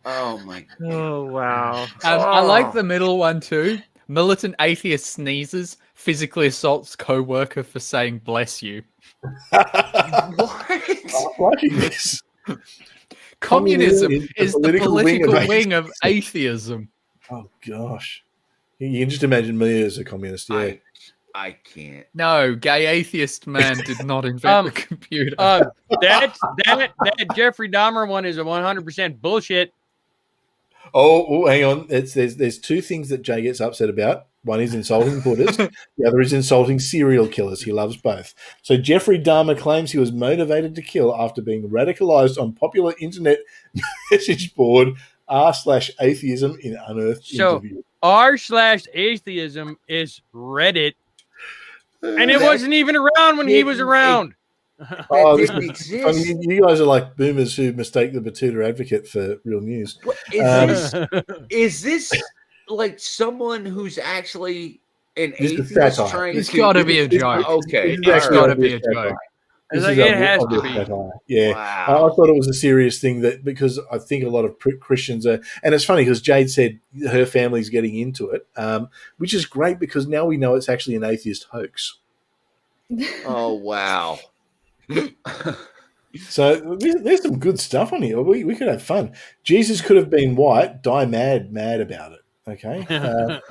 Oh my god. Oh wow. I like the middle one too. Militant atheist sneezes, physically assaults co-worker for saying "bless you." I'm What? liking this. Communism is the political wing wing of of atheism. Oh gosh, you can just imagine me as a communist. Yeah, I can't. No, gay atheist man did not invent the computer. That Jeffrey Dahmer one is a 100% bullshit. Oh, hang on. There's two things that Jay gets upset about. One is insulting Buddhists. The other is insulting serial killers. He loves both. So Jeffrey Dahmer claims he was motivated to kill after being radicalized on popular internet message board r/atheism in unearthed interview. r/atheism is Reddit, and it wasn't even around when he was around. Oh, That this didn't is funny. exist. You guys are like boomers who mistake the Batuta Advocate for real news. What, is this like someone who's actually an This is atheist satire. trying It's to? got to be a this- joke. Okay, This is It's actually got to obvious be a satire. joke. This It's is like, it obvious has to obvious be. satire. Yeah. I Wow. thought it was a serious thing that because I think a lot of Christians are, and it's funny because Jade said her family's getting into it, which is great because now we know it's actually an atheist hoax. Oh wow. So there's some good stuff on here. We could have fun. Jesus could have been white. Die mad about it. Okay. Christians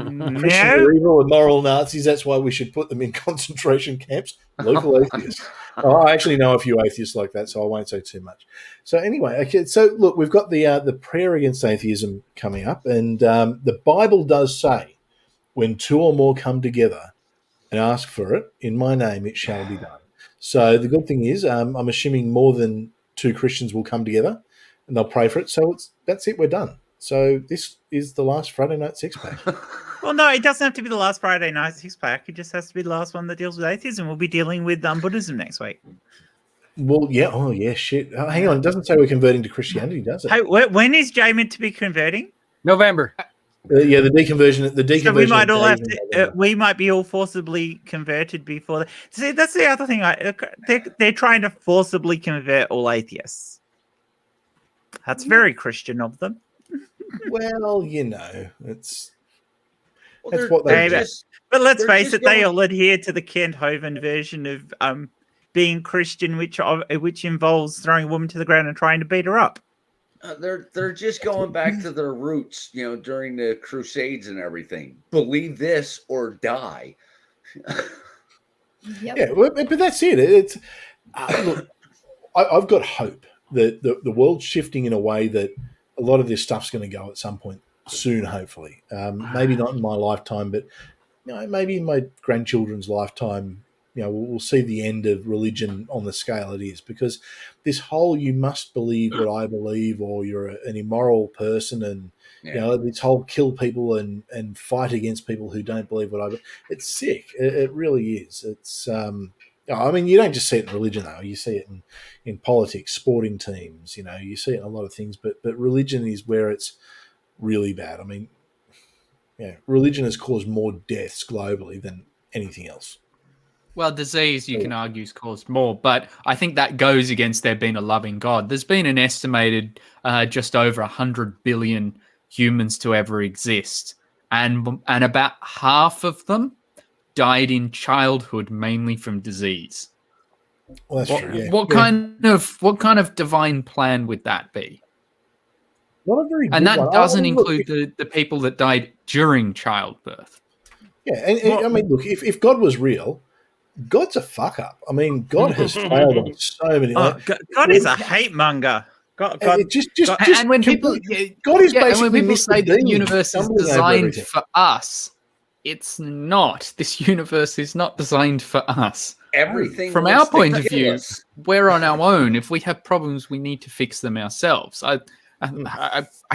No. are evil, immoral Nazis. That's why we should put them in concentration camps. Local atheists. Oh, I actually know a few atheists like that, so I won't say too much. So anyway, okay. So look, we've got the prayer against atheism coming up, and the Bible does say, "When two or more come together and ask for it in my name, it shall be done." So the good thing is, I'm assuming more than two Christians will come together and they'll pray for it. So that's it. We're done. So this is the last Friday night six pack. Well, no, it doesn't have to be the last Friday night six pack. It just has to be the last one that deals with atheism. We'll be dealing with Buddhism next week. Well, yeah. Oh, yeah. Shit. Oh, hang on. It doesn't say we're converting to Christianity, does it? Hey, when is Jay meant to be converting? November. Yeah, the deconversion. The deconversion. So we might all of have Dave in to. November. We might be all forcibly converted before. See, that's the other thing. They're trying to forcibly convert all atheists. That's very Christian of them. Well, you know, it's Well, That's they're- what they they're do. just- But let's They're face just it, they going- all adhere to the Kent Hovind version of being Christian, which involves throwing a woman to the ground and trying to beat her up. They're just going back to their roots, during the Crusades and everything. Believe this or die. Yep. yeah. But that's it. It's look. I've got hope that the world's shifting in a way that a lot of this stuff's going to go at some point soon. Hopefully, maybe not in my lifetime, but maybe in my grandchildren's lifetime. We'll see the end of religion on the scale it is, because this whole "you must believe what I believe" or "you're an immoral person" and this whole kill people and fight against people who don't believe what I believe. It's sick. It really is. It's I mean, you don't just see it in religion though. You see it in politics, sporting teams. You see it in a lot of things. But religion is where it's really bad. I mean, religion has caused more deaths globally than anything else. Well, disease, you can argue, is caused more, but I think that goes against there being a loving God. There's been an estimated just over 100 billion humans to ever exist, and about half of them died in childhood, mainly from disease. Well, that's true. Yeah. What kind of divine plan would that be? Not a very good And that one. doesn't Look, include the people that died during childbirth. Yeah, and I mean, look, if God was real, God's a fuck up. I mean, God has failed on so many. Oh, God is a hate monger. God, And when people, God is and when basically people Mr. say the Bean universe is stumbling over designed everything. for us, it's not. This universe is not designed for us. Everything From wants our to point of kill view, us. we're on our own. If we have problems, we need to fix them ourselves. I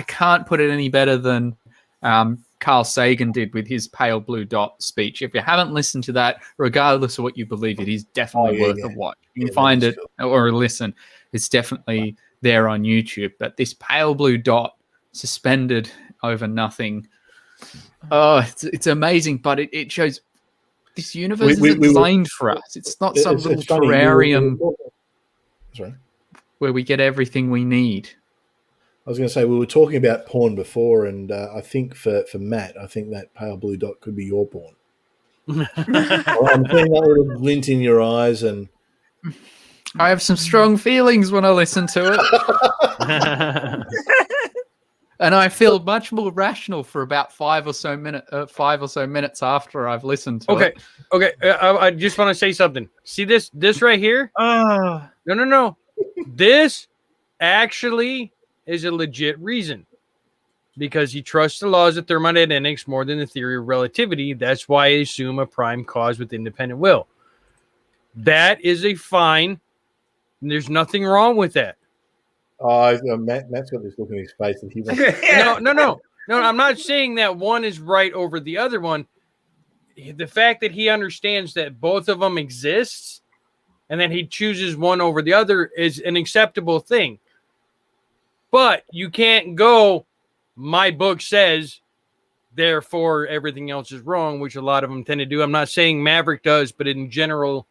can't put it any better than Carl Sagan did with his Pale Blue Dot speech. If you haven't listened to that, regardless of what you believe, it is definitely worth a watch. You can find it or a listen. It's definitely there on YouTube. But this pale blue dot suspended over nothing, oh, it's amazing. But it shows This universe isn't designed for us. It's not some little funny, terrarium sorry. where we get everything we need. I was going to say, we were talking about porn before, and I think for Matt, I think that pale blue dot could be your porn. Well, I'm seeing that little glint in your eyes, and I have some strong feelings when I listen to it. And I feel much more rational for about 5 or so minutes after I've listened to it. Okay. I just want to say something. See this right here? No. This actually is a legit reason, because he trusts the laws of thermodynamics more than the theory of relativity. That's why I assume a prime cause with independent will. That is a fine. There's nothing wrong with that. Matt's got this look in his face that he wants. No. I'm not saying that one is right over the other one. The fact that he understands that both of them exist and then he chooses one over the other is an acceptable thing. But you can't go, my book says, therefore everything else is wrong, which a lot of them tend to do. I'm not saying Maverick does, but in general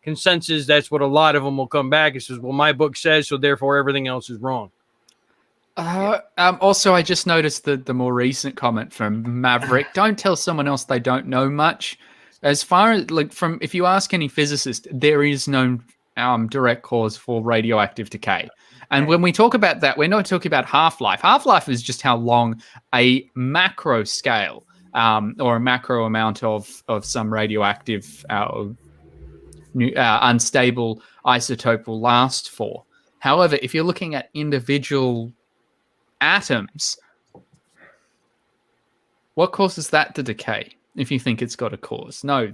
consensus, that's what a lot of them will come back and says, well, my book says, so therefore everything else is wrong. Also, I just noticed the more recent comment from Maverick. Don't tell someone else they don't know much. As far as if you ask any physicist, there is no direct cause for radioactive decay. And when we talk about that, we're not talking about half-life. Half-life is just how long a macro scale or a macro amount of some radioactive unstable isotope will last for. However, if you're looking at individual atoms, what causes that to decay if you think it's got a cause? No,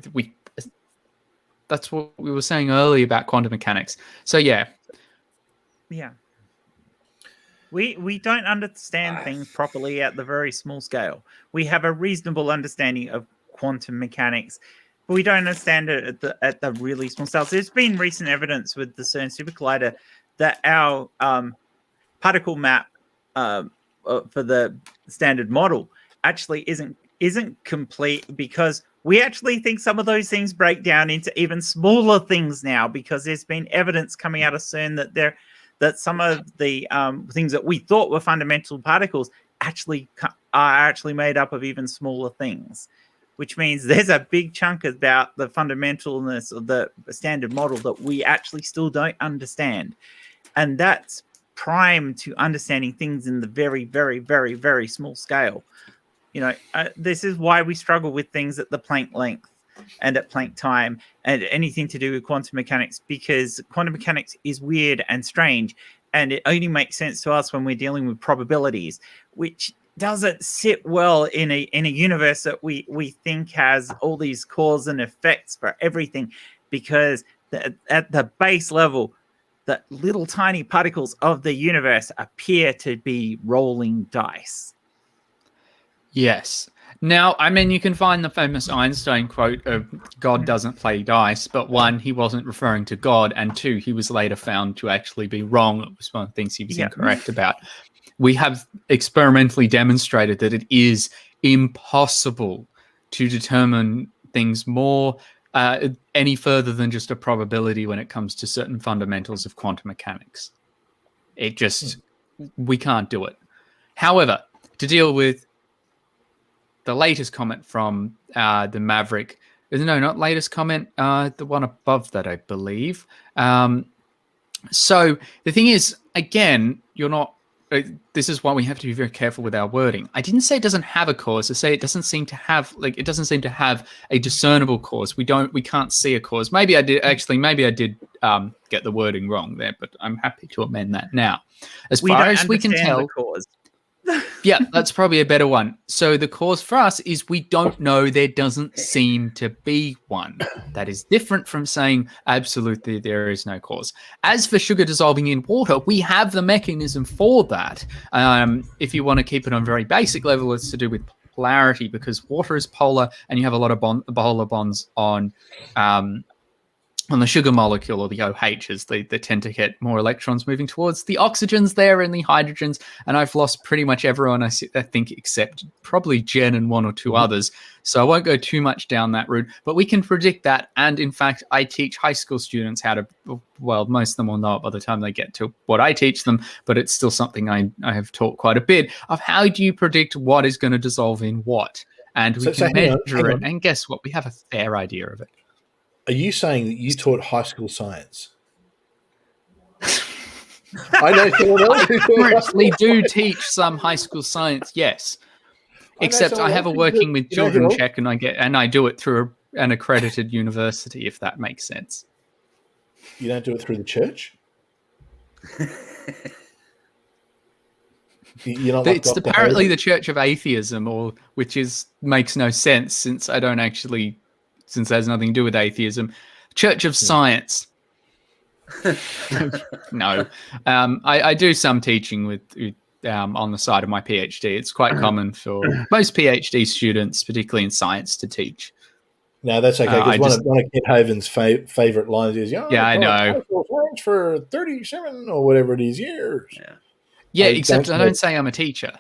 that's what we were saying earlier about quantum mechanics. So yeah. We don't understand things properly at the very small scale. We have a reasonable understanding of quantum mechanics, but we don't understand it at the really small scale. So there's been recent evidence with the CERN Super Collider that our particle map for the standard model actually isn't complete, because we actually think some of those things break down into even smaller things now, because there's been evidence coming out of CERN that some of the things that we thought were fundamental particles are actually made up of even smaller things, which means there's a big chunk about the fundamentalness of the standard model that we actually still don't understand. And that's prime to understanding things in the very, very, very, very small scale. This is why we struggle with things at the Planck length and at Planck time and anything to do with quantum mechanics, because quantum mechanics is weird and strange, and it only makes sense to us when we're dealing with probabilities, which doesn't sit well in a universe that we think has all these cause and effects for everything, because at the base level, the little tiny particles of the universe appear to be rolling dice. Yes. Now, I mean, you can find the famous Einstein quote of God doesn't play dice, but one, he wasn't referring to God, and two, he was later found to actually be wrong. It was one of the things he was incorrect about. We have experimentally demonstrated that it is impossible to determine things more any further than just a probability when it comes to certain fundamentals of quantum mechanics. It just, we can't do it. However, to deal with the latest comment from the Maverick, no, not latest comment, the one above that, I believe. So the thing is, again, you're not, this is why we have to be very careful with our wording. I didn't say it doesn't have a cause. I say it doesn't seem to have, it doesn't seem to have a discernible cause. We can't see a cause. Maybe I did get the wording wrong there, but I'm happy to amend that now. As far as we can tell, cause. Yeah, that's probably a better one. So the cause for us is we don't know, there doesn't seem to be one. That is different from saying absolutely there is no cause. As for sugar dissolving in water, we have the mechanism for that. If you want to keep it on a very basic level, it's to do with polarity, because water is polar and you have a lot of polar bonds on on the sugar molecule, or the OHs, they tend to get more electrons moving towards the oxygens there and the hydrogens. And I've lost pretty much everyone, I think, except probably Jen and one or two others. So I won't go too much down that route, but we can predict that. And in fact, I teach high school students how to, well, most of them will know it by the time they get to what I teach them, but it's still something I have taught quite a bit of. How do you predict what is going to dissolve in what? And we can measure it. And guess what? We have a fair idea of it. Are you saying that you taught high school science? I know someone else who taught currently do teach some high school science, yes. Except I have a working with children check, and I do it through an accredited university, if that makes sense. You don't do it through the church? It's apparently the Church of Atheism, which makes no sense since there's nothing to do with atheism. Church of Science. No. I do some teaching with on the side of my PhD. It's quite common for most PhD students, particularly in science, to teach. No, that's okay. Because one of Kent Hovind's favorite lines is, I know. For 37 or whatever it is years. Yeah, except I don't say I'm a teacher.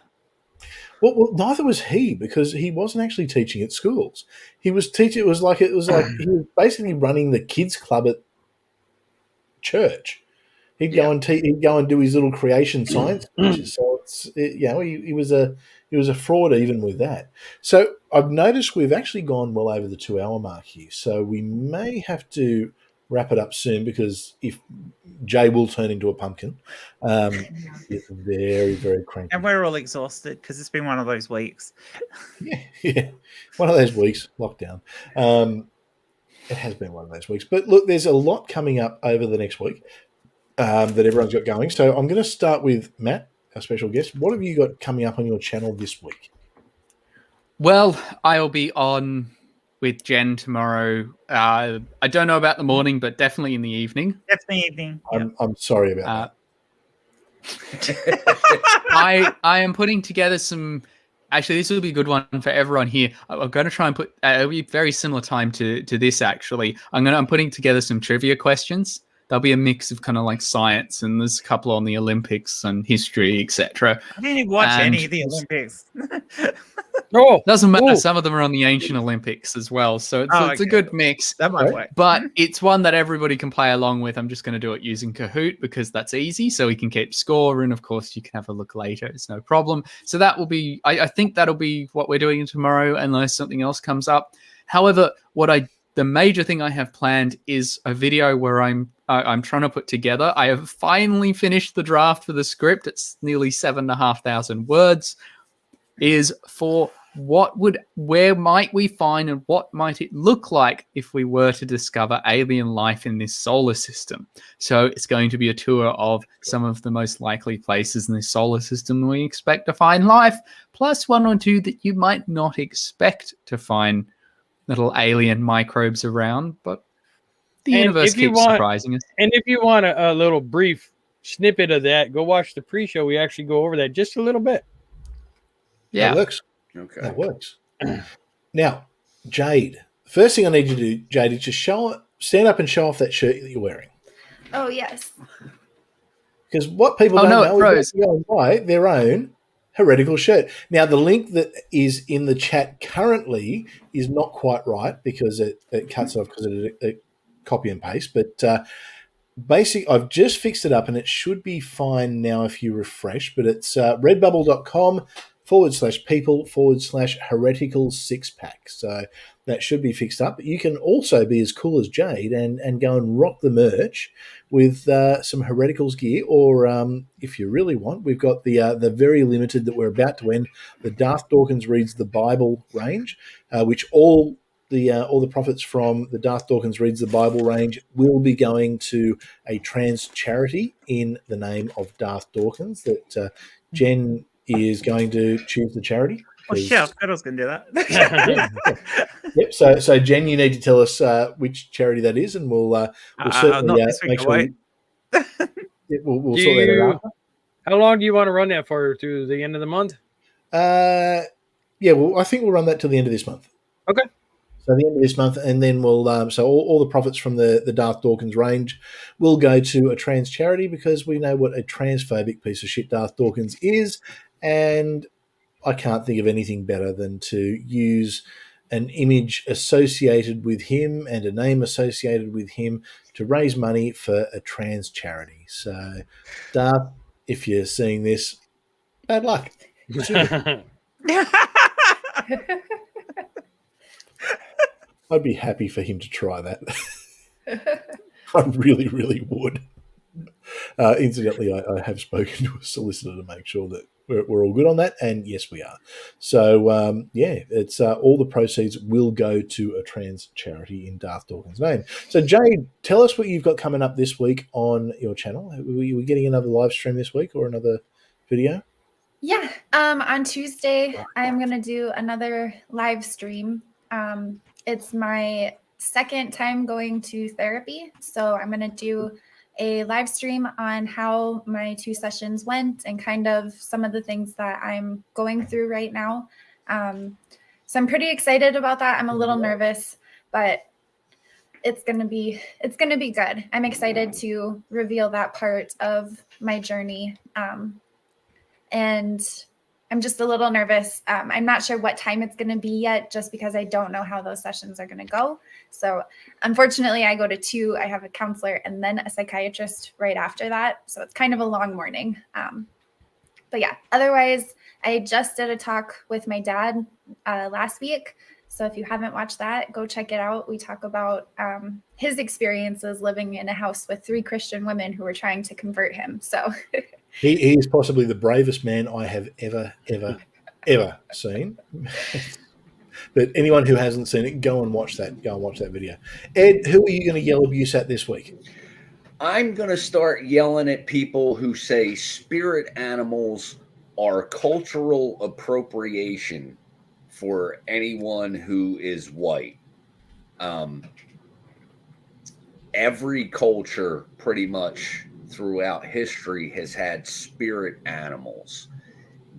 Well, neither was he, because he wasn't actually teaching at schools. He was teaching. It was like he was basically running the kids club at church. He'd go and do his little creation science speeches. So he was a fraud even with that. So I've noticed we've actually gone well over the 2-hour mark here. So we may have to wrap it up soon, because if Jay will turn into a pumpkin, it's very, very cranky. And we're all exhausted because it's been one of those weeks. Yeah, one of those weeks, lockdown. It has been one of those weeks. But look, there's a lot coming up over the next week that everyone's got going. So I'm going to start with Matt, our special guest. What have you got coming up on your channel this week? Well, I'll be on with Jen tomorrow. I don't know about the morning, but definitely in the evening. Definitely evening. I'm sorry about that. I am putting together some. Actually, this will be a good one for everyone here. I'm going to try and put. It'll be very similar time to this. Actually, I'm putting together some trivia questions. There'll be a mix of kind of like science, and there's a couple on the Olympics and history, etc. I didn't even watch any of the Olympics. Doesn't matter. Some of them are on the ancient Olympics as well, so it's a good mix. That might work. But it's one that everybody can play along with. I'm just going to do it using Kahoot because that's easy, so we can keep score, and of course you can have a look later. It's no problem. So that will be. I think that'll be what we're doing tomorrow, unless something else comes up. However, the major thing I have planned is a video where I'm trying to put together. I have finally finished the draft for the script. It's nearly 7,500 words. Is for where might we find and what might it look like if we were to discover alien life in this solar system. So it's going to be a tour of some of the most likely places in this solar system we expect to find life, plus one or two that you might not expect to find little alien microbes around, but the universe keeps surprising us. And if you want a little brief snippet of that, go watch the pre-show. We actually go over that just a little bit. Yeah. That works. Okay. That works. Now, Jade, the first thing I need you to do, Jade, is just stand up and show off that shirt that you're wearing. Oh, yes. Because what people don't know is they go and buy their own heretical shirt. Now, the link that is in the chat currently is not quite right because it cuts off because it copy and paste. But I've just fixed it up and it should be fine now if you refresh. But it's redbubble.com/people/heretical 6-pack. So that should be fixed up. You can also be as cool as Jade and go and rock the merch with some Hereticals gear, or if you really want, we've got the very limited that we're about to end, the Darth Dawkins Reads the Bible range, which all the profits from the Darth Dawkins Reads the Bible range will be going to a trans charity in the name of Darth Dawkins that Jen is going to choose the charity. Oh, shit, I was going to do that. Yep. So Jen, you need to tell us which charity that is, and we'll certainly make sure we'll sort that out after. How long do you want to run that for? Through the end of the month? Yeah. Well, I think we'll run that till the end of this month. Okay. So the end of this month, and then we'll so all the profits from the Darth Dawkins range will go to a trans charity, because we know what a transphobic piece of shit Darth Dawkins is, and I can't think of anything better than to use an image associated with him and a name associated with him to raise money for a trans charity. So, Darth, if you're seeing this, bad luck. I'd be happy for him to try that. I really, really would. Incidentally, I have spoken to a solicitor to make sure that we're all good on that, and yes, we are. So, it's all the proceeds will go to a trans charity in Darth Dawkins' name. So, Jade, tell us what you've got coming up this week on your channel. Are we getting another live stream this week or another video? Yeah. On Tuesday, I'm going to do another live stream. It's my second time going to therapy. So I'm going to do a live stream on how my 2 sessions went and kind of some of the things that I'm going through right now. So I'm pretty excited about that. I'm a little nervous, but it's going to be good. I'm excited to reveal that part of my journey. And I'm just a little nervous. I'm not sure what time it's going to be yet, just because I don't know how those sessions are going to go. So unfortunately, I go to 2. I have a counselor and then a psychiatrist right after that. So it's kind of a long morning. But yeah, otherwise, I just did a talk with my dad last week. So if you haven't watched that, go check it out. We talk about his experiences living in a house with 3 Christian women who were trying to convert him. So he is possibly the bravest man I have ever seen. But anyone who hasn't seen it, go and watch that. Go and watch that video. Ed, who are you going to yell abuse at this week? I'm going to start yelling at people who say spirit animals are cultural appropriation for anyone who is white. Every culture pretty much throughout history has had spirit animals.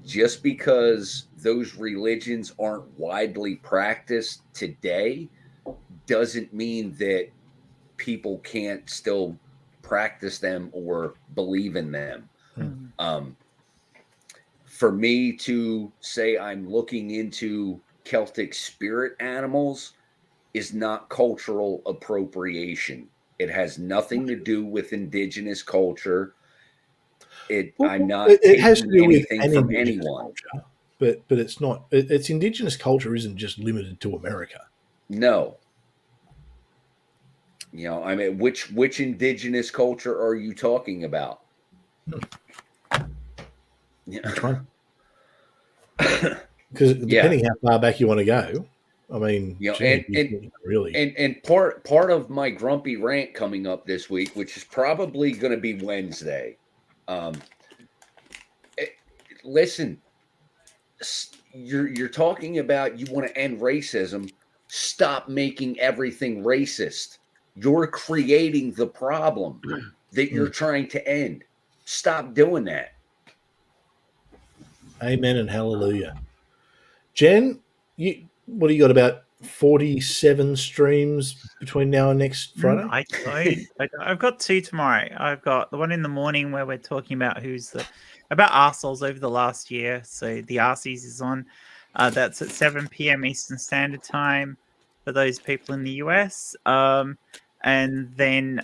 Just because those religions aren't widely practiced today doesn't mean that people can't still practice them or believe in them. For me to say I'm looking into Celtic spirit animals is not cultural appropriation. It has nothing to do with indigenous culture. I'm not it has to taking do with anything from anyone. Culture, but it's not. It's indigenous culture isn't just limited to America. No. You know, I mean, which indigenous culture are you talking about? Yeah. Which one? Because depending how far back you want to go, I mean, you know, and part of my grumpy rant coming up this week, which is probably going to be Wednesday. Listen, you're talking about you want to end racism. Stop making everything racist. You're creating the problem that you're trying to end. Stop doing that. Amen and hallelujah. Jen, what do you got, about 47 streams between now and next Friday? I've got 2 tomorrow. I've got the one in the morning where we're talking about about arseholes over the last year. So the Arsees is on. That's at 7 p.m. Eastern Standard Time for those people in the US. And then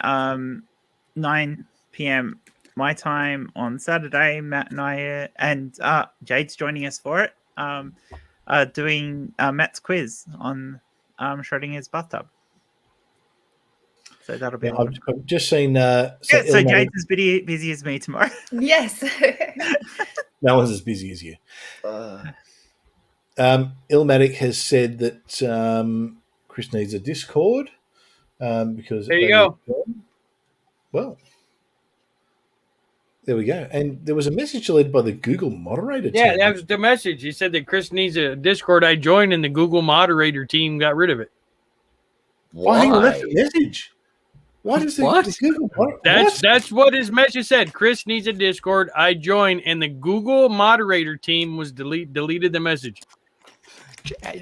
9 p.m. my time on Saturday, Matt and I, and Jade's joining us for it, doing Matt's quiz on Schrodinger's bathtub. So that'll be. I've just seen. So Jade's as busy as me tomorrow. Yes. No one's as busy as you. Illmatic has said that Chris needs a Discord because there you go. Well, there we go. And there was a message deleted by the Google moderator team. Yeah, that was the message. He said that Chris needs a Discord. I joined and the Google moderator team got rid of it. Why? He left a message. Why does the Google That's what his message said. Chris needs a Discord. I joined and the Google moderator team was deleted the message.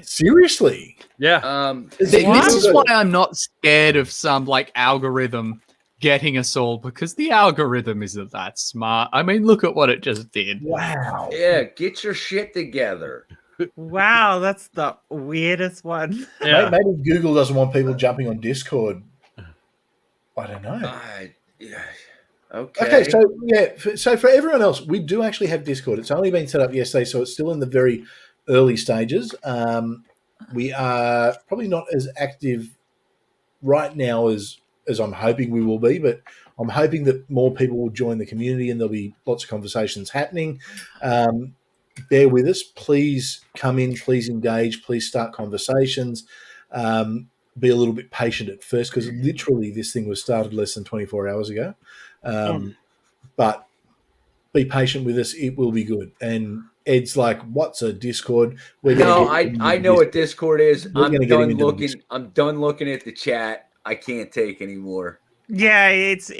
Seriously. Yeah. This is why I'm not scared of some like algorithm getting us all, because the algorithm isn't that smart. I mean, look at what it just did. Wow. Yeah, get your shit together. Wow, that's the weirdest one. Yeah. Maybe Google doesn't want people jumping on Discord. I don't know. Yeah. Okay, so for everyone else, we do actually have Discord. It's only been set up yesterday, so it's still in the very early stages. We are probably not as active right now as I'm hoping we will be, but I'm hoping that more people will join the community and there'll be lots of conversations happening. Bear with us. Please come in. Please engage. Please start conversations. Be a little bit patient at first, because literally this thing was started less than 24 hours ago. But be patient with us. It will be good. And Ed's like, what's a Discord? I know what Discord is. I'm done looking at the chat. I can't take anymore. Yeah, it's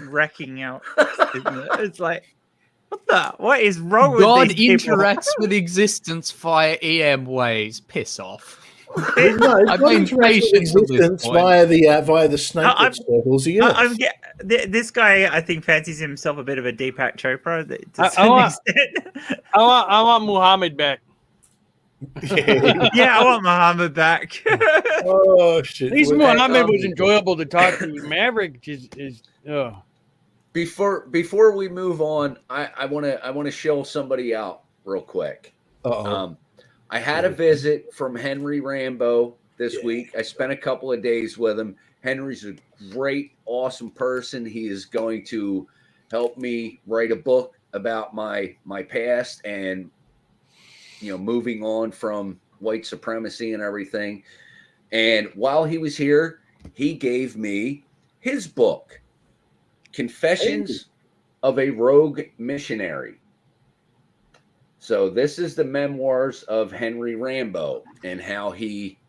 wrecking out. It's like, what is wrong with God these people? interacts with existence via EM ways. Piss off. No, I've been patient till this point. via the snake that circles the earth. This guy, I think, fancies himself a bit of a Deepak Chopra. I want Muhammad back. Yeah, I want Muhammad back. Oh shit! At least Muhammad was enjoyable to talk to. Maverick is. Before we move on, I want to show somebody out real quick. I had a visit from Henry Rambo this week. I spent a couple of days with him. Henry's a great, awesome person. He is going to help me write a book about my past and, moving on from white supremacy and everything. And while he was here, he gave me his book, Confessions of a Rogue Missionary. So this is the memoirs of Henry Rambo and how he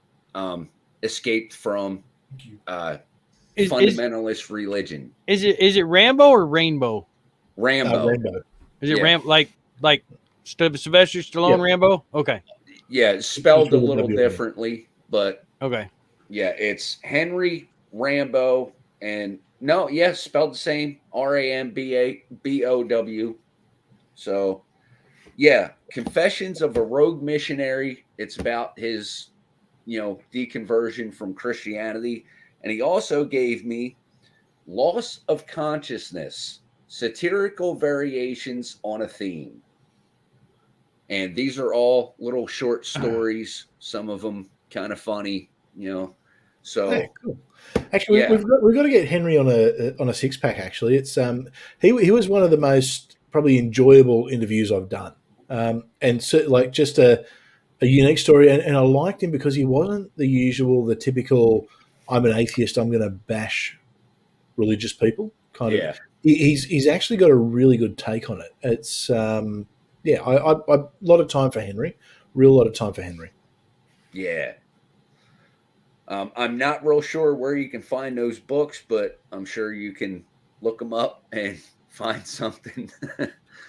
escaped from fundamentalist religion. Is it Rambo or Rainbow? Rambo. Is it like Sylvester Stallone Rambo? Okay. Yeah, it's spelled a little differently, but okay. Yeah, it's Henry Rambo, and spelled the same, Rambow. So, yeah, Confessions of a Rogue Missionary. It's about his, deconversion from Christianity. And he also gave me Loss of Consciousness, Satirical Variations on a Theme. And these are all little short stories, some of them kind of funny, So, hey, cool. Actually, we've got to get Henry on a 6-pack. Actually, it's he was one of the most probably enjoyable interviews I've done, and so just a unique story. And I liked him because he wasn't the typical I'm an atheist, I'm going to bash religious people kind of. He's actually got a really good take on it. It's a lot of time for Henry, real lot of time for Henry. Yeah. I'm not real sure where you can find those books, but I'm sure you can look them up and find something.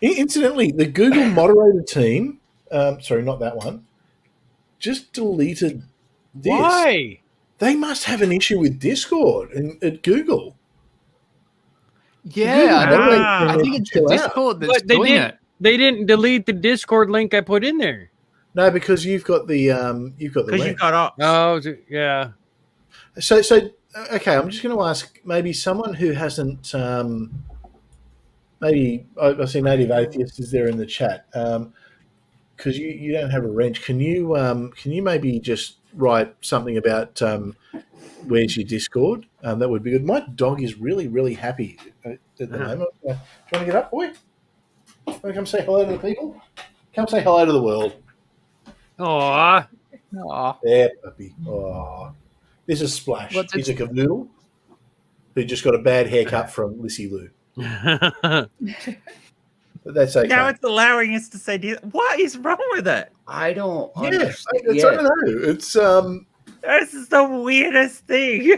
Incidentally, the Google moderator team, sorry, not that one, just deleted this. Why? They must have an issue with Discord at Google. Yeah, I think it's the Discord that's doing it. They didn't delete the Discord link I put in there. No, because you've got the because you've got ops. Oh, yeah. So okay. I'm just going to ask maybe someone who hasn't. Maybe I see Native Atheist is there in the chat. Because you don't have a wrench. Can you maybe just write something about where's your Discord? That would be good. My dog is really, really happy at the moment. Do you want to get up, boy? Want to come say hello to the people? Come say hello to the world. Aww. There, puppy. Aww. This is Splash. He's a canoodle who just got a bad haircut from Lissy Lou. But that's okay. Now it's allowing us to say, what is wrong with it? I don't understand. I don't know. It's this is the weirdest thing.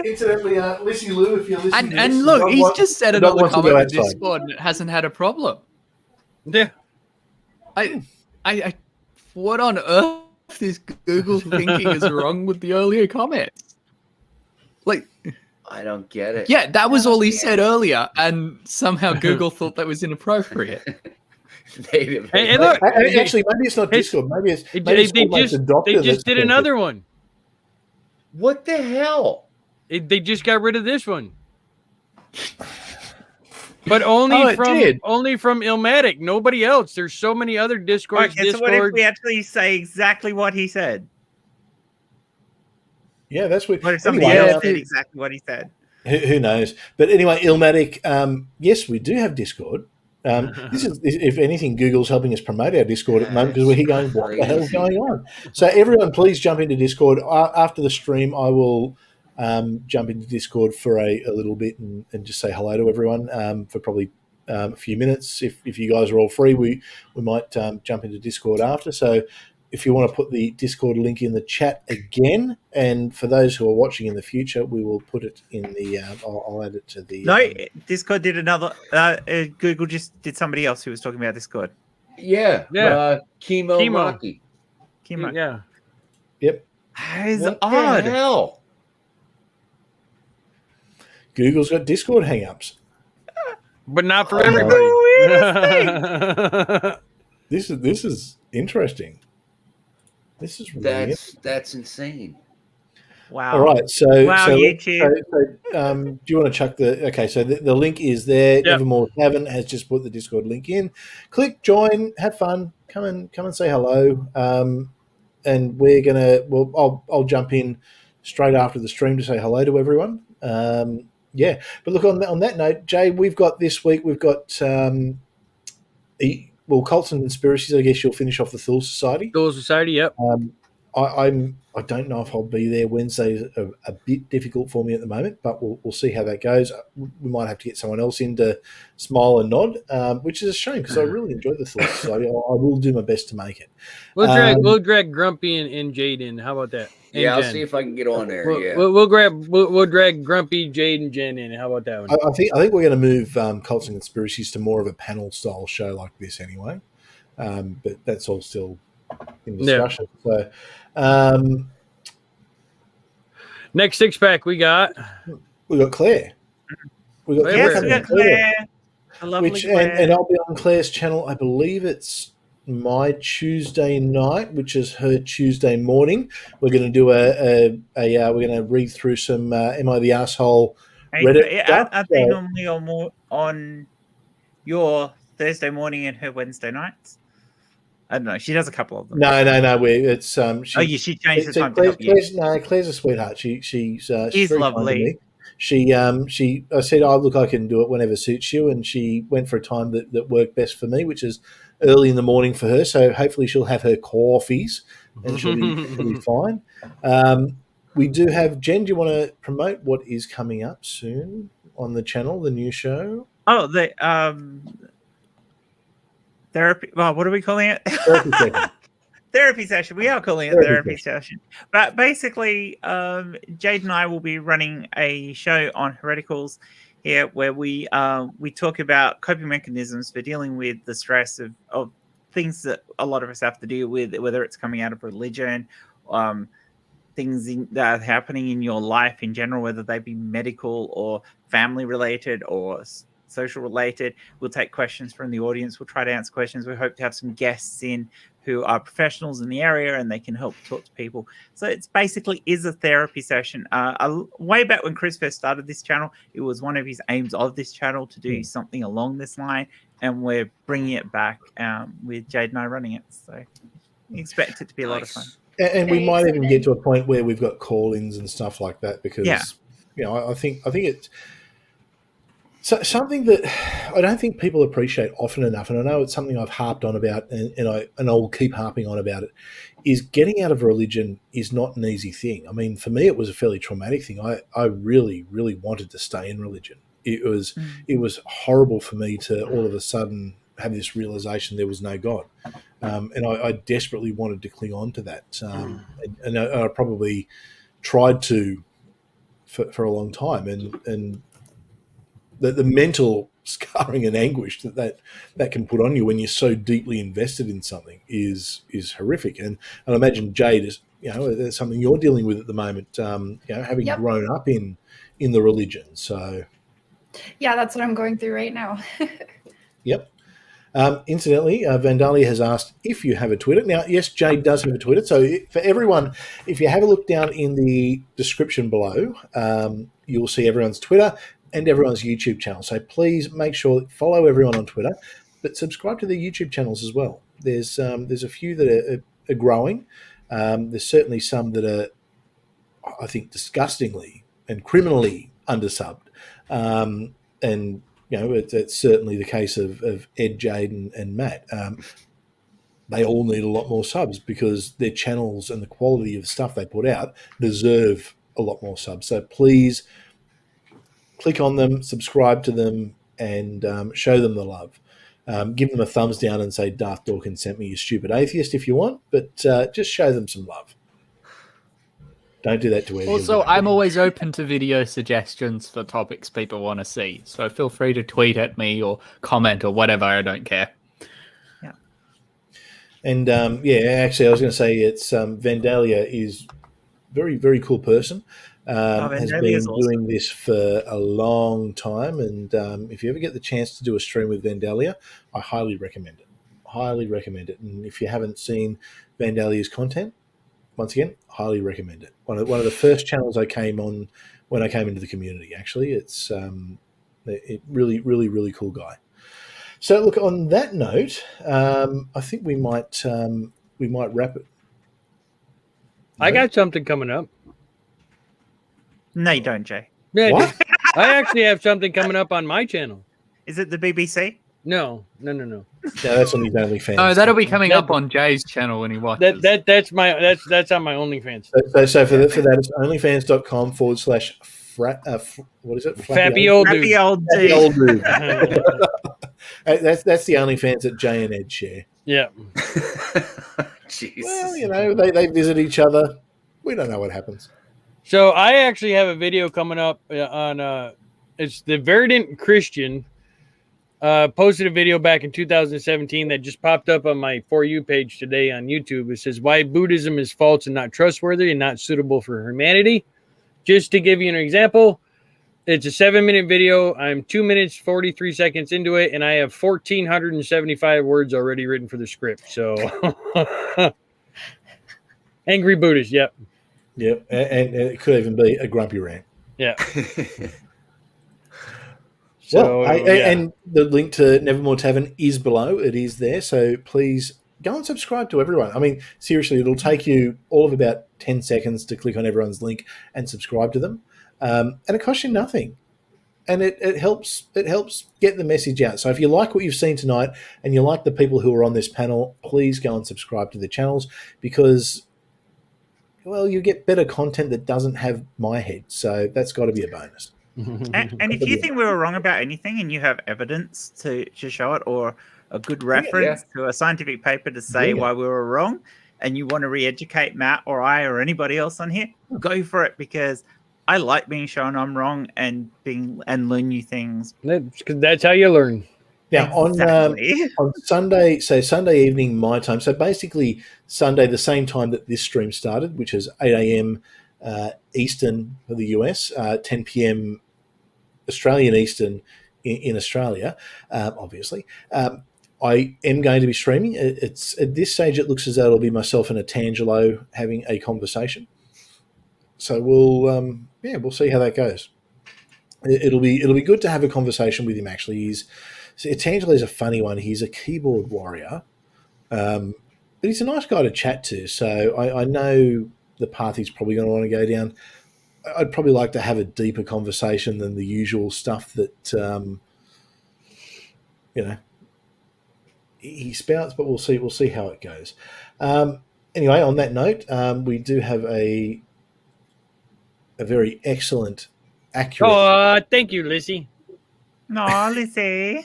Incidentally, Lissy Lou, if you're listening, and look, he's just said it on the comment in Discord, and it hasn't had a problem. Yeah. I what on earth this Google thinking is wrong with the earlier comments. Like, I don't get it. yeah, that was all he said earlier, and somehow Google thought that was inappropriate. Native. Hey, look, Actually, maybe it's not Discord. Maybe it's almost the doctor. they just did another one. What the hell? They just got rid of this one. But only Oh, it from did. Illmatic, nobody else. There's so many other Discords. Okay, so what if we actually say exactly what he said? Yeah, that's what. What if somebody Anyway, else said exactly what he said? who knows? But anyway, Illmatic. Yes, we do have Discord. This is, if anything, Google's helping us promote our Discord at the moment because we're here going, what the hell's going on? So everyone, please jump into Discord. After the stream, I will jump into Discord for a little bit and just say hello to everyone for probably a few minutes. If you guys are all free, we might jump into Discord after. So if you want to put the Discord link in the chat again, and for those who are watching in the future, we will put it in the. I'll add it to the. No, Discord did another. Google just did somebody else who was talking about Discord. Yeah. Chemo. Rocky. Chemo. Yeah. Yep. That is What odd. the hell? Google's got Discord hangups. But not for Oh, everybody. This is interesting. This is really That's insane. Wow. all right. So, YouTube. do you want to chuck the? Okay, so the link is there. Yep. Evermore Tavern has just put the Discord link in. Click join, have fun, come and say hello. And we're gonna. Well, I'll jump in straight after the stream to say hello to everyone. Yeah, but look on that note, Jay, we've got this week. We've got cults and conspiracies. I guess you'll finish off the Thule Society. Thule Society, yep. I don't know if I'll be there. Wednesday's a bit difficult for me at the moment, but we'll see how that goes. We might have to get someone else in to smile and nod, which is a shame because I really enjoyed the Thule Society. I will do my best to make it. We'll drag Grumpy and Jade in. How about that? And Yeah, I'll Jen. see if I can get on there. We'll drag Grumpy, Jade, and Jen in. How about that one? I think we're going to move cults and conspiracies to more of a panel style show like this anyway. But that's all still in discussion. Yeah. So next 6-pack we got Claire. We got Claire. A lovely Claire. And I'll be on Claire's channel. I believe it's my Tuesday night, which is her Tuesday morning. We're going to do we're going to read through some Am I the Asshole Reddit stuff. Are they normally on your Thursday morning and her Wednesday nights? I don't know. She does a couple of them. No. It's she changed the time. Claire's a sweetheart. She's lovely. I said, "Oh, look, I can do it whenever suits you," and she went for a time that worked best for me, which is early in the morning for her. So hopefully she'll have her coffees and she'll be fine. We do have Jen. Do you want to promote what is coming up soon on the channel, the new show? Oh, the therapy. Well, what are we calling it? Therapy session. Therapy session. We are calling it therapy session. But basically, Jade and I will be running a show on Hereticals here where we talk about coping mechanisms for dealing with the stress of things that a lot of us have to deal with, whether it's coming out of religion, things that are happening in your life in general, whether they be medical or family related or social related. We'll take questions from the audience. We'll try to answer questions. We hope to have some guests in who are professionals in the area and they can help talk to people. So it's basically is a therapy session. Way back when Chris first started this channel, it was one of his aims of this channel to do something along this line, and we're bringing it back with Jade and I running it. So expect it to be a lot of fun. And we might even get to a point where we've got call-ins and stuff like that because, I think it's something that I don't think people appreciate often enough, and I know it's something I've harped on about, and I'll keep harping on about it, is getting out of religion is not an easy thing. I mean, for me, it was a fairly traumatic thing. I really, really wanted to stay in religion. It was horrible for me to all of a sudden have this realization there was no God. And I desperately wanted to cling on to that. And I probably tried to for a long time. And the mental scarring and anguish that can put on you when you're so deeply invested in something is horrific. And I imagine Jade is, that's something you're dealing with at the moment. Having Yep. grown up in the religion. So Yeah, that's what I'm going through right now. yep. Incidentally, Vandalia has asked if you have a Twitter. Now, yes, Jade does have a Twitter. So for everyone, if you have a look down in the description below, you'll see everyone's Twitter and everyone's YouTube channel. So please make sure follow everyone on Twitter, but subscribe to their YouTube channels as well. There's a few that are growing. There's certainly some that are, I think, disgustingly and criminally undersubbed. And it's certainly the case of Ed, Jade, and Matt. They all need a lot more subs because their channels and the quality of stuff they put out deserve a lot more subs. So please click on them, subscribe to them, and show them the love. Give them a thumbs down and say, Darth Dawkins sent me, you stupid atheist, if you want, but just show them some love. Don't do that to Ed. Also, I'm always open to video suggestions for topics people want to see. So feel free to tweet at me or comment or whatever. I don't care. Yeah. And actually, I was going to say it's Vandalia is very, very cool person. Has been doing this for a long time. And if you ever get the chance to do a stream with Vandalia, I highly recommend it. Highly recommend it. And if you haven't seen Vandalia's content, once again, highly recommend it. One of the first channels I came on when I came into the community. Actually, it's really, really, really cool guy. So, look, on that note, I think we might wrap it. I got something coming up. No, you don't, Jay. Yeah, What? I actually have something coming up on my channel. Is it the BBC? No. No, that's on his OnlyFans. Oh, that'll be coming up on Jay's channel when he watches. That's on my OnlyFans. So for that, it's onlyfans.com/ what is it? Fappy old dude. Happy old Fappy dude. old dude. That's the OnlyFans that Jay and Ed share. Yeah. Jesus. Well, they visit each other. We don't know what happens. So I actually have a video coming up on it's the Verdant Christian posted a video back in 2017 that just popped up on my For You page today on YouTube. It says why Buddhism is false and not trustworthy and not suitable for humanity. Just to give you an example, it's a 7-minute video. I'm 2 minutes 43 seconds into it, and I have 1,475 words already written for the script. So angry Buddhist, yep. Yep, and it could even be a grumpy rant. Yeah. So, and the link to Nevermore Tavern is below. It is there. So please go and subscribe to everyone. I mean, seriously, it'll take you all of about 10 seconds to click on everyone's link and subscribe to them. And it costs you nothing. And it helps get the message out. So if you like what you've seen tonight and you like the people who are on this panel, please go and subscribe to their channels because, well, you get better content that doesn't have my head. So that's got to be a bonus. And if you think we were wrong about anything and you have evidence to show it or a good reference to a scientific paper to say why we were wrong and you want to re-educate Matt or I or anybody else on here, go for it because I like being shown I'm wrong and learn new things. That's how you learn. Now, Exactly. on Sunday, so Sunday evening, my time, so basically Sunday, the same time that this stream started, which is 8 a.m. Eastern for the US, 10 p.m. Australian Eastern in Australia, obviously. I am going to be streaming. It's at this stage, it looks as though it'll be myself and Atangelo having a conversation. So we'll see how that goes. It'll be good to have a conversation with him. Actually, Atangelo is a funny one. He's a keyboard warrior, but he's a nice guy to chat to. So I know the path he's probably going to want to go down. I'd probably like to have a deeper conversation than the usual stuff that he spouts. But we'll see how it goes. Anyway, on that note, we do have a very excellent, accurate. Oh, thank you, Lizzie. No, Lizzie.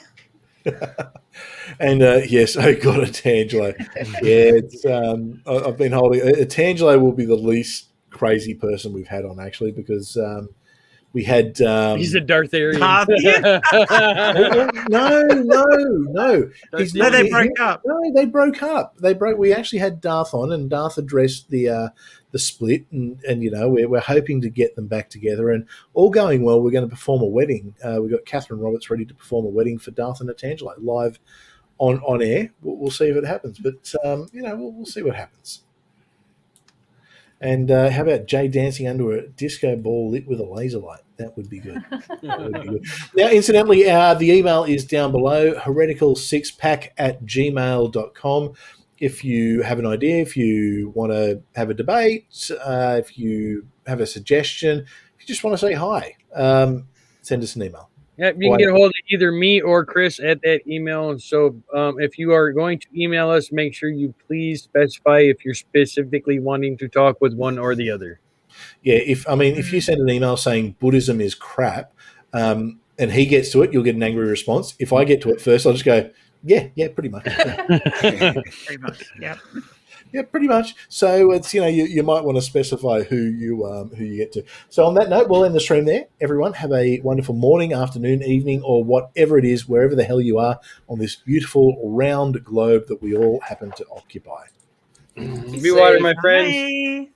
And yes, I got a Tangelo. Yeah, it's I've been holding a Tangelo will be the least crazy person we've had on actually because We had He's a Darth Aryan. no. He's No, not- they broke up. No, they broke up. We actually had Darth on, and Darth addressed the split, and we're hoping to get them back together. And all going well, we're going to perform a wedding. We've got Catherine Roberts ready to perform a wedding for Darth and Natangelo live on air. We'll see if it happens, but we'll see what happens. And how about Jay dancing under a disco ball lit with a laser light? That would be good. Now, incidentally, the email is down below, heretical6pack@gmail.com. If you have an idea, if you want to have a debate, if you have a suggestion, if you just want to say hi, send us an email. Yeah, you can get a hold of either me or Chris at that email. So if you are going to email us, make sure you please specify if you're specifically wanting to talk with one or the other. Yeah, if you send an email saying Buddhism is crap, and he gets to it, you'll get an angry response. If I get to it first, I'll just go, yeah, pretty much. Pretty much, yeah. Yeah, pretty much. So it's you might want to specify who you get to. So on that note, we'll end the stream there. Everyone, have a wonderful morning, afternoon, evening, or whatever it is, wherever the hell you are on this beautiful round globe that we all happen to occupy. Be water, my friends. Bye.